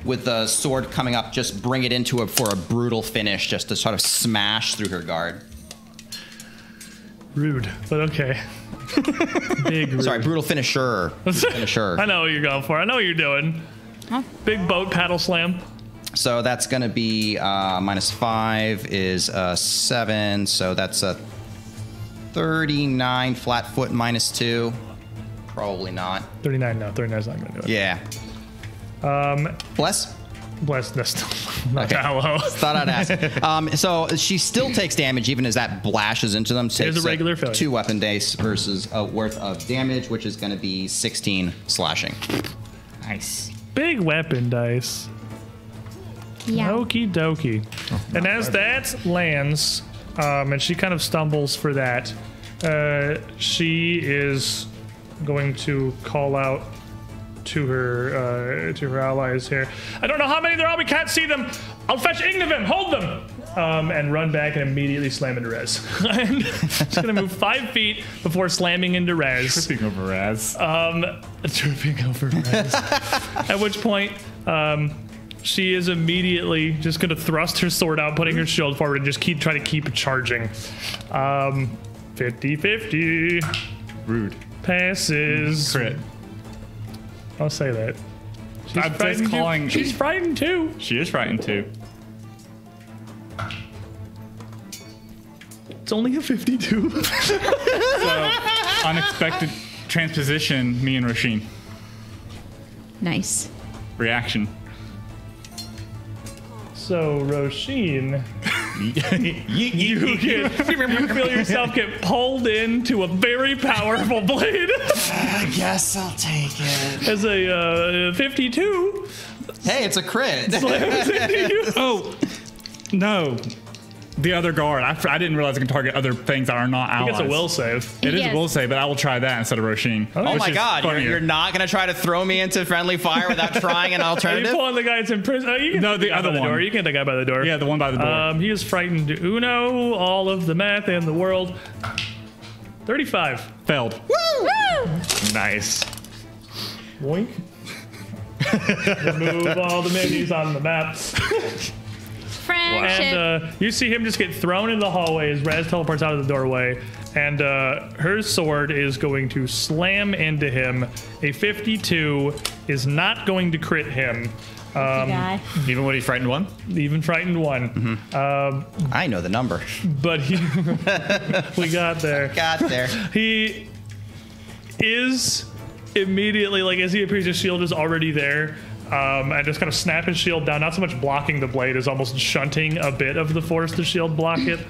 with the sword coming up, just bring it into for a brutal finish, just to sort of smash through her guard. Rude, but okay. Big rude. Sorry, brutal finisher. Finisher. I know what you're going for. I know what you're doing. Huh? Big boat paddle slam. So that's going to be -5 is 7. So that's a 39 flat foot -2. Probably not. 39 no. 39's not going to do it. Yeah. Bless? Bless this. Not that low. Thought I'd ask. So she still takes damage even as that blashes into them. It is a regular failure. 2 weapon dice versus a worth of damage, which is going to be 16 slashing. Nice. Big weapon dice. Yeah. Okie dokie. And as that lands, and she kind of stumbles for that, she is going to call out to her allies here. I don't know how many there are. We can't see them. I'll fetch Ignavim. Hold them. And run back and immediately slam into Rez. And she's going to move 5 feet before slamming into Rez. Tripping over Raz. Tripping over Rez. At which point, she is immediately just going to thrust her sword out, putting her shield forward, and just try to keep charging. 50-50. Rude. Passes. Crit. I'll say that. I'm just calling. She's frightened too. She is frightened too. It's only a 52. So, unexpected transposition, me and Roshin. Nice. Reaction. So, Roshin, you feel yourself get pulled into a very powerful blade. I guess I'll take it. As a 52. Hey, it's a crit. Oh, no. The other guard. I didn't realize I can target other things that are not I allies. think it's a will save. It is a Yes. will save, but I will try that instead of Roshin. Oh which my is god, funnier. you're not going to try to throw me into friendly fire without trying an Are you alternative? pulling the guy that's in prison? Oh, you can No, take the guy other by the one. door. You can take the guy by the door. Yeah, the one by the door. He is frightened. Uno, all of the math in the world. 35. Failed. Woo! Nice. Boink. Remove all the minis on the map. Friendship. And you see him just get thrown in the hallway as Raz teleports out of the doorway. And her sword is going to slam into him. A 52 is not going to crit him. Even when he frightened one? Even frightened one. I know the number. But we got there. Got there. He is immediately, like, as he appears, his shield is already there. And just kind of snap his shield down, not so much blocking the blade as almost shunting a bit of the force to shield block it.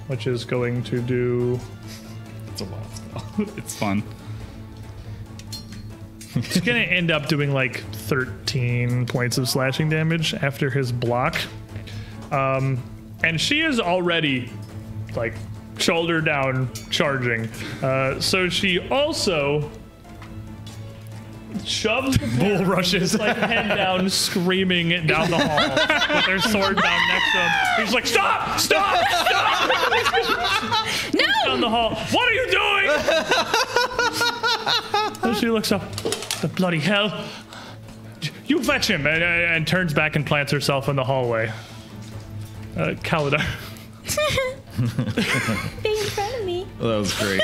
Which is going to do... It's a wild spell. It's fun. It's going to end up doing like 13 points of slashing damage after his block. And she is already like shoulder down charging. So she also shoves the bull rushes like head down screaming down the hall with her sword down next to him. He's like, stop! No! Down the hall. What are you doing? And she looks up. The bloody hell. You fetch him, and turns back and plants herself in the hallway. Kalidar. Being in front of me. That was great.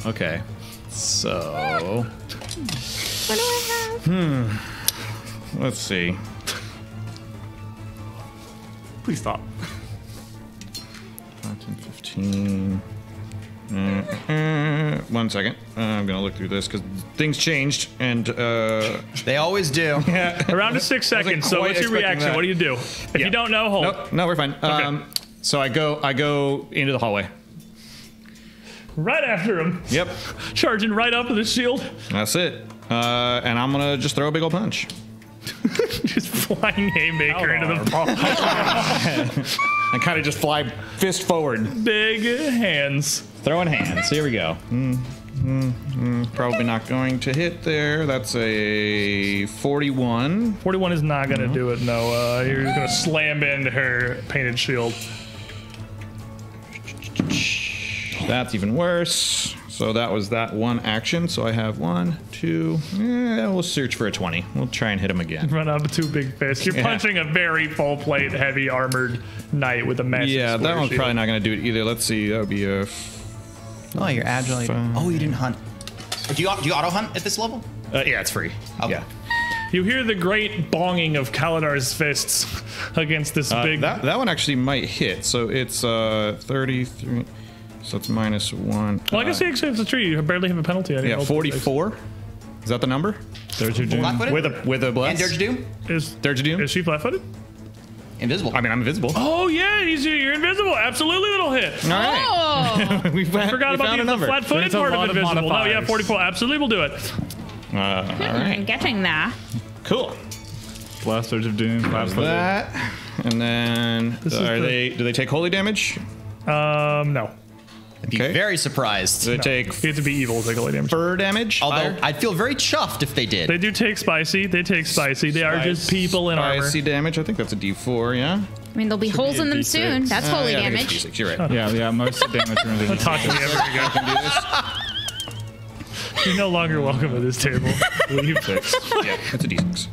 Okay. So. What do I have? Let's see. Please stop. 10, 15. 1 second. I'm gonna look through this because things changed, and They always do. Around to 6 seconds. So quite what's your expecting reaction? that. What do you do? If Yeah. you don't know, hold. nope, no, we're fine. So I go into the hallway. Right after him. Yep, Charging right up with his shield. that's it. And I'm gonna just throw a big old punch. Just flying haymaker into the ball. And kind of just fly fist forward. Big hands. Throwing hands. Here we go. Probably not going to hit there. That's a 41. 41 is not going to do it, no. You're going to slam into her painted shield. That's even worse. So that was that one action. So I have 1, 2. We'll search for a 20. We'll try and hit him again. Run up with two big fists. You're punching a very full plate, heavy armored knight with a massive Yeah, that square one's shield. probably not going to do it either. Let's see. That would be a. Oh, you're agile. Oh, you didn't hunt. Do you auto hunt at this level? Yeah, it's free. Okay. Yeah. You hear the great bonging of Kalidar's fists against this big. That one actually might hit. So it's 33. So it's -1. Well, I guess it's a tree. You barely have a penalty. I didn't Yeah, roll 44. Is that the number? There's your doom. Flat-footed? With a bless? And Dirge Doom? Is Dirge Doom? Is she flat-footed? Invisible. I mean, I'm invisible. Oh yeah, you're invisible. Absolutely, little hit. All right. Oh! We Forgot about the flat-footed There's a part of lot of invisible. No, yeah, modifiers. 44. Absolutely, will do it. All right. Getting there. Cool. Blast Surge of Doom. That. And then is do they take holy damage? No. I'd be Okay. very surprised. Do they take You have to be evil to take holy damage. fur damage? Although I'd feel very chuffed if they did. They do take spicy. They take spicy. They are just people in armor. Spicy damage. I think that's a D4. Yeah. I mean, there'll be holes be a in them D6. soon. That's holy Yeah, I think damage. it's D6. You're right. Yeah, most of the damage runs in. Talk to me ever again. Can do this. You're no longer welcome at this table. Leave. Yeah, it's a D6.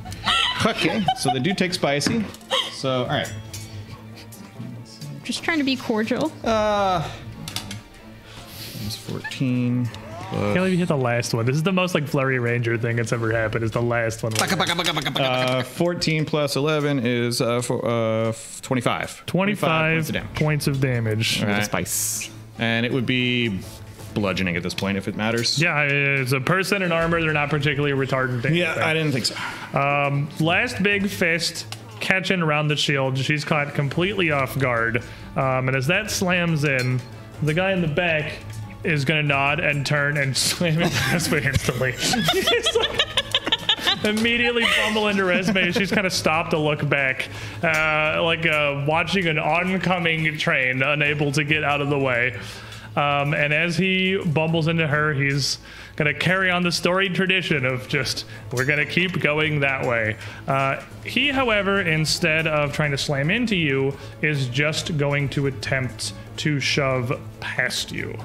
Okay, so they do take spicy. So all right. Just trying to be cordial. It's 14. Can't believe you hit the last one. This is the most like Flurry Ranger thing that's ever happened. Is the last one. 14 plus 11 is 25. 25 points of damage. All right. Spice. And it would be bludgeoning at this point if it matters. Yeah, it's a person in armor. They're not particularly retardant. Damage. Yeah, I didn't think so. Last big fist catching around the shield. She's caught completely off guard. And as that slams in, the guy in the back is going to nod and turn and slam into Resme instantly. He's like, immediately fumble into Resme. She's kind of stopped to look back, like watching an oncoming train, unable to get out of the way. And as he bumbles into her, he's going to carry on the storied tradition of just, we're going to keep going that way. He, however, instead of trying to slam into you, is just going to attempt to shove past you.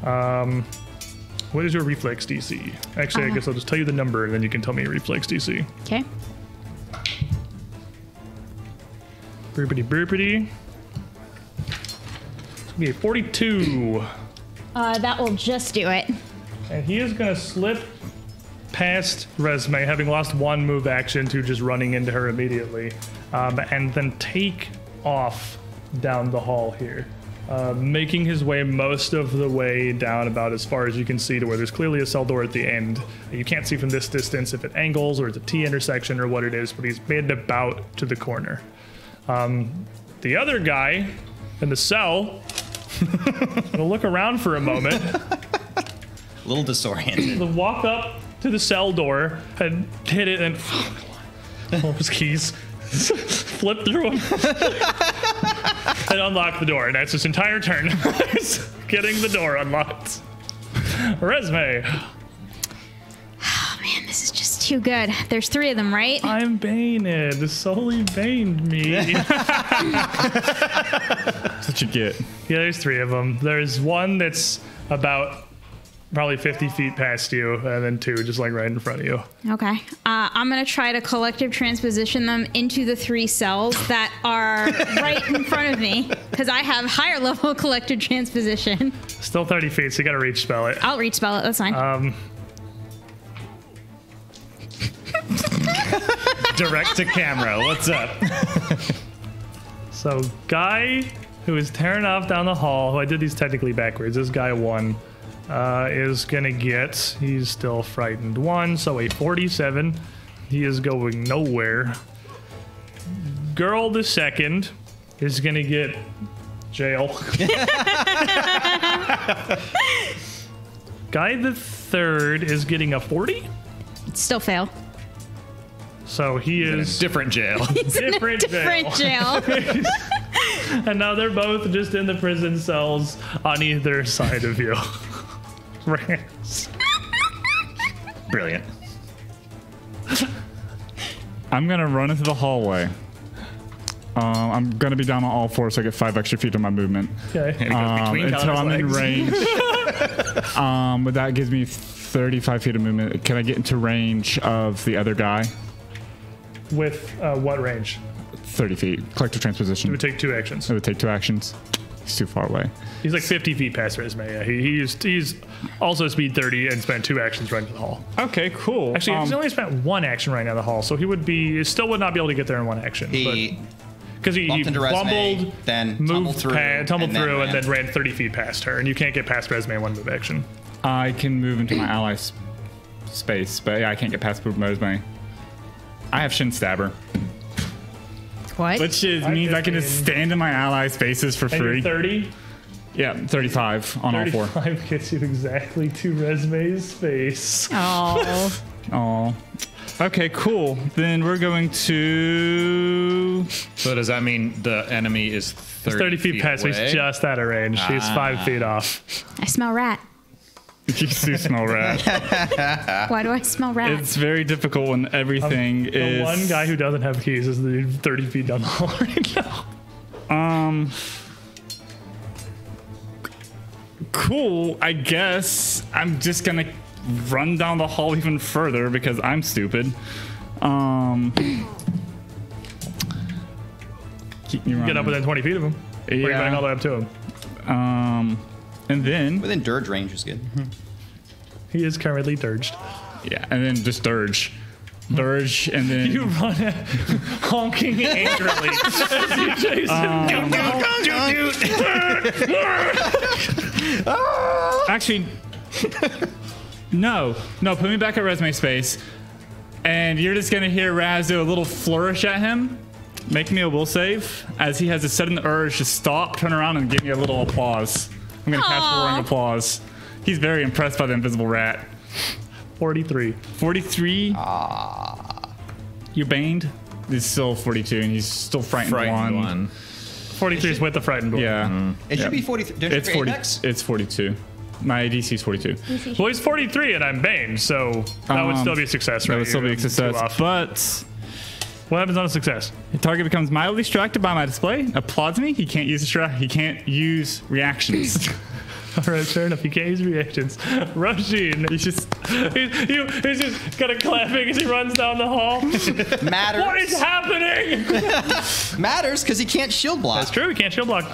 What is your reflex DC? Actually, I guess I'll just tell you the number, and then you can tell me your reflex DC. Okay. Burpity burpity. It's gonna be a 42. That will just do it. And he is gonna slip past Resme, having lost one move action to just running into her immediately, and then take off down the hall here, making his way most of the way down about as far as you can see to where there's clearly a cell door at the end. You can't see from this distance if it angles or it's a T intersection or what it is, but he's made it about to the corner. The other guy in the cell will look around for a moment. A little disoriented. He'll walk up to the cell door and hit it and pull his keys, flip through them, and unlock the door. And that's his entire turn. Getting the door unlocked. Resme. Oh man, this is just too good. There's 3 of them, right? I'm baned. Sully baned me. That's what you get. Yeah, there's 3 of them. There's one that's about probably 50 feet past you, and then 2 just like right in front of you. Okay. I'm going to try to collective transposition them into the 3 cells that are right in front of me, because I have higher level collective transposition. Still 30 feet, so you gotta reach spell it. I'll reach spell it, that's fine. Direct to camera. What's up? So, guy who is tearing off down the hall, who I did these technically backwards, this guy 1, is gonna get, he's still frightened 1, so a 47. He is going nowhere. Girl the 2nd is gonna get jail. Guy the 3rd is getting a 40. Still fail. So he is Different jail. different jail. And now they're both just in the prison cells on either side of you. Rants. Brilliant. I'm gonna run into the hallway. I'm gonna be down on all 4, so I get 5 extra feet of my movement. Okay. Until I'm in range. But that gives me 35 feet of movement. Can I get into range of the other guy? With what range? 30 feet. Collective transposition. It would take 2 actions. It would take 2 actions. He's too far away. He's like 50 feet past Resme. Yeah, he's also speed 30 and spent 2 actions running to the hall. Okay, cool. Actually, he's only spent 1 action right now in the hall, so he still would not be able to get there in 1 action. Because he bumped into Resme, fumbled, then moved tumbled through, and then ran 30 feet past her, and you can't get past Resme in 1 move action. I can move into my ally space, but yeah, I can't get past Mosme. I have Shin Stabber. What? Which means I can just stand in my ally spaces for And free. you're 30? Yeah, 35 on all 4. 35 gets you exactly to Resme's face. Oh. Oh. Okay, cool. Then we're going to... So does that mean the enemy is 30 feet past me. He's just out of range. He's 5 feet off. I smell rat. You do smell rat. Why do I smell rat? It's very difficult when everything The is... one guy who doesn't have keys is the 30 feet down the hall right now. Cool. I guess I'm just gonna run down the hall even further because I'm stupid. Keep me running. Get up within 20 feet of him. Or you're running all the way up to him. And then... Within dirge range is good. He is currently dirged. Yeah, and then just dirge. Dirge, and then... You run honking angrily as you chase him. Actually, no, put me back at Resme space, and you're just gonna hear Raz do a little flourish at him. Make me a will save, as he has a sudden urge to stop, turn around, and give me a little applause. I'm gonna cast roaring applause. He's very impressed by the invisible rat. 43. 43. You baned? He's still 42, and he's still frightened one. 43 is with the frightened one. Yeah. It should be 43. Don't It's you 40. Apex? It's 42. My DC is 42. Well, he's 43 and I'm Bane, so that would still be a success, right? That would still be a success, but what happens on a success? the target becomes mildly distracted by my display, applauds me. He can't use reactions. All right, fair enough. You get his reactions. Roshin, he's just kind of clapping as he runs down the hall. Matters. What is happening? Matters because he can't shield block. That's true. He can't shield block.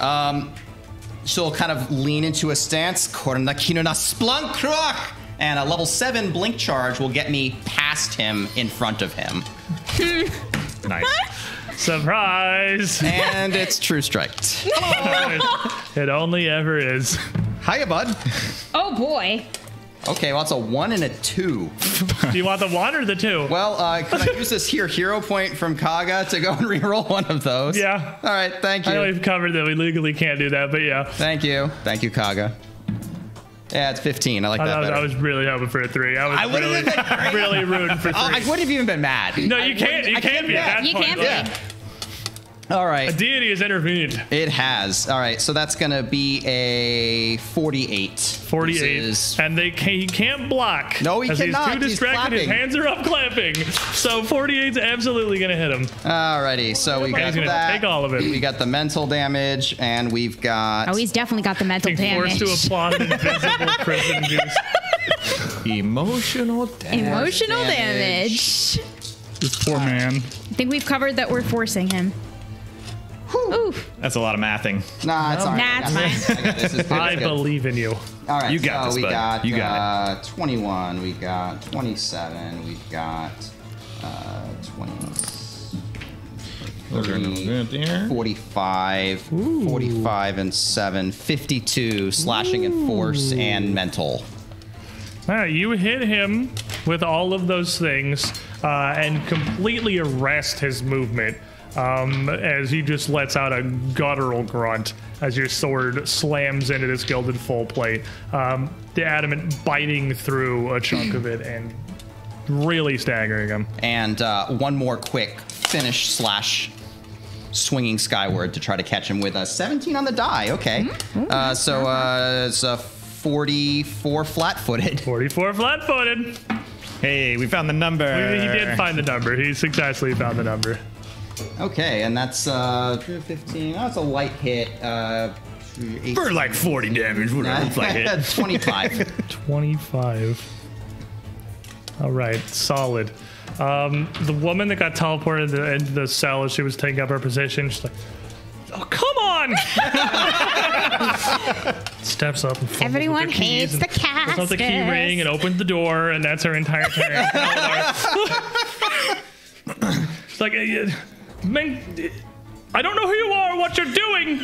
She'll kind of lean into a stance. Kornakino na splunk krok. And a level 7 blink charge will get me past him in front of him. Nice. Surprise! And it's True Strike. It only ever is. Hiya, bud. Oh boy. Okay, well, it's a 1 and a 2. Do you want the 1 or the 2? Well, can I use this hero point from Kaga to go and reroll one of those? Yeah. All right, thank I know you. we've covered that we legally can't do that, but yeah. Thank you. Thank you, Kaga. Yeah, it's 15. I like that better. I was really hoping for a 3. I was wouldn't have been really rooting for 3. I wouldn't have even been mad. No, you can't. You can't be at that You point. can't though. be. Yeah. All A right. deity has intervened. It has. All right, so that's going to be a 48. 48. Versus- And he can't block. No, he as cannot. He's too He's distracted. His clapping. hands are up clapping. So 48's absolutely going to hit him. All righty, so we got He's going to that. take all of it. We got the mental damage, and we've got... Oh, he's definitely got the mental Being forced damage. to applaud an invisible prison goose. Emotional damage. Emotional damage. This poor man. I think we've covered that we're forcing him. Oof. That's a lot of mathing. Nah, it's all right. Nah, it's fine. I got this. It's good, I it's good. believe in you. All right, You got so this, we bud. got, You got 21, we got 27, we've got 20, 30, 45, 45 and 7, 52 slashing and force and mental. All right, you hit him with all of those things and completely arrest his movement as he just lets out a guttural grunt as your sword slams into this gilded full plate. The adamant biting through a chunk of it and really staggering him. And one more quick finish slash swinging skyward to try to catch him with a 17 on the die. Okay. So it's a 44 flat-footed. 44 flat-footed. Hey, we found the number. He did find the number. He successfully found the number. Okay, and that's 15. Oh, it's a light hit. 18. For like 40 damage. Whatever. It's like it. 25. 25. All right, solid. The woman that got teleported into the cell as she was taking up her position, she's like, "Oh, come on!" Steps up and fumbles Everyone with her keys hates the cast. pulls out the key ring and opens the door, and that's her entire turn. She's like, "Man, I don't know who you are or what you're doing,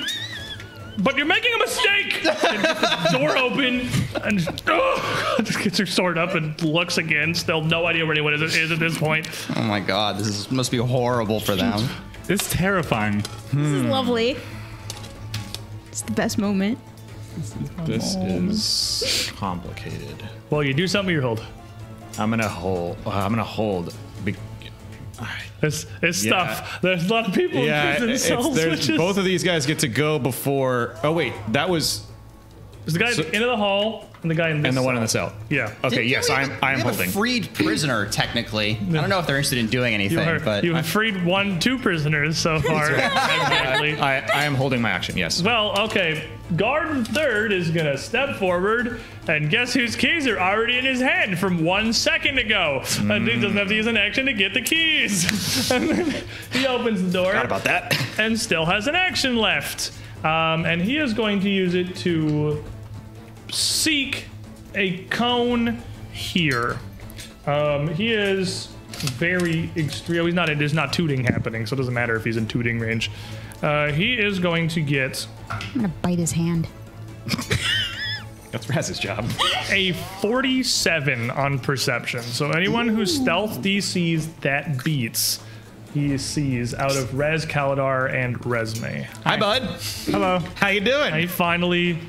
but you're making a mistake." And gets the door open and just gets her sword up and looks again. Still no idea where anyone is at this point. Oh my god, must be horrible for them. It's terrifying. This is lovely. It's the best moment. This is complicated. Well, you do something, you hold. I'm gonna hold. It's Yeah. stuff. There's a lot of people Yeah, in prison cells. which is- both of these guys get to go before. Oh wait, that was There's the guy at the end of the hall and the guy in this and the one in the cell. cell. Yeah. Okay. Didn't Yes, we I'm have holding. a freed prisoner, technically. I don't know if they're interested in doing anything, but You have freed 2 prisoners so far. Exactly. I am holding my action. Yes. Well, okay. Guard third is gonna step forward, and guess whose keys are already in his hand from 1 second ago? And he doesn't have to use an action to get the keys. And then he opens the door. Forgot about that. And still has an action left. And he is going to use it to seek a cone here. He is very extreme. He's not. There's not tooting happening, so it doesn't matter if he's in tooting range. He is going to get I'm gonna bite his hand. That's Raz's job. a 47 on perception. So anyone whose stealth DCs that beats, he sees out of Rez, Kaladar, and Resme. Hi, bud. Hello. How you doing? He finally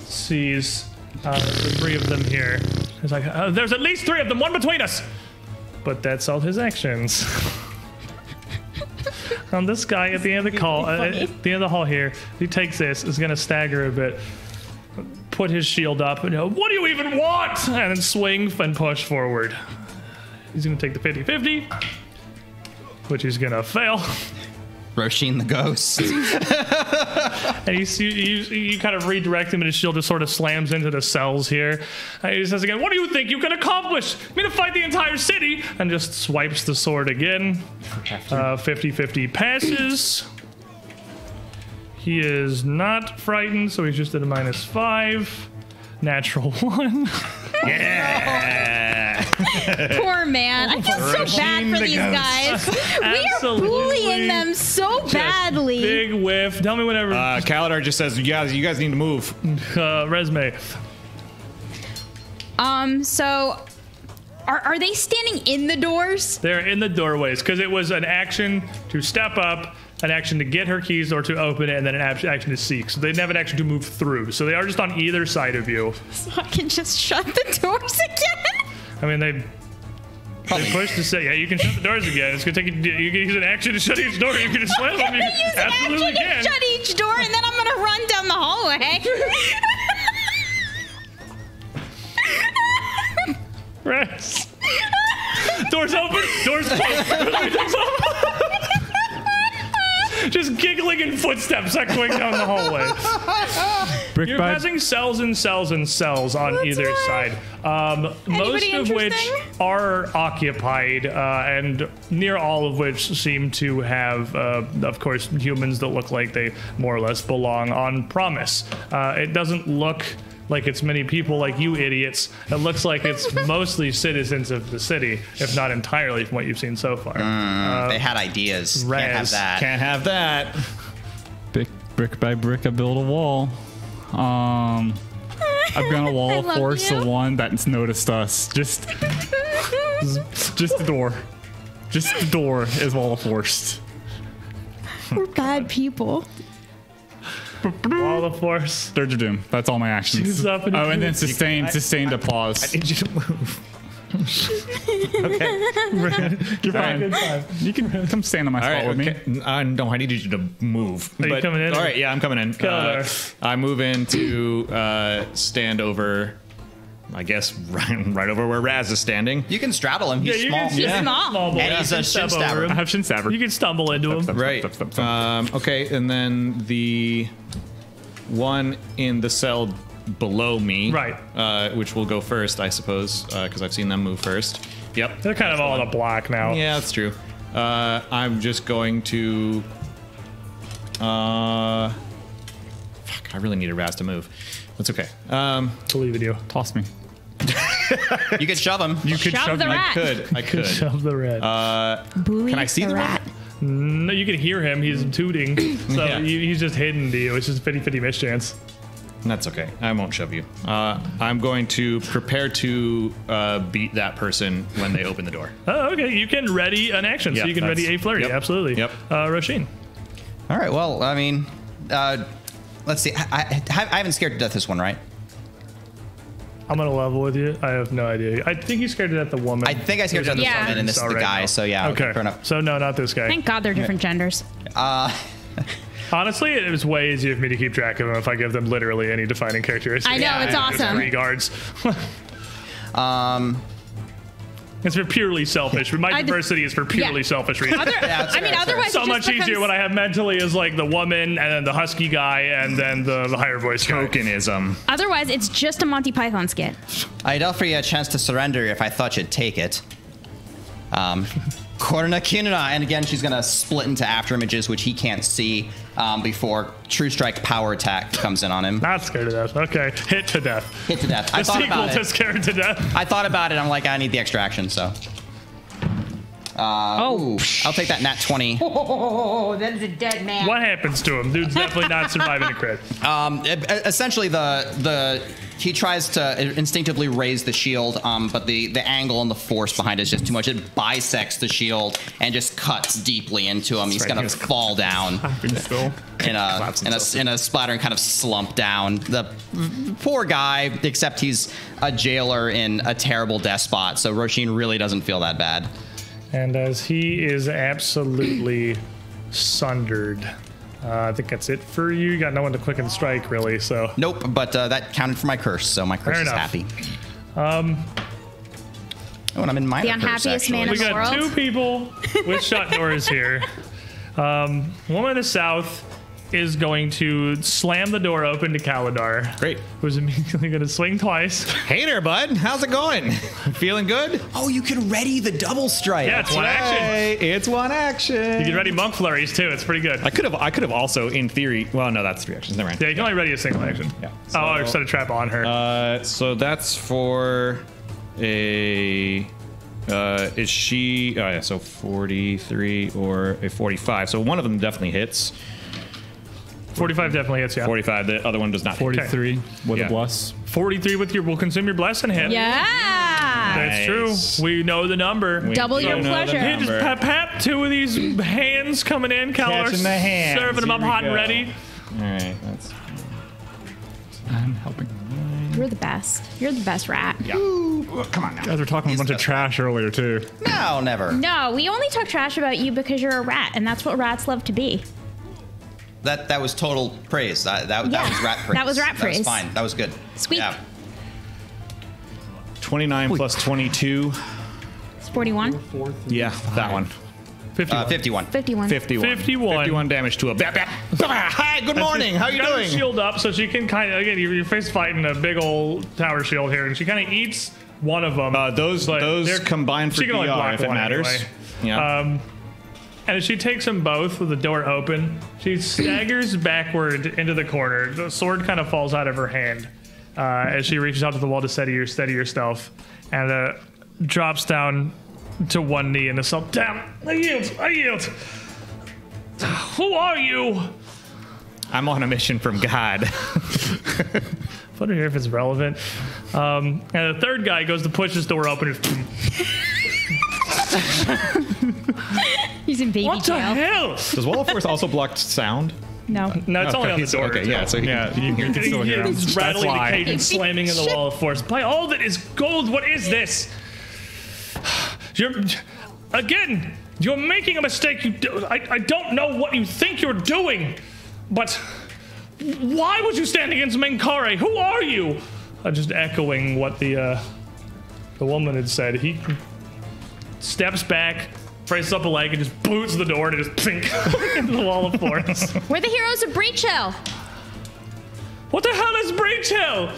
sees the 3 of them here. He's like, there's at least 3 of them, one between us. But that's all his actions. This guy at the end of the call, at the end of the hall here, he takes this, is gonna stagger a bit, put his shield up, and what do you even want? And then swing and push forward. He's gonna take the 50-50, which he's gonna fail. Roshin the ghost. And you kind of redirect him, and his shield just sort of slams into the cells here. And he says again, "What do you think you can accomplish? Me to fight the entire city?" And just swipes the sword again. 50-50 passes. He is not frightened, so he's just at a -5. Natural 1. Yeah. Poor man. I feel so bad for these guys. We are bullying them so badly. Big whiff. Tell me whatever. Kaladar just says, you guys need to move. Resume. So are they standing in the doors? They're in the doorways because it was an action to step up, an action to get her keys or to open it, and then an action to seek. So they didn't have an action to move through. So they are just on either side of you. So I can just shut the doors again? I mean, they push to say, yeah, you can shut the doors again. It's going to take you can use an action to shut each door. You can just slam them. You use absolutely an action to shut each door, and then I'm going to run down the hallway. Right. Doors open. Doors closed. Just giggling in footsteps echoing down the hallway. You're passing cells and cells and cells on either side. Most of which are occupied, and near all of which seem to have, of course, humans that look like they more or less belong on promise. It doesn't look like it's many people like you idiots. It looks like it's mostly citizens of the city, if not entirely from what you've seen so far. They had ideas. Raz. Can't have that. Can't have that. Brick by brick, I build a wall. I've got a wall of force, the one that's noticed us. Just the door. Just the door is wall of force. We're bad people. Wall of force. Surge of Doom. That's all my actions. And then sustained applause. I need you to move. Okay. You're fine. You can come stand on my spot with me. No, I need you to move. Are you coming in? All right, yeah, I'm coming in. I move in to stand over, I guess, right over where Raz is standing. You can straddle him. He's small. He's small. And he's a shin stabber. I have shin stabber. You can stumble into him. Right. Okay, and then the one in the cell below me, right? Which will go first, I suppose, because I've seen them move first. Yep. They're kind of all in a block now. Yeah, that's true. I'm just going to. Fuck! I really needed Raz to move. That's okay. Believe in you. Toss me. You could shove him. You could shove the me. rat. I could. Shove the rat. Can I see the rat? No, you can hear him. He's tooting. So he's just hidden to you. It's just 50-50 mischance. That's okay. I won't shove you. I'm going to prepare to beat that person when they open the door. Oh, okay. You can ready an action, so you can ready a flurry. Yep. Absolutely. Yep. Roshin. All right. Well, I mean, let's see. I haven't scared to death this one, right? I'm gonna level with you. I have no idea. I think he's scared to death the woman. I think I scared to death this woman, and this is the guy. So yeah. Okay. Fair enough. So no, not this guy. Thank God they're different genders. Honestly, it was way easier for me to keep track of them if I give them literally any defining characteristics. I know, it's awesome. 3 guards. It's for purely selfish. My diversity is for purely selfish reasons. Otherwise, so much easier what I have mentally is like the woman and then the husky guy and then the higher voice tokenism. Otherwise, it's just a Monty Python skit. I'd offer you a chance to surrender if I thought you'd take it. Korna Kinuna, and again, she's gonna split into after images, which he can't see before True Strike power attack comes in on him. Not scared to death. Okay, hit to death. Hit to death. I thought about it. To scared to death. I thought about it. I'm like, I need the extra action, so. Ooh, I'll take that nat 20. Oh, that is a dead man. What happens to him? Dude's definitely not surviving a crit. Essentially, he tries to instinctively raise the shield, but the angle and the force behind it is just too much. It bisects the shield and just cuts deeply into him. He's gonna fall down in a splatter and kind of slump down. The poor guy, except he's a jailer in a terrible death spot, so Roshin really doesn't feel that bad. And as he is absolutely sundered. I think that's it for you. You got no one to quicken strike, really. So nope, but that counted for my curse, so my curse is happy. The I'm in my unhappiest man in the world. We got 2 people with shut doors here. Woman in the south is going to slam the door open to Kalidar. Great. Who's immediately going to swing twice. Hey there, bud. How's it going? Feeling good? Oh, you can ready the double strike. Yeah, it's one action. Hey, it's one action. You can ready monk flurries too. It's pretty good. I could have also, in theory. Well, no, that's 3 actions. Never mind. Yeah, you can only ready a single action. Yeah. Or set a trap on her. So that's for a. Is she? Oh yeah. So 43 or a 45. So one of them definitely hits. 45 definitely hits, yeah. 45. The other one does not. 43 with Yeah. a bless. 43 with your will consume your bless and hit. Yeah. That's Nice. true. We know the number. Double your know the pleasure. Hey, just number. pat 2 of these hands coming in, Kalar. Catching the hands. Serving them up Here we hot and go. ready. All right. That's. I'm helping. You're the best. You're the best rat. Yeah. Ooh, come on now. You guys were talking a bunch of trash earlier too. No, never. No, we only talk trash about you because you're a rat, and that's what rats love to be. That was total praise. That Yeah, was rat praise. that was rat praise. That was fine. That was good. Sweet. Yeah. 29 plus 22. It's 41. Yeah, that one. 51. 51. 51. 51. 51 damage to a bat. Hi, good morning. How you Got her doing? shield up so she can kind of, again, you're face fighting a big old tower shield here, and she kind of eats one of them. Those but they're- combined for she can only PR block if it one matters. anyway. Yeah. And as she takes them both with the door open, she staggers backward into the corner. The sword kind of falls out of her hand as she reaches out to the wall to steady yourself, and drops down to one knee and herself. Damn! I yield. Who are you? I'm on a mission from God. I wonder if it's relevant. And the third guy goes to push this door open. He's in baby What the jail. hell? Does Wall of Force also block sound? No. No, it's only on the door. Okay, yeah. So Yeah, you can still hear him. He's That's rattling the why. cage and slamming in the wall of force. By all that is gold, what is this? You're making a mistake. I don't know what you think you're doing, but why would you stand against Menkare? Who are you? Just echoing what the woman had said. He steps back, braces up a leg, and just boots the door and it just pink into the wall of force. We're the heroes of Breach Hill. What the hell is Breach Hill?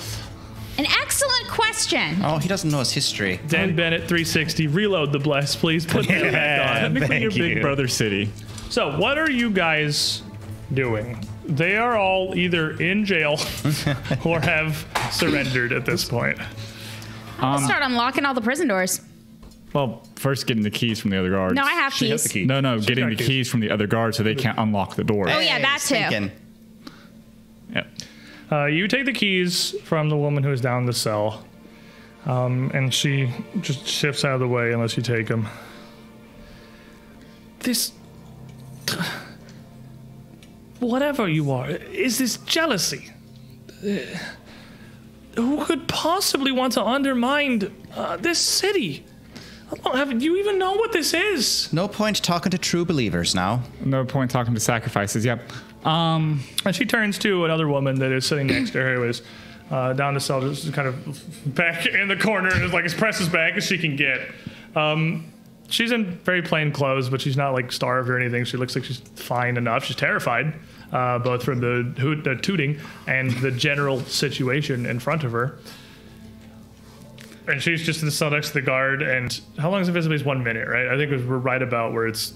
An excellent question. Oh, he doesn't know his history. Dan Bennett 360, reload the bless, please. Put that back on. Technically, your Thank big you. brother city. So, what are you guys doing? They are all either in jail or have surrendered at this point. I'll start unlocking all the prison doors. Well, first getting the keys from the other guards. No, I have She has keys. the key. No, getting got the keys. keys from the other guards so they can't unlock the door. Oh, yeah, that too. Thinking. Yep. You take the keys from the woman who is down the cell, and she just shifts out of the way unless you take them. This. Whatever you are, is this jealousy? Who could possibly want to undermine this city? Do you even know what this is? No point talking to true believers now. No point talking to sacrifices. Yep. And she turns to another woman that is sitting next to her, who is down the cell, just kind of back in the corner, and is like as pressed as back as she can get. She's in very plain clothes, but she's not like starved or anything. She looks like she's fine enough. She's terrified, both from the tooting and the general situation in front of her. And she's just in the cell next to the guard. And how long is invisibility? Is 1 minute, right? I think we're right about where it's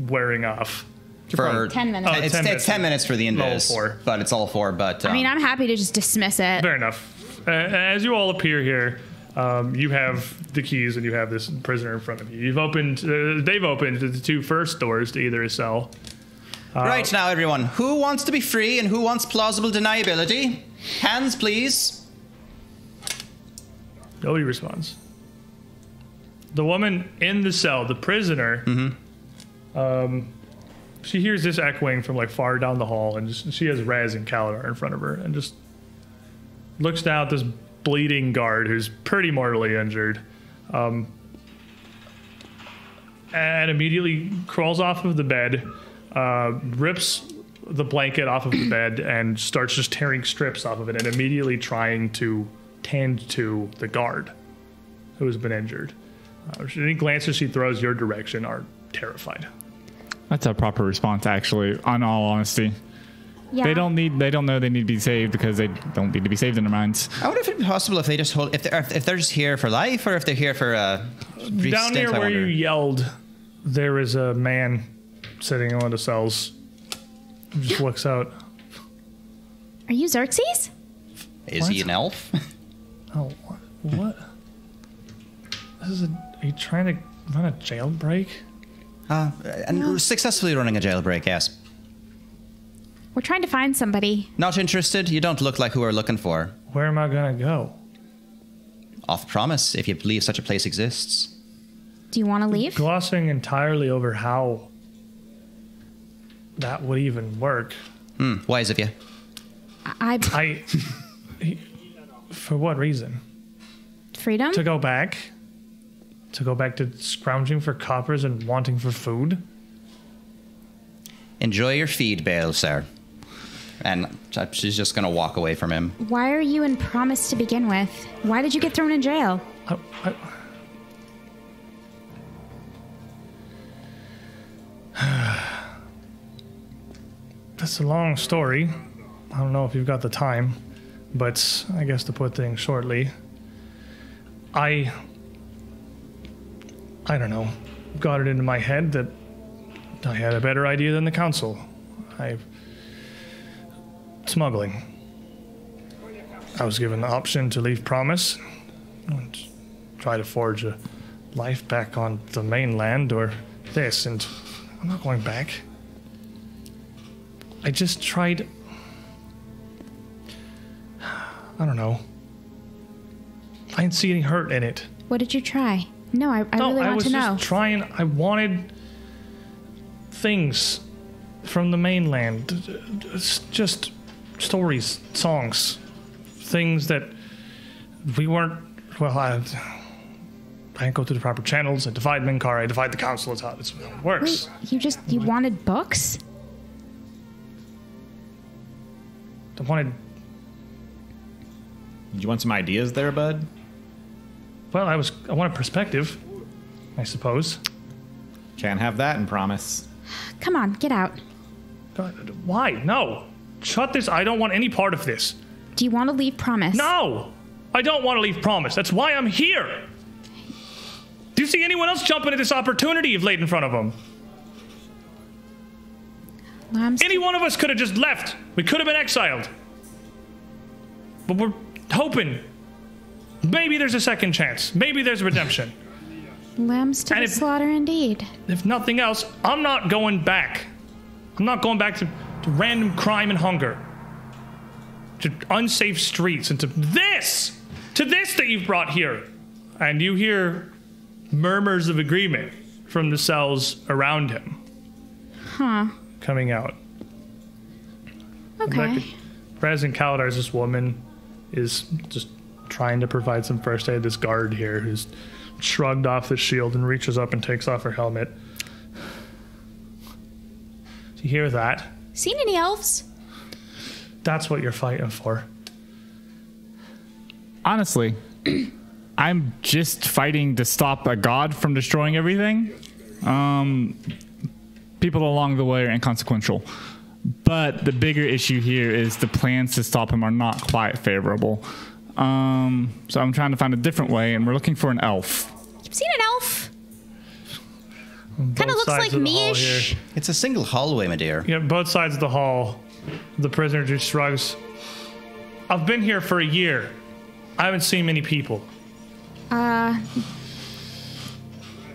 wearing off. For 10 minutes. Oh, it's 10 minutes. 10 minutes for the Level invis, 4. but it's all 4. But I mean, I'm happy to just dismiss it. Fair enough. As you all appear here, you have the keys and you have this prisoner in front of you. You've opened. They've opened the 2 first doors to either cell. right now, everyone, who wants to be free and who wants plausible deniability? Hands, please. Nobody responds. The woman in the cell, the prisoner, she hears this echoing from like far down the hall, and she has Raz and Kalidar in front of her, and just looks down at this bleeding guard who's pretty mortally injured, and immediately crawls off of the bed, rips the blanket off of the bed, and starts just tearing strips off of it, and immediately trying to tend to the guard who has been injured. Any glances she throws your direction are terrified. That's a proper response, actually, in all honesty. Yeah. They don't know they need to be saved because they don't need to be saved in their minds. I wonder if it'd be possible if they just hold, if they're just here for life, or if they're here for a brief Down stint, near I where you wonder. yelled, there is a man sitting in one of the cells. He just looks out. Are you Xerxes? Is he an elf? Oh, what? Are you trying to run a jailbreak? And successfully running a jailbreak, yes. We're trying to find somebody. Not interested? You don't look like who we're looking for. Where am I gonna go? Off promise, if you believe such a place exists. Do you want to leave? Glossing entirely over how that would even work. Wise of you. For what reason? Freedom? To go back? To go back to scrounging for coppers and wanting for food? Enjoy your feed, Bale, sir. And she's just going to walk away from him. Why are you in Promise to begin with? Why did you get thrown in jail? That's a long story. I don't know if you've got the time, but I guess to put things shortly, I don't know, got it into my head that I had a better idea than the council. Smuggling. I was given the option to leave Promise and try to forge a life back on the mainland, or this, and I'm not going back. I just tried. I don't know. I didn't see any hurt in it. What did you try? No, I really want to know. I was just trying. I wanted things from the mainland. It's just stories, songs, things that we weren't. Well, I didn't go through the proper channels. I defied Minkar. I defied the council. It's how it works. Wait, you wanted books? I wanted. You want some ideas there, bud? Well, I wanted perspective, I suppose. Can't have that in Promise. Come on, get out. God, why? No. Shut this. I don't want any part of this. Do you want to leave Promise? No! I don't want to leave Promise. That's why I'm here. Do you see anyone else jumping at this opportunity you've laid in front of them? Any one of us could have just left. We could have been exiled. But we're hoping maybe there's a second chance. Maybe there's redemption. Lambs to the slaughter indeed. If nothing else, I'm not going back. I'm not going back to random crime and hunger. To unsafe streets and to this that you've brought here. And you hear murmurs of agreement from the cells around him. Huh. Coming out. Okay. Present Kaladars, this woman is just trying to provide some first aid. This guard here who's shrugged off the shield and reaches up and takes off her helmet. Do you hear that? Seen any elves? That's what you're fighting for. Honestly, I'm just fighting to stop a god from destroying everything. People along the way are inconsequential. But the bigger issue here is the plans to stop him are not quite favorable. So I'm trying to find a different way, and we're looking for an elf. You've seen an elf? Kind of looks like me-ish. It's a single hallway, my dear. Yeah, both sides of the hall. The prisoner just shrugs. I've been here for a year. I haven't seen many people.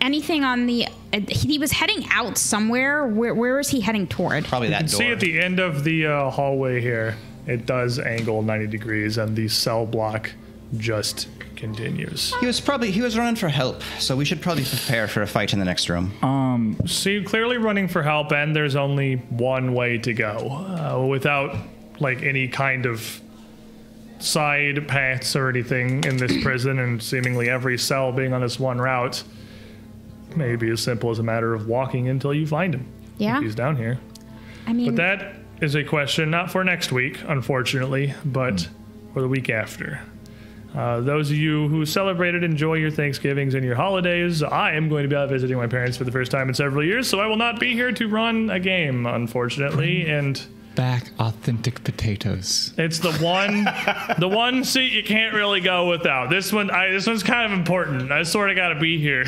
Anything on the... he was heading out somewhere. Where is he heading toward? Probably that door. See at the end of the hallway here, it does angle 90 degrees, and the cell block just continues. He was running for help, so we should probably prepare for a fight in the next room. See, clearly running for help, and there's only one way to go. Without, like, any kind of side paths or anything in this prison, and seemingly every cell being on this one route, maybe as simple as a matter of walking until you find him. Yeah. If he's down here. I mean... But that is a question not for next week, unfortunately, but for the week after. Those of you who celebrated, enjoy your Thanksgivings and your holidays. I am going to be out visiting my parents for the first time in several years, so I will not be here to run a game, unfortunately. And back authentic potatoes. it's the one seat you can't really go without. This one's kind of important. I sort of got to be here,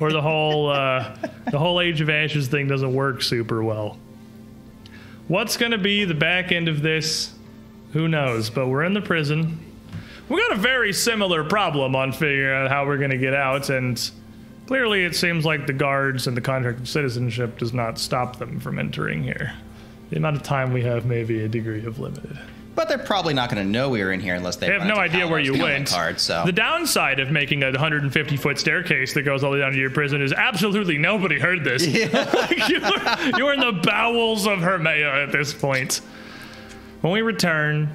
or the whole Age of Ashes thing doesn't work super well. What's going to be the back end of this? Who knows? But we're in the prison. We got a very similar problem on figuring out how we're going to get out, and clearly it seems like the guards and the contracted citizenship does not stop them from entering here. The amount of time we have may be a degree of limited. But they're probably not going to know we were in here unless they have no idea where you went. So. The downside of making a 150-foot staircase that goes all the way down to your prison is absolutely nobody heard this. Yeah. you're in the bowels of Hermea at this point. When we return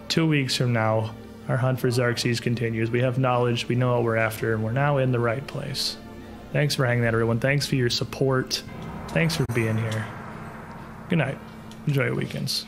2 weeks from now, our hunt for Xerxes continues. We have knowledge, we know what we're after, and we're now in the right place. Thanks for hanging out, everyone. Thanks for your support. Thanks for being here. Good night. Enjoy your weekends.